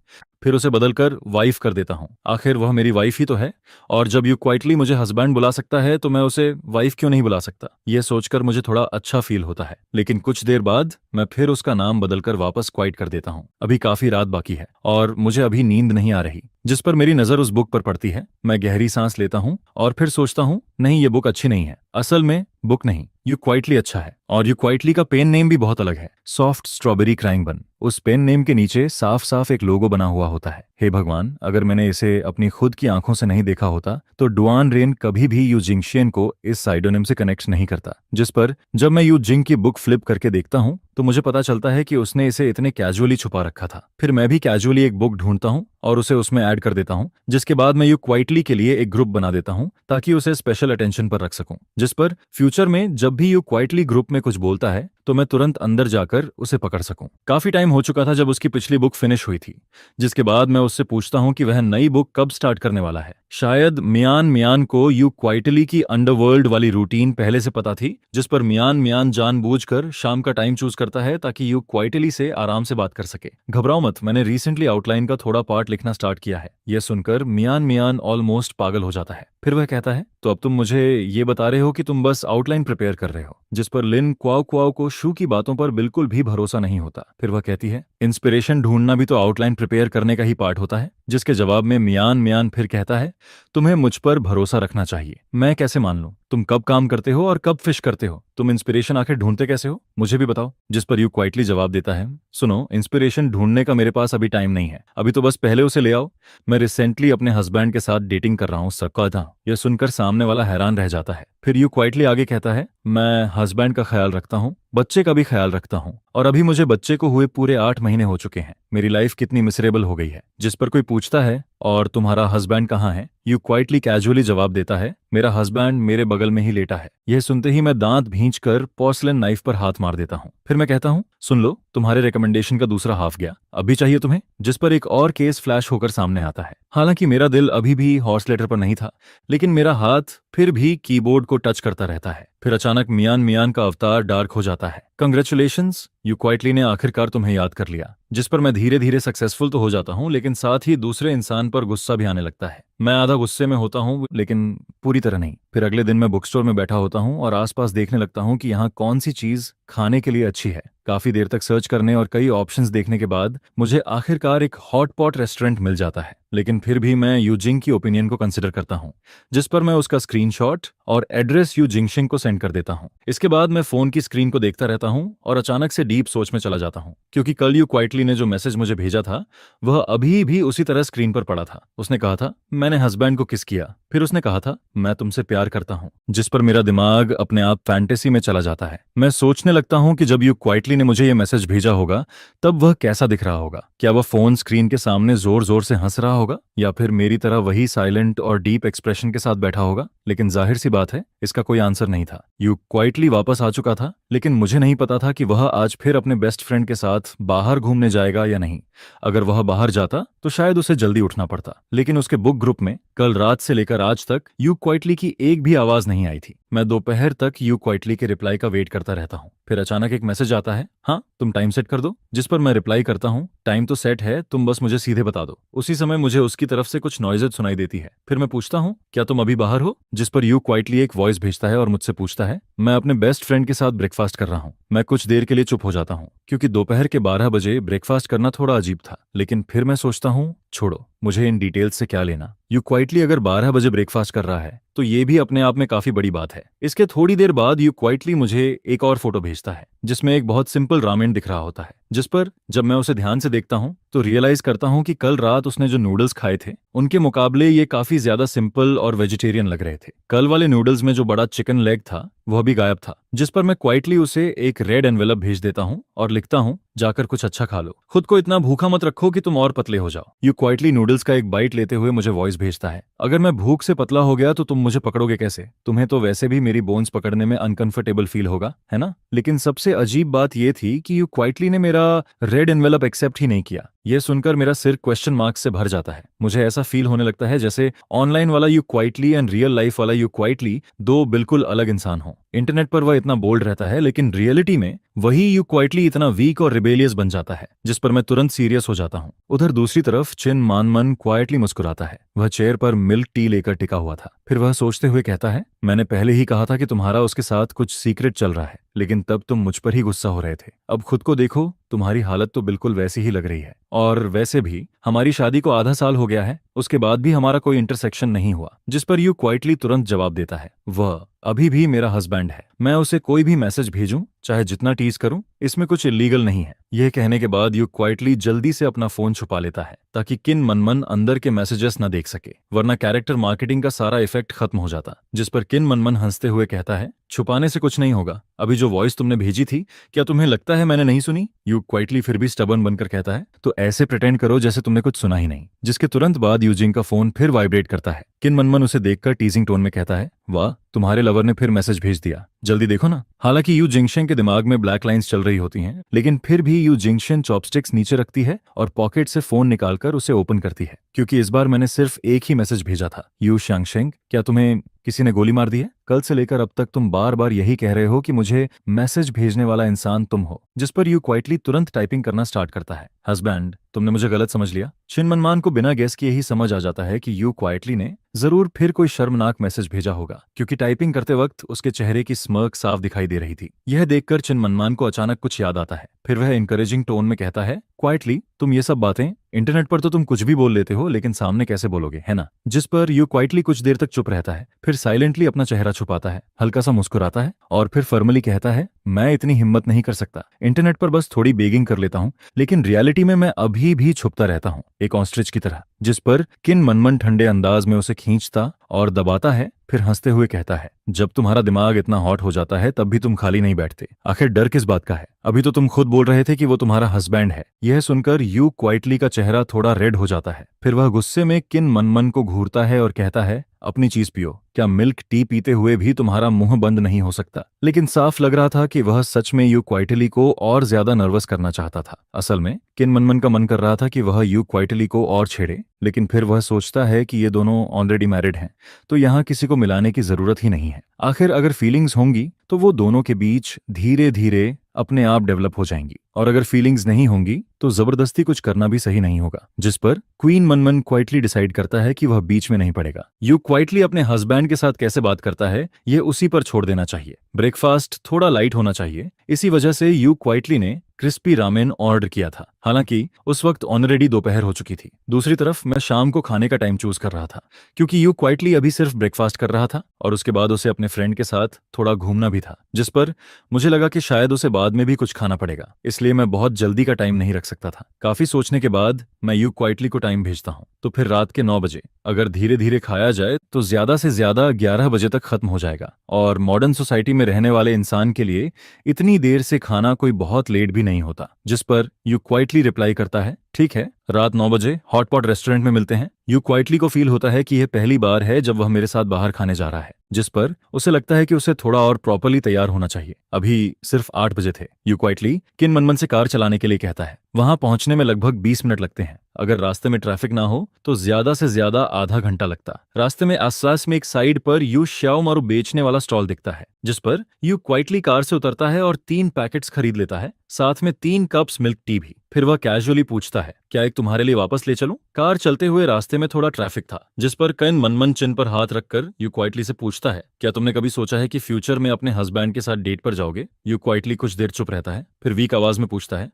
फिर उसे बदलकर वाइफ कर देता हूँ। आखिर वह मेरी वाइफ ही तो है, और जब यू क्वाइटली मुझे हस्बैंड बुला सकता है तो मैं उसे वाइफ क्यों नहीं बुला सकता? यह सोचकर मुझे थोड़ा अच्छा फील होता है। लेकिन कुछ देर बाद मैं फिर उसका नाम बदलकर वापस क्वाइट कर देता हूँ। अभी काफी रात बाकी है और मुझे अभी नींद नहीं आ रही, जिस पर मेरी नजर उस बुक पर पड़ती है। मैं गहरी सांस लेता हूँ और फिर सोचता हूँ नहीं, ये बुक अच्छी नहीं है। असल में बुक नहीं, यू क्वाइटली अच्छा है। और यू क्वाइटली का पेन नेम भी बहुत अलग है, सॉफ्ट स्ट्रॉबेरी क्राइंग बन। उस पेन नेम के नीचे साफ साफ एक लोगो बना हुआ होता है। हे भगवान, अगर मैंने इसे अपनी खुद की आंखों से नहीं देखा होता तो डुआन रेन कभी भी यू जिंगशियन को इस साइडोनिम से कनेक्ट नहीं करता। जिस पर जब मैं यू जिंग की बुक फ्लिप करके देखता हूँ तो मुझे पता चलता है कि उसने इसे इतने कैजुअली छुपा रखा था। फिर मैं भी कैजुअली एक बुक ढूंढता हूँ और उसे उसमें ऐड कर देता हूँ, जिसके बाद मैं यू क्वाइटली के लिए एक ग्रुप बना देता हूँ ताकि उसे स्पेशल अटेंशन पर रख सकूं। जिस पर फ्यूचर में जब भी यू क्वाइटली ग्रुप में कुछ बोलता है तो मैं तुरंत अंदर जाकर उसे पकड़ सकूं। काफी टाइम हो चुका था जब उसकी पिछली बुक फिनिश हुई थी, जिसके बाद मैं उससे पूछता हूं कि वह नई बुक कब स्टार्ट करने वाला है। शायद मियान मियान को यू क्वाइटली की अंडरवर्ल्ड वाली रूटीन पहले से पता थी, जिस पर मियान मियान जानबूझकर शाम का टाइम चूज करता है ताकि यू क्वाइटली से आराम से बात कर सके। घबराओ मत, मैंने रिसेंटली आउटलाइन का थोड़ा पार्ट लिखना स्टार्ट किया है। यह सुनकर मियान मियान ऑलमोस्ट पागल हो जाता है। फिर वह कहता है तो अब तुम मुझे ये बता रहे हो कि तुम बस आउटलाइन प्रिपेयर कर रहे हो? जिस पर लिन क्वाओ क्वाओ को शू की बातों पर बिल्कुल भी भरोसा नहीं होता। फिर वह कहती है इंस्पिरेशन ढूंढना भी तो आउटलाइन प्रिपेयर करने का ही पार्ट होता है। जिसके जवाब में मियान मियान फिर कहता है तुम्हें मुझ पर भरोसा रखना चाहिए। मैं कैसे मान लूं? तुम कब काम करते हो और कब फिश करते हो? तुम इंस्पिरेशन आखिर ढूंढते कैसे हो? मुझे भी बताओ। जिस पर यू क्वाइटली जवाब देता है सुनो, इंस्पिरेशन ढूंढने का मेरे पास अभी टाइम नहीं है, अभी तो बस पहले उसे ले आओ। मैं रिसेंटली अपने हस्बैंड के साथ डेटिंग कर रहा हूँ सक्का था। यह सुनकर सामने वाला हैरान रह जाता है। फिर यू क्वाइटली आगे कहता है मैं हस्बैंड का ख्याल रखता हूँ, बच्चे का भी ख्याल रखता हूँ, और अभी मुझे बच्चे को हुए पूरे 8 महीने हो चुके हैं। मेरी लाइफ कितनी मिसरेबल हो गई है। जिस पर कोई पूछता है और तुम्हारा हस्बैंड कहाँ है? यू क्वाइटली कैजुअली जवाब देता है मेरा हस्बैंड मेरे बगल में ही लेटा है। यह सुनते ही मैं दांत भींचकर पोर्सलेन नाइफ पर हाथ मार देता हूँ। फिर मैं कहता हूँ सुन लो, तुम्हारे रिकमेंडेशन का दूसरा हाफ गया, अभी चाहिए तुम्हें? जिस पर एक और केस फ्लैश होकर सामने आता है। हालांकि मेरा दिल अभी भी हॉर्स लेटर पर नहीं था, लेकिन मेरा हाथ फिर भी कीबोर्ड को टच करता रहता है। फिर अचानक मियान मियान का अवतार डार्क हो जाता है। कंग्रेचुलेशंस, यू क्वाइटली ने आखिरकार तुम्हें याद कर लिया। जिस पर मैं धीरे धीरे सक्सेसफुल तो हो जाता हूँ, लेकिन साथ ही दूसरे इंसान पर गुस्सा भी आने लगता है। मैं आधा गुस्से में होता हूँ, लेकिन पूरी तरह नहीं। फिर अगले दिन मैं बुक स्टोर में बैठा होता हूँ और आसपास देखने लगता हूँ कि यहाँ कौन सी चीज खाने के लिए अच्छी है। काफी देर तक सर्च करने और कई ऑप्शंस देखने के बाद मुझे आखिरकार एक हॉट पॉट रेस्टोरेंट मिल जाता है। लेकिन फिर भी मैं यू जिंग की ओपिनियन को कंसिडर करता हूँ, जिस पर मैं उसका स्क्रीनशॉट और एड्रेस यू जिंगशिंग को सेंड कर देता हूँ। इसके बाद मैं फोन की स्क्रीन को देखता रहता हूँ और अचानक से डीप सोच में चला जाता हूँ, क्योंकि कल यू क्वाइटली ने जो मैसेज मुझे भेजा था वह अभी भी उसी तरह स्क्रीन पर पड़ा था। उसने कहा था, मैंने हस्बैंड को किस किया। फिर उसने कहा था, मैं तुमसे प्यार करता हूँ। जिस पर मेरा दिमाग अपने आप फैंटेसी में चला जाता है। मैं सोचने लगता हूँ कि जब यू क्वाइटली ने मुझे यह मैसेज भेजा होगा तब वह कैसा दिख रहा होगा। क्या वह फोन स्क्रीन के सामने जोर जोर से हंस रहा होगा, या फिर मेरी तरह वही साइलेंट और डीप एक्सप्रेशन के साथ बैठा होगा। लेकिन जाहिर सी बात है, इसका कोई आंसर नहीं था। यू क्वाइटली वापस आ चुका था, लेकिन मुझे नहीं पता था कि वह आज फिर अपने बेस्ट फ्रेंड के साथ बाहर घूमने जाएगा या नहीं। अगर वह बाहर जाता तो शायद उसे जल्दी उठना पड़ता, लेकिन उसके बुक ग्रुप में कल रात से लेकर आज तक यू क्वाइटली की एक भी आवाज नहीं आई थी। मैं दोपहर तक यू क्वाइटली के रिप्लाई का वेट करता रहता हूँ। फिर अचानक एक मैसेज आता है, हाँ तुम टाइम सेट कर दो। जिस पर मैं रिप्लाई करता हूँ, टाइम तो सेट है, तुम बस मुझे सीधे बता दो। उसी समय मुझे उसकी तरफ से कुछ नॉइजेज सुनाई देती है। फिर मैं पूछता हूँ, क्या तुम अभी बाहर हो। जिस पर यू क्वाइटली एक वॉइस भेजता है और मुझसे पूछता है, मैं अपने बेस्ट फ्रेंड के साथ ब्रेकफास्ट कर रहा हूँ। मैं कुछ देर के लिए चुप हो जाता हूँ, क्योंकि दोपहर के 12 बजे ब्रेकफास्ट करना थोड़ा अजीब था। लेकिन फिर मैं सोचता हूँ, छोड़ो, मुझे इन डिटेल्स से क्या लेना। यू क्वाइटली अगर 12 बजे ब्रेकफास्ट कर रहा है तो ये भी अपने आप में काफी बड़ी बात है। इसके थोड़ी देर बाद यू क्वाइटली मुझे एक और फोटो भेजता है, जिसमें एक बहुत सिंपल रामेन दिख रहा होता है। जिस पर जब मैं उसे ध्यान से देखता हूँ तो रियलाइज करता हूँ कि कल रात उसने जो नूडल्स खाए थे उनके मुकाबले ये काफी ज्यादा सिंपल और वेजिटेरियन लग रहे थे। कल वाले नूडल्स में जो बड़ा चिकन लेग था वह भी गायब था। जिस पर मैं क्वाइटली उसे एक रेड एनवेलप भेज देता हूँ और लिखता हूँ, जाकर कुछ अच्छा खा लो, खुद को इतना भूखा मत रखो कि तुम और पतले हो जाओ। यू क्वाइटली नूडल्स का एक बाइट लेते हुए मुझे वॉइस भेजता है, अगर मैं भूख से पतला हो गया तो तुम मुझे पकड़ोगे कैसे। तुम्हें तो वैसे भी मेरी बोन्स पकड़ने में अनकंफर्टेबल फील होगा, है ना। लेकिन सबसे अजीब बात यह थी कि यू क्वाइटली ने मेरा रेड एनवेलप एक्सेप्ट ही नहीं किया। यह सुनकर मेरा सिर क्वेश्चन मार्क से भर जाता है। मुझे ऐसा फील होने लगता है जैसे ऑनलाइन वाला you quietly and real life वाला यू क्वाइटली दो बिल्कुल अलग इंसान हो। इंटरनेट पर वह इतना बोल्ड रहता है, लेकिन रियलिटी में वही यू क्वाइटली इतना वीक और रिबेलियस बन जाता है, जिस पर मैं तुरंत सीरियस हो जाता हूँ। उधर दूसरी तरफ चिन मानमन क्वाइटली मुस्कुराता है। वह चेयर पर मिल्क टी लेकर टिका हुआ था। फिर वह सोचते हुए कहता है, मैंने पहले ही कहा था कि तुम्हारा उसके साथ कुछ सीक्रेट चल रहा है, लेकिन तब तुम मुझ पर ही गुस्सा हो रहे थे। अब खुद को देखो, तुम्हारी हालत तो बिल्कुल वैसी ही लग रही है। और वैसे भी हमारी शादी को आधा साल हो गया है, उसके बाद भी हमारा कोई इंटरसेक्शन नहीं हुआ। जिस पर यू क्वाइटली तुरंत जवाब देता है, वह अभी भी मेरा हस्बैंड है। मैं उसे कोई भी मैसेज भेजूं, चाहे जितना टीज करूं, इसमें कुछ इलीगल नहीं है। यह कहने के बाद यू क्वाइटली जल्दी से अपना फोन छुपा लेता है, ताकि किन मनमन अंदर के मैसेजेस न देख सके, वरना कैरेक्टर मार्केटिंग का सारा इफेक्ट खत्म हो जाता। जिस पर किन मनमन हंसते हुए कहता है, छुपाने से कुछ नहीं होगा। अभी जो वॉइस तुमने भेजी थी, क्या तुम्हें लगता है मैंने नहीं सुनी। यू क्वाइटली फिर भी स्टबर्न बनकर कहता है, तो ऐसे प्रिटेंड करो जैसे तुमने कुछ सुना ही नहीं। जिसके तुरंत बाद यूजिंग का फोन फिर वाइब्रेट करता है। किन मनमन उसे देखकर टीजिंग टोन में कहता है, वाह, तुम्हारे लवर ने फिर मैसेज भेज दिया, जल्दी देखो ना। हालांकि यू जिंगशन के दिमाग में ब्लैक लाइंस चल रही होती हैं, लेकिन फिर भी यू जिंगशन चॉपस्टिक्स नीचे रखती है और पॉकेट से फोन निकालकर उसे ओपन करती है, क्योंकि इस बार मैंने सिर्फ एक ही मैसेज भेजा था। यू शांगशेंग, क्या तुम्हें किसी ने गोली मार दी है। कल से लेकर अब तक तुम बार बार यही कह रहे हो कि मुझे मैसेज भेजने वाला इंसान तुम हो। जिस पर यू क्वाइटली तुरंत टाइपिंग करना स्टार्ट करता है, हस्बैंड, तुमने मुझे गलत समझ लिया। चिन मनमान को बिना गेस किए ही समझ आ जाता है कि यू क्वाइटली ने जरूर फिर कोई शर्मनाक मैसेज भेजा होगा, क्योंकि टाइपिंग करते वक्त उसके चेहरे की स्मर्क साफ दिखाई दे रही थी। यह देखकर चिन मनमान को अचानक कुछ याद आता है। फिर वह इंकरेजिंग टोन में कहता है, क्वाइटली, तुम ये सब बातें इंटरनेट पर तो तुम कुछ भी बोल लेते हो, लेकिन सामने कैसे बोलोगे, है ना। जिस पर यू क्वाइटली कुछ देर तक चुप रहता है, फिर साइलेंटली अपना चेहरा छुपाता है, हल्का सा मुस्कुराता है और फिर फॉर्मली कहता है, मैं इतनी हिम्मत नहीं कर सकता। इंटरनेट पर बस थोड़ी बेगिंग कर लेता हूँ, लेकिन रियलिटी में मैं अभी भी छुपता रहता हूँ, एक ऑस्ट्रिच की तरह। जिस पर किन मनमन ठंडे अंदाज में उसे खींचता और दबाता है, फिर हंसते हुए कहता है, जब तुम्हारा दिमाग इतना हॉट हो जाता है तब भी तुम खाली नहीं बैठते। आखिर डर किस बात का है। अभी तो तुम खुद बोल रहे थे कि वो तुम्हारा हस्बैंड है। यह सुनकर यू क्वाइटली का चेहरा थोड़ा रेड हो जाता है। फिर वह गुस्से में किन मनमन को घूरता है और कहता है, अपनी चीज पियो। क्या मिल्क टी पीते हुए भी तुम्हारा मुंह बंद नहीं हो सकता। लेकिन साफ लग रहा था कि वह सच में यू क्वाइटली को और ज्यादा नर्वस करना चाहता था। असल में किन मनमन का मन कर रहा था कि वह यू क्वाइटली को और छेड़े, लेकिन फिर वह सोचता है कि ये दोनों ऑलरेडी मैरिड हैं, तो यहाँ किसी को मिलाने की जरूरत ही नहीं है। आखिर अगर फीलिंग्स होंगी तो वो दोनों के बीच धीरे धीरे अपने आप डेवलप हो जाएंगी, और अगर फीलिंग्स नहीं होंगी तो जबरदस्ती कुछ करना भी सही नहीं होगा। जिस पर क्वीन मनमन क्वाइटली डिसाइड करता है कि वह बीच में नहीं पड़ेगा। यू क्वाइटली अपने हस्बैंड के साथ कैसे बात करता है ये उसी पर छोड़ देना चाहिए। ब्रेकफास्ट थोड़ा लाइट होना चाहिए। इसी वजह से यू क्वाइटली ने क्रिस्पी रामेन ऑर्डर किया था। हालांकि उस वक्त ऑलरेडी दोपहर हो चुकी थी। दूसरी तरफ मैं शाम को खाने का टाइम चूज कर रहा था, क्योंकि यू क्वाइटली अभी सिर्फ ब्रेकफास्ट कर रहा था और उसके बाद उसे अपने फ्रेंड के साथ थोड़ा घूमना भी था, जिस पर मुझे लगा कि शायद उसे बाद में भी कुछ खाना पड़ेगा, इसलिए मैं बहुत जल्दी का टाइम नहीं रख सकता था। काफी सोचने के बाद मैं यू क्वाइटली को टाइम भेजता हूँ, तो फिर रात के 9 बजे। अगर धीरे धीरे खाया जाए तो ज्यादा से ज्यादा 11 बजे तक खत्म हो जाएगा, और मॉडर्न सोसाइटी में रहने वाले इंसान के लिए इतनी देर से खाना कोई बहुत लेट भी नहीं होता। जिस पर यू क्वाइटली रिप्लाई करता है, ठीक है, रात 9 बजे हॉटपॉट रेस्टोरेंट में मिलते हैं। यू क्वाइटली को फील होता है कि यह पहली बार है जब वह मेरे साथ बाहर खाने जा रहा है, जिस पर उसे लगता है कि उसे थोड़ा और प्रॉपर्ली तैयार होना चाहिए। अभी सिर्फ 8 बजे थे। यू क्वाइटली किन मनमन से कार चलाने के लिए कहता है। वहां पहुंचने में लगभग 20 मिनट लगते हैं। अगर रास्ते में ट्रैफिक ना हो तो ज्यादा से ज्यादा आधा घंटा लगता। रास्ते में आसपास में एक साइड पर यू श्याओ मारू बेचने वाला स्टॉल दिखता है, जिस पर यू क्वाइटली कार से उतरता है और 3 पैकेट्स खरीद लेता है, साथ में 3 कप्स मिल्क टी भी। फिर वह कैजुअली पूछता है, क्या एक तुम्हारे लिए वापस ले चलूं? कार चलते हुए रास्ते में थोड़ा ट्रैफिक था, जिस पर किन मनमन चिन पर हाथ रखकर यू क्वाइटली से पूछता है, क्या तुमने कभी सोचा है कि फ्यूचर में अपने हस्बैंड के साथ डेट पर जाओगे? यू क्वाइटली कुछ देर चुप रहता है, फिर वीक आवाज में पूछता है,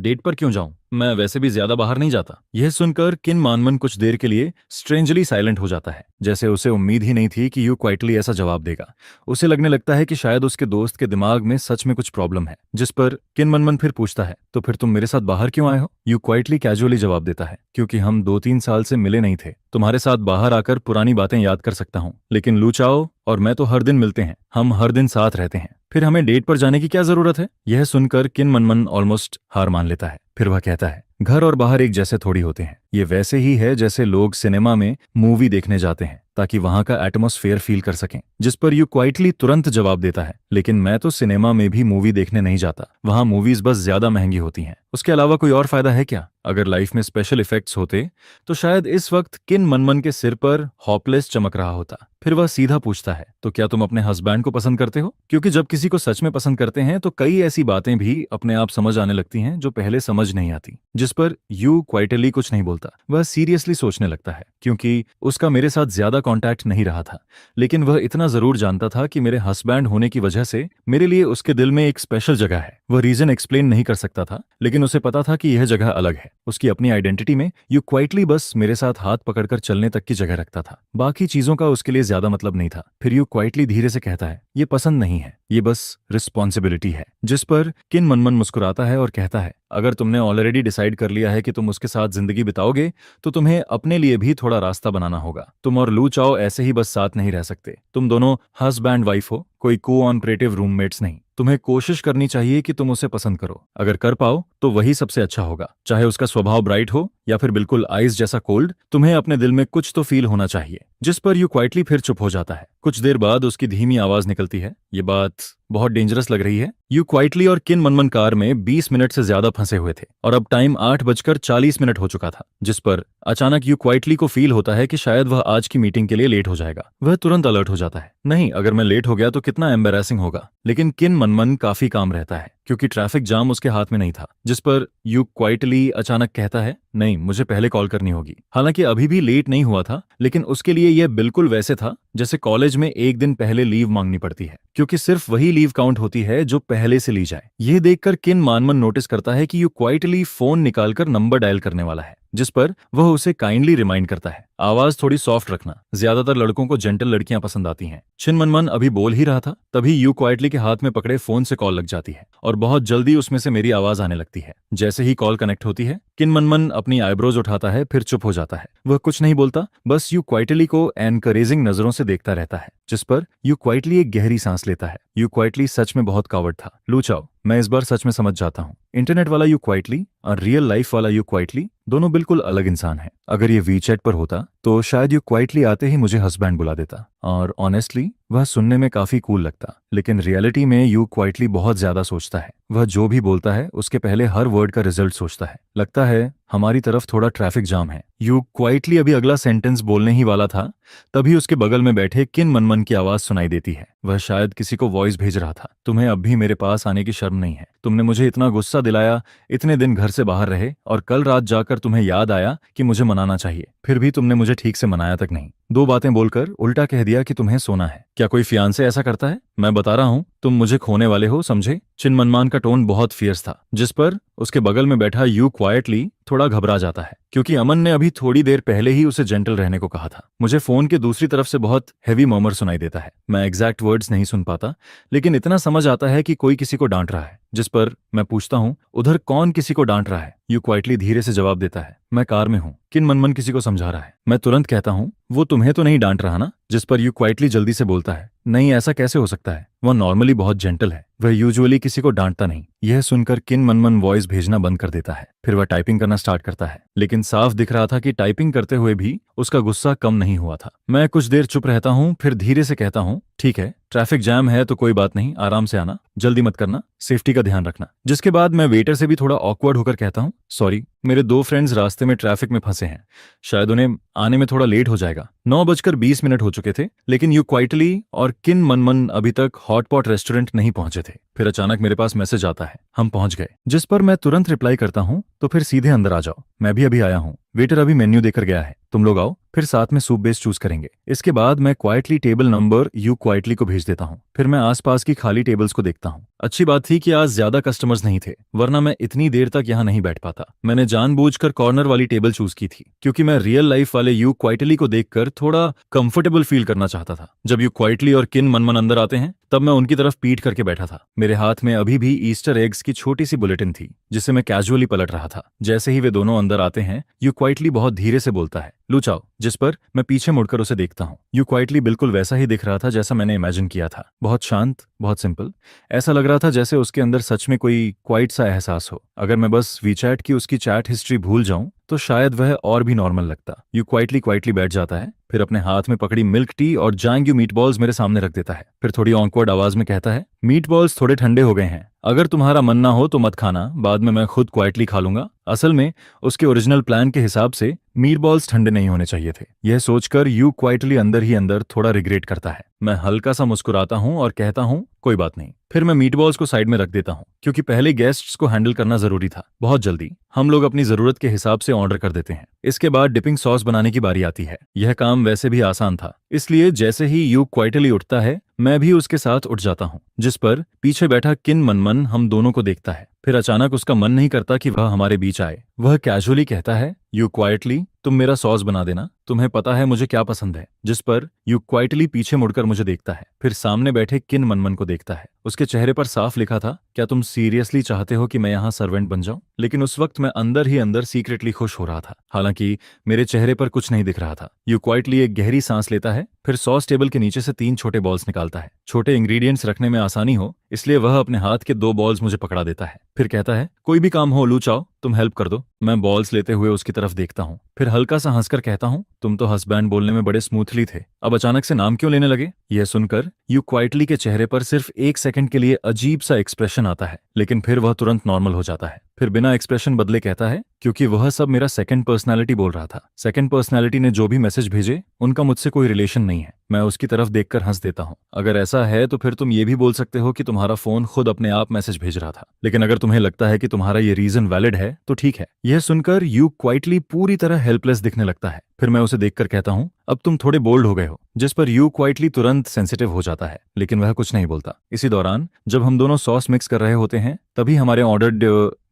डेट पर क्यों जाऊं? मैं वैसे भी ज्यादा बाहर नहीं जाता। यह सुनकर किन मानमन कुछ देर के लिए स्ट्रेंजली साइलेंट हो जाता है, जैसे उसे उम्मीद ही नहीं थी कि यू क्वाइटली ऐसा जवाब देगा। उसे लगने लगता है कि शायद उसके दोस्त के दिमाग में सच में कुछ प्रॉब्लम है। जिस पर किन मनमन फिर पूछता है, तो फिर तुम मेरे साथ बाहर क्यों आए हो? यू क्वाइटली कैजुअली जवाब देता है, क्योंकि हम 2-3 साल से मिले नहीं थे। तुम्हारे साथ बाहर आकर पुरानी बातें याद कर सकता हूँ, लेकिन लू चाओ और मैं तो हर दिन मिलते हैं, हम हर दिन साथ रहते हैं, फिर हमें डेट पर जाने की क्या जरूरत है? यह सुनकर किन मनमन ऑलमोस्ट हार मान लेता है। फिर वह कहता है, घर और बाहर एक जैसे थोड़ी होते हैं। ये वैसे ही है जैसे लोग सिनेमा में मूवी देखने जाते हैं ताकि वहां का एटमॉस्फेयर फील कर सकें। जिस पर यू क्वाइटली तुरंत जवाब देता है, लेकिन मैं तो सिनेमा में भी मूवी देखने नहीं जाता, वहां मूवीज बस ज्यादा महंगी होती हैं। उसके अलावा कोई और फायदा है क्या? अगर लाइफ में स्पेशल इफेक्ट्स होते तो शायद इस वक्त किन मनमन के सिर पर हॉपलेस चमक रहा होता। फिर वह सीधा पूछता है, तो क्या तुम अपने हस्बैंड को पसंद करते हो? क्योंकि जब किसी को सच में पसंद करते हैं तो कई ऐसी बातें भी अपने आप समझ आने लगती हैं जो पहले समझ नहीं आती। जिस पर यू क्वाइटली कुछ नहीं बोलता। वह सीरियसली सोचने लगता है, क्योंकि उसका मेरे साथ ज्यादा कांटेक्ट नहीं रहा था, लेकिन वह इतना जरूर जानता था कि मेरे हस्बैंड होने की वजह से मेरे लिए उसके दिल में एक स्पेशल जगह है। वह रीजन एक्सप्लेन नहीं कर सकता था, लेकिन उसे पता था कि यह जगह अलग है। उसकी अपनी आइडेंटिटी में यू क्वाइटली बस मेरे साथ हाथ पकड़कर चलने तक की जगह रखता था, बाकी चीजों का उसके लिए ज्यादा मतलब नहीं था। फिर यू क्वाइटली धीरे से कहता है, ये पसंद नहीं है, ये बस रिस्पॉन्सिबिलिटी है। जिस पर किन मनमन मुस्कुराता है और कहता है, अगर तुमने ऑलरेडी डिसाइड कर लिया है कि तुम उसके साथ जिंदगी बिताओगे तो तुम्हें अपने लिए भी थोड़ा रास्ता बनाना होगा। तुम और लू चाओ ऐसे ही बस साथ नहीं रह सकते। तुम दोनों हस्बैंड वाइफ हो, कोई कोऑपरेटिव रूममेट्स नहीं। तुम्हें कोशिश करनी चाहिए कि तुम उसे पसंद करो। अगर कर पाओ तो वही सबसे अच्छा होगा, चाहे उसका स्वभाव ब्राइट हो या फिर बिल्कुल आइस जैसा कोल्ड। तुम्हें अपने दिल में कुछ तो फील होना चाहिए। जिस पर यू क्वाइटली फिर चुप हो जाता है। कुछ देर बाद उसकी धीमी आवाज निकलती है, ये बात बहुत डेंजरस लग रही है। यू क्वाइटली और किन मनमन कार में 20 मिनट से ज्यादा फंसे हुए थे और अब टाइम 8:40 हो चुका था। जिस पर अचानक यू क्वाइटली को फील होता है कि शायद वह आज की मीटिंग के लिए लेट हो जाएगा। वह तुरंत अलर्ट हो जाता है, नहीं, अगर मैं लेट हो गया तो कितना एम्बेरसिंग होगा। लेकिन किन मनमन काफी काम रहता है, क्योंकि ट्रैफिक जाम उसके हाथ में नहीं था। जिस पर यू क्वाइटली अचानक कहता है, नहीं, मुझे पहले कॉल करनी होगी। हालांकि अभी भी लेट नहीं हुआ था, लेकिन उसके लिए यह बिल्कुल वैसे था जैसे कॉलेज में एक दिन पहले लीव मांगनी पड़ती है, क्योंकि सिर्फ वही लीव काउंट होती है जो पहले से ली जाए। यह देखकर किन मानमन नोटिस करता है कि यू क्वाइटली फोन निकालकर नंबर डायल करने वाला है, जिस पर वह उसे काइंडली रिमाइंड करता है, आवाज थोड़ी सॉफ्ट रखना, ज्यादातर लड़कों को जेंटल लड़कियां पसंद आती हैं। चिन मनमन अभी बोल ही रहा था, तभी यू क्वाइटली के हाथ में पकड़े फोन से कॉल लग जाती है और बहुत जल्दी उसमें से मेरी आवाज आने लगती है। जैसे ही कॉल कनेक्ट होती है, किन मनमन अपनी आईब्रोज उठाता है, फिर चुप हो जाता है। वह कुछ नहीं बोलता, बस यू क्वाइटली को एनकरेजिंग नजरों से देखता रहता है। जिस पर यू क्वाइटली एक गहरी सांस लेता है। यू क्वाइटली सच में बहुत कावड़ था। लू चाओ, मैं इस बार सच में समझ जाता हूँ, इंटरनेट वाला यू क्वाइटली और रियल लाइफ वाला यू क्वाइटली दोनों बिल्कुल अलग इंसान हैं। अगर ये वीचैट पर होता तो शायद यू क्वाइटली आते ही मुझे हस्बैंड बुला देता, और ऑनेस्टली वह सुनने में काफी कूल लगता, लेकिन रियलिटी में यू क्वाइटली बहुत ज्यादा सोचता है। वह जो भी बोलता है उसके पहले हर वर्ड का रिजल्ट सोचता है। लगता है हमारी तरफ थोड़ा ट्रैफिक जाम है। यू क्वाइटली अभी अगला सेंटेंस बोलने ही वाला था, तभी उसके बगल में बैठे किन मनमन की आवाज सुनाई देती है। वह शायद किसी को वॉइस भेज रहा था, तुम्हें अब भी मेरे पास आने की शर्म नहीं है? तुमने मुझे इतना गुस्सा दिलाया, इतने दिन घर से बाहर रहे, और कल रात जाकर तुम्हें याद आया कि मुझे मनाना चाहिए, फिर भी तुमने मुझे ठीक से मनाया तक नहीं। दो बातें बोलकर उल्टा कह दिया कि तुम्हें सोना है। क्या कोई फियांसे ऐसा करता है? मैं बता रहा हूँ, तुम मुझे खोने वाले हो, समझे? चिनमनमान का टोन बहुत फियर्स था, जिस पर उसके बगल में बैठा यू क्वाइटली थोड़ा घबरा जाता है, क्योंकि अमन ने अभी थोड़ी देर पहले ही उसे जेंटल रहने को कहा था। मुझे फोन के दूसरी तरफ से बहुत हेवी मर्मर सुनाई देता है। मैं एग्जैक्ट वर्ड्स नहीं सुन पाता, लेकिन इतना समझ आता है कि कोई किसी को डांट रहा है। जिस पर मैं पूछता हूँ, उधर कौन किसी को डांट रहा है? यू क्वाइटली धीरे से जवाब देता है, मैं कार में हूँ, किन मनमन किसी को समझा रहा है। मैं तुरंत कहता हूँ, वो तुम्हें तो नहीं डांट रहा ना? जिस पर यू क्वाइटली जल्दी से बोलता है, नहीं, ऐसा कैसे हो सकता है? वह नॉर्मली बहुत जेंटल है, वह यूजुअली किसी को डांटता नहीं। यह सुनकर किन मनमन वॉइस भेजना बंद कर देता है। फिर वह टाइपिंग करना स्टार्ट करता है, लेकिन साफ दिख रहा था कि टाइपिंग करते हुए भी उसका गुस्सा कम नहीं हुआ था। मैं कुछ देर चुप रहता हूँ, फिर धीरे से कहता हूँ, ठीक है, ट्रैफिक जैम है तो कोई बात नहीं, आराम से आना, जल्दी मत करना, सेफ्टी का ध्यान रखना। जिसके बाद मैं वेटर से भी थोड़ा ऑकवर्ड होकर कहता हूँ, सॉरी, मेरे दो फ्रेंड्स रास्ते में ट्रैफिक में फंसे हैं, शायद उन्हें आने में थोड़ा लेट हो जाएगा। 9:20 हो चुके थे, लेकिन यू क्वाइटली और किन मनमन अभी तक हॉटपॉट रेस्टोरेंट नहीं पहुंचे थे। फिर अचानक मेरे पास मैसेज आता है, हम पहुंच गए। जिस पर मैं तुरंत रिप्लाई करता हूँ, तो फिर सीधे अंदर आ जाओ, मैं भी अभी आया हूँ, वेटर अभी मेन्यू देकर गया है, तुम लोग आओ, फिर साथ में सूप बेस चूज करेंगे। इसके बाद मैं quietly table number you quietly को भेज देता हूँ। फिर मैं आसपास की खाली टेबल्स को देखता हूँ। अच्छी बात थी कि आज ज्यादा कस्टमर्स नहीं थे, वरना मैं इतनी देर तक यहाँ नहीं बैठ पाता। मैंने जानबूझकर कॉर्नर वाली टेबल चूज की थी, क्योंकि मैं रियल लाइफ वाले यू क्वाइटली को देखकर थोड़ा कंफर्टेबल फील करना चाहता था। जब यू क्वाइटली और किन मनमन अंदर आते हैं, तब मैं उनकी तरफ पीठ करके बैठा था। मेरे हाथ में अभी भी ईस्टर एग्स की छोटी सी बुलेटिन थी, जिसे मैं कैजुअली पलट रहा था। जैसे ही वे दोनों अंदर आते हैं, यू क्वाइटली बहुत धीरे से बोलता है, लुचाओ। जिस पर मैं पीछे मुड़कर उसे देखता हूँ। यू क्वाइटली बिल्कुल वैसा ही दिख रहा था जैसा मैंने इमेजिन किया था, बहुत शांत, बहुत सिंपल। ऐसा लग रहा था जैसे उसके अंदर सच में कोई क्वाइट सा एहसास हो। अगर मैं बस वीचैट की उसकी चैट हिस्ट्री भूल जाऊं तो शायद वह और भी नॉर्मल लगता। यू क्वाइटली बैठ जाता है, फिर अपने हाथ में पकड़ी मिल्क टी और जांग्यू मीट बॉल्स मेरे सामने रख देता है। फिर थोड़ी ऑकवर्ड आवाज में कहता है, मीट बॉल्स थोड़े ठंडे हो गए हैं, अगर तुम्हारा मन ना हो तो मत खाना, बाद में मैं खुद क्वाइटली खा लूंगा। असल में उसके ओरिजिनल प्लान के हिसाब से मीट बॉल्स ठंडे नहीं होने चाहिए थे। यह सोचकर यू क्वाइटली अंदर ही अंदर थोड़ा रिग्रेट करता है। मैं हल्का सा मुस्कुराता हूँ और कहता हूँ, कोई बात नहीं। फिर मैं मीट बॉल्स को साइड में रख देता हूँ, क्योंकि पहले गेस्ट्स को हैंडल करना जरूरी था। बहुत जल्दी हम लोग अपनी जरूरत के हिसाब से ऑर्डर कर देते हैं। इसके बाद डिपिंग सॉस बनाने की बारी आती है। यह काम वैसे भी आसान था, इसलिए जैसे ही यू क्वाइटली उठता है, मैं भी उसके साथ उठ जाता हूँ। जिस पर पीछे बैठा किन मनमन हम दोनों को देखता है। फिर अचानक उसका मन नहीं करता कि वह हमारे बीच आए। वह कैजुअली कहता है, यू क्वाइटली, तुम मेरा सॉस बना देना, तुम्हें पता है मुझे क्या पसंद है। जिस पर यू क्वाइटली पीछे मुड़कर मुझे देखता है, फिर सामने बैठे किन मनमन को देखता है। उसके चेहरे पर साफ लिखा था, क्या तुम सीरियसली चाहते हो कि मैं यहाँ सर्वेंट बन जाऊं? लेकिन उस वक्त मैं अंदर ही अंदर सीक्रेटली खुश हो रहा था, हालांकि मेरे चेहरे पर कुछ नहीं दिख रहा था। यू क्वाइटली एक गहरी सांस लेता है, फिर सॉस टेबल के नीचे से 3 छोटे बॉल्स निकालता है। छोटे इंग्रेडिएंट्स रखने में आसानी हो, इसलिए वह अपने हाथ के 2 बॉल्स मुझे पकड़ा देता है। फिर कहता है, कोई भी काम हो लूचाओ, तुम हेल्प कर दो। मैं बॉल्स लेते हुए उसकी तरफ देखता हूँ, फिर हल्का सा हंसकर कहता हूँ, तुम तो हस्बैंड बोलने में बड़े स्मूथली थे, अब अचानक से नाम क्यों लेने लगे? यह सुनकर यू क्वाइटली के चेहरे पर सिर्फ 1 सेकंड के लिए अजीब सा एक्सप्रेशन आता है, लेकिन फिर वह तुरंत नॉर्मल हो जाता है। फिर बिना एक्सप्रेशन बदले कहता है, क्योंकि वह सब मेरा सेकंड पर्सनालिटी बोल रहा था। सेकंड पर्सनालिटी ने जो भी मैसेज भेजे, उनका मुझसे कोई रिलेशन नहीं है। मैं उसकी तरफ देखकर हंस देता हूँ। अगर ऐसा है तो फिर तुम ये भी बोल सकते हो कि तुम्हारा फोन खुद अपने आप मैसेज भेज रहा था, लेकिन अगर तुम्हें लगता है कि तुम्हारा ये रीजन वैलिड है तो ठीक है। यह सुनकर यू क्वाइटली पूरी तरह हेल्पलेस दिखने लगता है। फिर मैं उसे देखकर कहता हूँ, अब तुम थोड़े बोल्ड हो गए हो। जिस पर यू क्वाइटली तुरंत सेंसिटिव हो जाता है, लेकिन वह कुछ नहीं बोलता। इसी दौरान जब हम दोनों सॉस मिक्स कर रहे होते हैं, तभी हमारे ऑर्डर्ड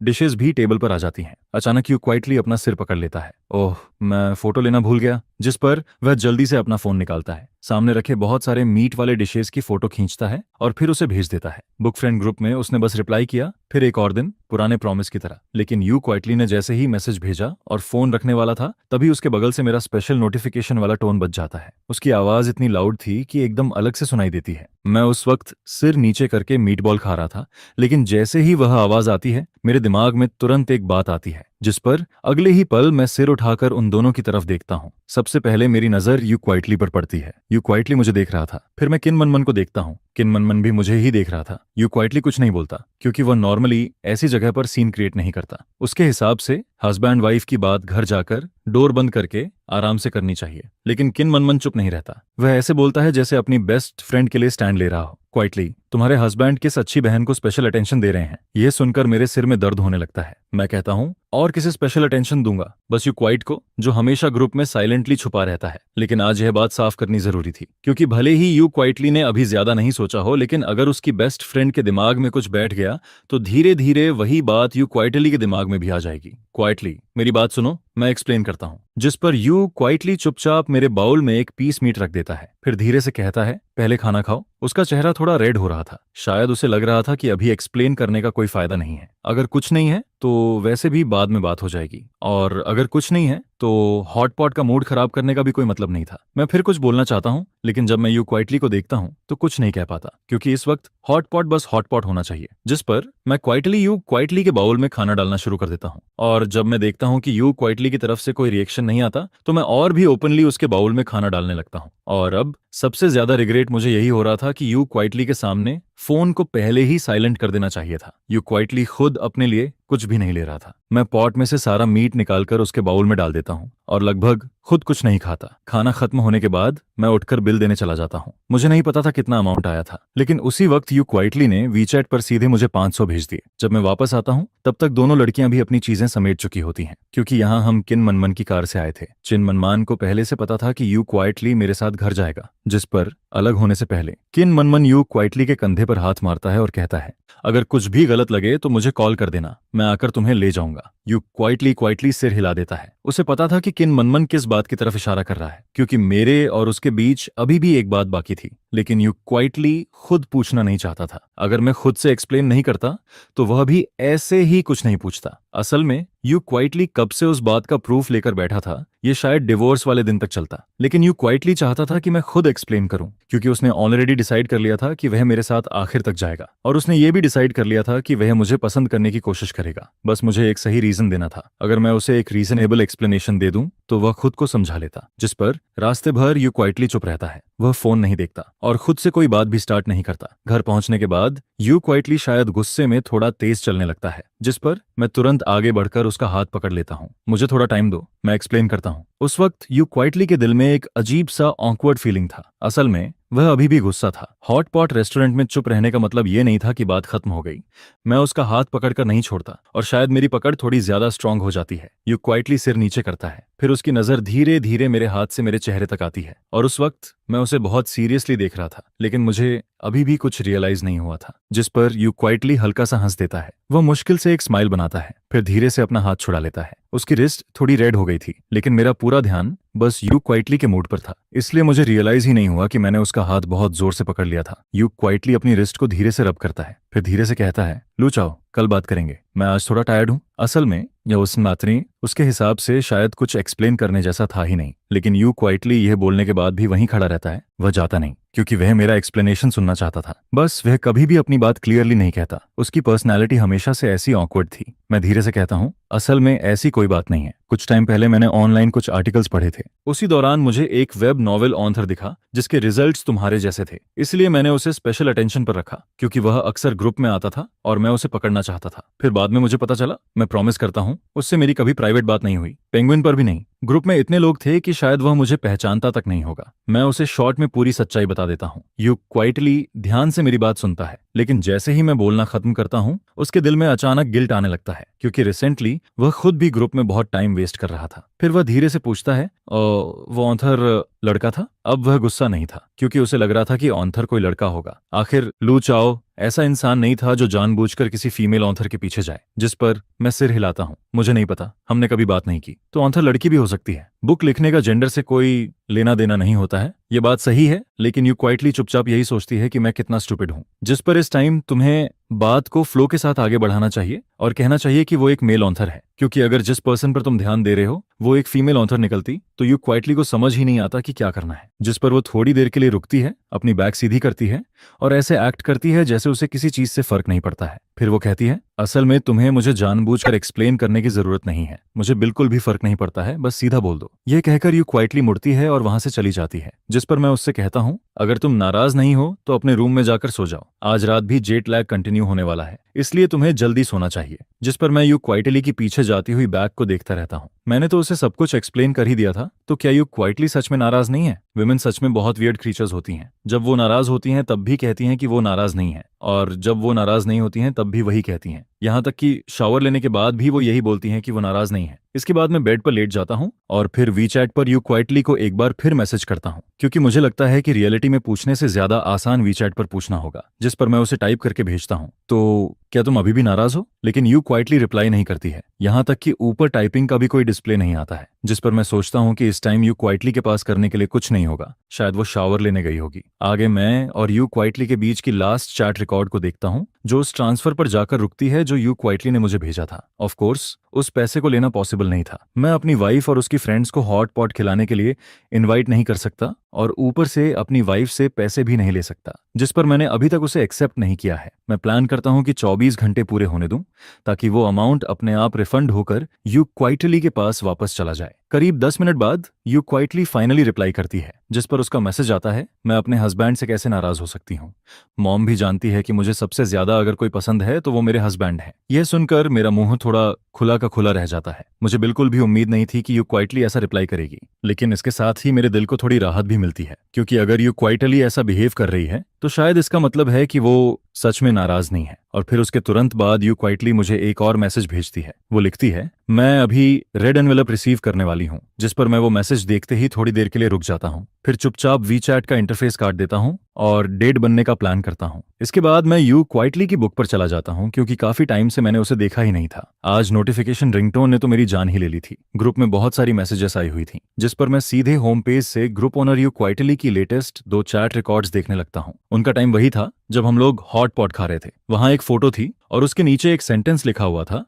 डिशेस भी टेबल पर आ जाती हैं। अचानक यू क्वाइटली अपना सिर पकड़ लेता है, ओह, मैं फोटो लेना भूल गया। जिस पर वह जल्दी से अपना फोन निकालता है, सामने रखे बहुत सारे मीट वाले डिशेस की फोटो खींचता है और फिर उसे भेज देता है। बुक फ्रेंड ग्रुप में उसने बस रिप्लाई किया, फिर एक और दिन, पुराने प्रॉमिस की तरह। लेकिन यू क्वाइटली ने जैसे ही मैसेज भेजा और फोन रखने वाला था, तभी उसके बगल से मेरा स्पेशल नोटिफिकेशन वाला टोन बज जाता है। उसकी आवाज इतनी लाउड थी कि एकदम अलग से सुनाई देती है। मैं उस वक्त सिर नीचे करके मीट बॉल खा रहा था, लेकिन जैसे ही वह आवाज आती है, मेरे दिमाग में तुरंत एक बात आती है, जिस पर अगले ही पल मैं सिर उठाकर उन दोनों की तरफ देखता हूँ। सबसे पहले मेरी नजर यू क्वाइटली पर पड़ती है। यू क्वाइटली मुझे देख रहा था। फिर मैं किन मनमन को देखता हूँ। किन मनमन भी मुझे ही देख रहा था। यू क्वाइटली कुछ नहीं बोलता क्योंकि वह नॉर्मली ऐसी जगह पर सीन क्रिएट नहीं करता। उसके हिसाब से हस्बैंड वाइफ की बात घर जाकर डोर बंद करके आराम से करनी चाहिए, लेकिन किन मनमन चुप नहीं रहता। वह ऐसे बोलता है जैसे अपनी बेस्ट फ्रेंड के लिए स्टैंड ले रहा हो। क्वाइटली, तुम्हारे हस्बैंड किस अच्छी बहन को स्पेशल अटेंशन दे रहे हैं। यह सुनकर मेरे सिर में दर्द होने लगता है। मैं कहता हूँ, और किसे स्पेशल अटेंशन दूंगा, बस यू क्वाइट को, जो हमेशा ग्रुप में साइलेंटली छुपा रहता है। लेकिन आज यह बात साफ करनी जरूरी थी, क्योंकि भले ही यू क्वाइटली ने अभी ज्यादा नहीं सोचा हो, लेकिन अगर उसकी बेस्ट फ्रेंड के दिमाग में कुछ बैठ गया तो धीरे धीरे वही बात यू क्वाइटली के दिमाग में भी आ जाएगी। क्वाइटली, मेरी बात सुनो, मैं एक्सप्लेन करता हूँ। जिस पर यू क्वाइटली चुपचाप मेरे बाउल में एक पीस मीट रख देता है। फिर धीरे से कहता है, पहले खाना खाओ। उसका चेहरा थोड़ा रेड हो रहा था। शायद उसे लग रहा था कि अभी एक्सप्लेन करने का कोई फायदा नहीं है। अगर कुछ नहीं है तो वैसे भी बाद में बात हो जाएगी, और अगर कुछ नहीं है तो हॉट पॉट का मूड खराब करने का भी कोई मतलब नहीं था। मैं फिर कुछ बोलना चाहता हूँ, लेकिन जब मैं यू क्वाइटली को देखता हूँ तो कुछ नहीं कह पाता, क्योंकि इस वक्त हॉट पॉट बस हॉट पॉट होना चाहिए। जिस पर मैं क्वाइटली यू क्वाइटली के बाउल में खाना डालना शुरू कर देता हूँ, और जब मैं देखता हूँ कि यू क्वाइटली की तरफ से कोई रिएक्शन नहीं आता तो मैं और भी ओपनली उसके बाउल में खाना डालने लगता हूँ। और अब सबसे ज्यादा रिग्रेट मुझे यही हो रहा था कि यू क्वाइटली के सामने फोन को पहले ही साइलेंट कर देना चाहिए था। यू क्वाइटली खुद अपने लिए कुछ भी नहीं ले रहा था। मैं पॉट में से सारा मीट निकालकर उसके बाउल में डाल देता हूँ और लगभग खुद कुछ नहीं खाता। खाना खत्म होने के बाद मैं उठकर बिल देने चला जाता हूँ। मुझे नहीं पता था कितना अमाउंट आया था, लेकिन उसी वक्त यू क्वाइटली ने वीचैट पर सीधे मुझे 500 भेज दिए। जब मैं वापस आता हूँ तब तक दोनों लड़कियां भी अपनी चीजें समेट चुकी होती हैं, क्योंकि यहाँ हम किन मनमन की कार से आए थे। चिन मनमान को पहले से पता था कि यू क्वाइटली मेरे साथ घर जाएगा। जिस पर अलग होने से पहले किन मनमन यू क्वाइटली के कंधे पर हाथ मारता है और कहता है, अगर कुछ भी गलत लगे तो मुझे कॉल कर देना, मैं आकर तुम्हें ले जाऊंगा। यू क्वाइटली सिर हिला देता है। उसे पता था कि किन मनमन किस बात की तरफ इशारा कर रहा है, क्योंकि मेरे और उसके बीच अभी भी एक बात बाकी थी। लेकिन यू क्वाइटली खुद पूछना नहीं चाहता था। अगर मैं खुद से एक्सप्लेन नहीं करता तो वह भी ऐसे ही कुछ नहीं पूछता। असल में यू क्वाइटली कब से उस बात का प्रूफ लेकर बैठा था, ये शायद डिवोर्स वाले दिन तक चलता, लेकिन यू क्वाइटली चाहता था कि मैं खुद एक्सप्लेन करूं, क्योंकि उसने ऑलरेडी डिसाइड कर लिया था कि वह मेरे साथ आखिर तक जाएगा, और उसने ये भी डिसाइड कर लिया था कि वह मुझे पसंद करने की कोशिश करेगा। बस मुझे एक सही रीजन देना था। अगर मैं उसे एक रीजनेबल एक्सप्लेनेशन दे दूं तो वह खुद को समझा लेता। जिस पर रास्ते भर यू क्वाइटली चुप रहता है। वह फोन नहीं देखता और खुद से कोई बात भी स्टार्ट नहीं करता। घर पहुंचने के बाद यू क्वाइटली शायद गुस्से में थोड़ा तेज चलने लगता है, जिस पर मैं तुरंत आगे बढ़कर उसका हाथ पकड़ लेता हूँ। मुझे थोड़ा टाइम दो, मैं एक्सप्लेन करता हूँ। उस वक्त यू क्वाइटली के दिल में एक अजीब सा ऑकवर्ड फीलिंग था। असल में वह अभी भी गुस्सा था। हॉट पॉट रेस्टोरेंट में चुप रहने का मतलब ये नहीं था कि बात खत्म हो गई। मैं उसका हाथ पकड़कर नहीं छोड़ता, और शायद मेरी पकड़ थोड़ी ज्यादा स्ट्रांग हो जाती है। यू क्वाइटली सिर नीचे करता है, फिर उसकी नजर धीरे धीरे मेरे हाथ से मेरे चेहरे तक आती है, और उस वक्त मैं उसे बहुत सीरियसली देख रहा था, लेकिन मुझे अभी भी कुछ रियलाइज नहीं हुआ था। जिस पर यू क्वाइटली हल्का सा हंस देता है। वह मुश्किल से एक स्माइल बनाता है, फिर धीरे से अपना हाथ छुड़ा लेता है। उसकी रिस्ट थोड़ी रेड हो गई थी, लेकिन मेरा पूरा ध्यान बस यू क्वाइटली के मूड पर था, इसलिए मुझे रियलाइज ही नहीं हुआ कि मैंने उसका हाथ बहुत जोर से पकड़ लिया था। यू क्वाइटली अपनी रिस्ट को धीरे से रब करता है, फिर धीरे से कहता है, लू चाओ, कल बात करेंगे, मैं आज थोड़ा टायर्ड हूँ। असल में यह उस रात्रि उसके हिसाब से शायद कुछ एक्सप्लेन करने जैसा था ही नहीं, लेकिन यू क्वाइटली यह बोलने के बाद भी वहीं खड़ा रहता है। वह जाता नहीं, क्योंकि वह मेरा एक्सप्लेनेशन सुनना चाहता था। बस वह कभी भी अपनी बात क्लियरली नहीं कहता। उसकी पर्सनैलिटी हमेशा से ऐसी ऑकवर्ड थी। मैं धीरे से कहता हूँ, असल में ऐसी कोई बात नहीं है। कुछ टाइम पहले मैंने ऑनलाइन कुछ आर्टिकल्स पढ़े थे। उसी दौरान मुझे एक वेब नॉवेल ऑथर दिखा जिसके रिजल्ट्स तुम्हारे जैसे थे, इसलिए मैंने उसे स्पेशल अटेंशन पर रखा, क्योंकि वह अक्सर ग्रुप में आता था और मैं उसे पकड़ना चाहता था। फिर बाद में मुझे पता चला, मैं प्रॉमिस करता हूँ, उससे मेरी कभी प्राइवेट बात नहीं हुई, पेंगुइन पर भी नहीं। ग्रुप में इतने लोग थे कि शायद वह मुझे पहचानता तक नहीं होगा। मैं उसे शॉर्ट में पूरी सच्चाई बता देता हूँ। यू क्वाइटली ध्यान से मेरी बात सुनता है, लेकिन जैसे ही मैं बोलना खत्म करता हूँ उसके दिल में अचानक गिल्ट आने लगता है, क्योंकि रिसेंटली वह खुद भी ग्रुप में बहुत टाइम वेस्ट कर रहा था। फिर वह धीरे से पूछता है, वो ऑथर लड़का था? अब वह गुस्सा नहीं था, क्योंकि उसे लग रहा था कि ऑथर कोई लड़का होगा। आखिर लू चाओ ऐसा इंसान नहीं था जो जानबूझकर किसी फीमेल ऑथर के पीछे जाए। जिस पर मैं सिर हिलाता हूँ, मुझे नहीं पता, हमने कभी बात नहीं की, तो ऑथर लड़की भी हो सकती है। बुक लिखने का जेंडर से कोई लेना देना नहीं होता है, ये बात सही है, लेकिन यू क्वाइटली चुपचाप यही सोचती है कि मैं कितना स्टूपिड हूं। जिस पर इस टाइम तुम्हें बात को फ्लो के साथ आगे बढ़ाना चाहिए और कहना चाहिए कि वो एक मेल ऑथर है, क्योंकि अगर जिस पर्सन पर तुम ध्यान दे रहे हो वो एक फीमेल ऑथर निकलती तो यू क्वाइटली को समझ ही नहीं आता कि क्या करना है। जिस पर वो थोड़ी देर के लिए रुकती है, अपनी बैक सीधी करती है और ऐसे एक्ट करती है जैसे उसे किसी चीज से फर्क नहीं पड़ता है। फिर वो कहती है, असल में तुम्हें मुझे जानबूझकर एक्सप्लेन करने की जरूरत नहीं है, मुझे बिल्कुल भी फर्क नहीं पड़ता है, बस सीधा बोल दो। यह कहकर यू क्वाइटली मुड़ती है और वहां से चली जाती है। जिस पर मैं उससे कहता हूं, अगर तुम नाराज नहीं हो तो अपने रूम में जाकर सो जाओ, आज रात भी जेट लैग कंटिन्यू होने वाला है, इसलिए तुम्हें जल्दी सोना चाहिए। जिस पर मैं यू क्वाइटली की पीछे जाती हुई बैग को देखता रहता हूँ। मैंने तो उसे सब कुछ एक्सप्लेन कर ही दिया था, तो क्या यू क्वाइटली सच में नाराज नहीं है? विमेन सच में बहुत वियर्ड क्रीचर्स होती हैं। जब वो नाराज होती हैं तब भी कहती हैं कि वो नाराज नहीं है, और जब वो नाराज नहीं होती हैं तब भी वही कहती हैं। यहाँ तक कि शावर लेने के बाद भी वो यही बोलती हैं कि वो नाराज नहीं है। इसके बाद मैं बेड पर लेट जाता हूँ और फिर वीचैट पर यू क्वाइटली को एक बार फिर मैसेज करता हूँ, क्योंकि मुझे लगता है कि रियलिटी में पूछने से ज्यादा आसान वीचैट पर पूछना होगा। जिस पर मैं उसे टाइप करके भेजता हूँ, तो क्या तुम अभी भी नाराज हो? लेकिन यू क्वाइटली रिप्लाई नहीं करती है, यहाँ तक कि ऊपर टाइपिंग का भी कोई डिस्प्ले नहीं आता है। जिस पर मैं सोचता हूँ कि इस टाइम यू क्वाइटली के पास करने के लिए कुछ नहीं होगा, शायद वो शावर लेने गई होगी। आगे मैं और यू क्वाइटली के बीच की लास्ट चैट रिकॉर्ड को देखता हूँ, जो उस ट्रांसफर पर जाकर रुकती है जो यू क्वाइटली ने मुझे भेजा था। ऑफ कोर्स उस पैसे को लेना पॉसिबल नहीं था। मैं अपनी वाइफ और उसकी फ्रेंड्स को हॉट पॉट खिलाने के लिए इनवाइट नहीं कर सकता और ऊपर से अपनी वाइफ से पैसे भी नहीं ले सकता, जिस पर मैंने अभी तक उसे एक्सेप्ट नहीं किया है। मैं प्लान करता हूं कि 24 घंटे पूरे होने दूं ताकि वो अमाउंट अपने आप रिफंड होकर यू क्वाइटली के पास वापस चला जाए। करीब 10 मिनट बाद यू क्वाइटली फाइनली रिप्लाई करती है, जिस पर उसका मैसेज आता है, मैं अपने हस्बैंड से कैसे नाराज हो सकती हूँ। मॉम भी जानती है कि मुझे सबसे ज्यादा अगर कोई पसंद है तो वो मेरे हस्बैंड है। यह सुनकर मेरा मुंह थोड़ा खुला का खुला रह जाता है। मुझे बिल्कुल भी उम्मीद नहीं थी कि यू क्वाइटली ऐसा रिप्लाई करेगी, लेकिन इसके साथ ही मेरे दिल को थोड़ी राहत भी मिलती है, क्योंकि अगर यू क्वाइटली ऐसा बिहेव कर रही है तो शायद इसका मतलब है कि वो सच में नाराज नहीं है। और फिर उसके तुरंत बाद यू क्वाइटली मुझे एक और मैसेज भेजती है। वो लिखती है, मैं अभी रेड एनवेलप रिसीव करने वाली हूँ। जिस पर मैं वो मैसेज देखते ही थोड़ी देर के लिए रुक जाता हूँ, फिर चुपचाप वीचैट का इंटरफेस काट देता हूँ और डेट बनने का प्लान करता हूँ। इसके बाद मैं यू क्वाइटली की बुक पर चला जाता हूँ, क्योंकि काफी टाइम से मैंने उसे देखा ही नहीं था। आज नोटिफिकेशन रिंगटोन ने तो मेरी जान ही ले ली थी। ग्रुप में बहुत सारी मैसेजेस आई हुई थी, जिस पर मैं सीधे होम पेज से ग्रुप ओनर यू क्वाइटली की लेटेस्ट 2 चैट रिकॉर्ड्स देखने लगता हूँ। उनका टाइम वही था जब हम लोग हॉट पॉट खा रहे थे। वहां एक फोटो थी और उसके नीचे एक सेंटेंस लिखा हुआ था,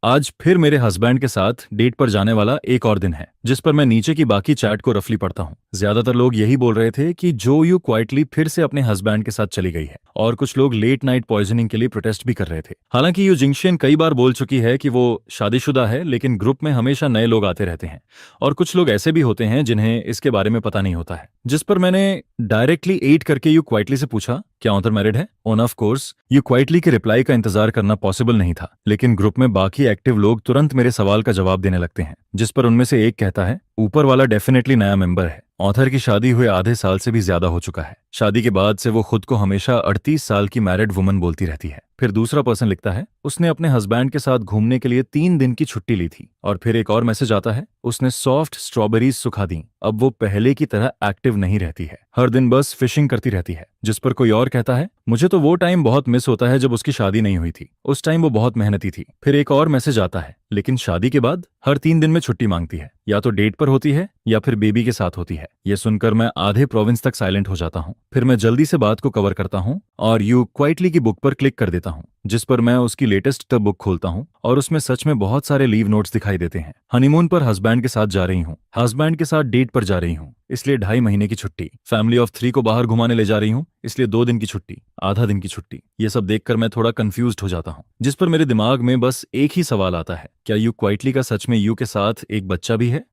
आज फिर मेरे हस्बैंड के साथ डेट पर जाने वाला एक और दिन है। जिस पर मैं नीचे की बाकी चैट को रफली पढ़ता हूँ। ज्यादातर लोग यही बोल रहे थे कि जो यू क्वाइटली फिर से अपने हस्बैंड के साथ चली गई है, और कुछ लोग लेट नाइट पॉइजनिंग के लिए प्रोटेस्ट भी कर रहे थे। हालांकि यू जिंगशियन कई बार बोल चुकी है कि वो शादीशुदा है, लेकिन ग्रुप में हमेशा नए लोग आते रहते हैं और कुछ लोग ऐसे भी होते हैं जिन्हें इसके बारे में पता नहीं होता है। जिस पर मैंने डायरेक्टली 8 करके यू क्वाइटली से पूछा, क्या ऑथर मैरिड है? On off course you quietly के रिप्लाई का इंतजार करना पॉसिबल नहीं था, लेकिन ग्रुप में बाकी एक्टिव लोग तुरंत मेरे सवाल का जवाब देने लगते हैं। जिस पर उनमें से एक कहता है, ऊपर वाला डेफिनेटली नया मेंबर है। ऑथर की शादी हुए आधे साल से भी ज्यादा हो चुका है। शादी के बाद से वो खुद को हमेशा 38 साल की मैरिड वुमन बोलती रहती है। फिर दूसरा पर्सन लिखता है, उसने अपने हस्बैंड के साथ घूमने के लिए 3 दिन की छुट्टी ली थी। और फिर एक और मैसेज आता है, उसने सॉफ्ट स्ट्रॉबेरीज सुखा दी, अब वो पहले की तरह एक्टिव नहीं रहती है, हर दिन बस फिशिंग करती रहती है। जिस पर कोई और कहता है, मुझे तो वो टाइम बहुत मिस होता है जब उसकी शादी नहीं हुई थी, उस टाइम वो बहुत मेहनती थी। फिर एक और मैसेज आता है, लेकिन शादी के बाद हर 3 दिन में छुट्टी मांगती है, या तो डेट पर होती है या फिर बेबी के साथ होती है। यह सुनकर मैं आधे प्रोविंस तक साइलेंट हो जाता हूँ। फिर मैं जल्दी से बात को कवर करता हूँ और यू क्वाइटली की बुक पर क्लिक कर देता हूँ, जिस पर मैं उसकी लेटेस्ट टब बुक खोलता हूँ और उसमें सच में बहुत सारे लीव नोट्स दिखाई देते हैं। हनीमून पर हस्बैंड के साथ जा रही हूँ, हस्बैंड के साथ डेट पर जा रही हूँ, इसलिए 2.5 महीने की छुट्टी, फैमिली ऑफ 3 को बाहर घुमाने ले जा रही हूँ, इसलिए 2 दिन की छुट्टी, आधा दिन की छुट्टी। ये सब देखकर मैं थोड़ा कंफ्यूज्ड हो जाता हूँ। जिस पर मेरे दिमाग में बस एक ही सवाल आता है, क्या यू क्वाइटली का सच में यू के साथ एक बच्चा भी है?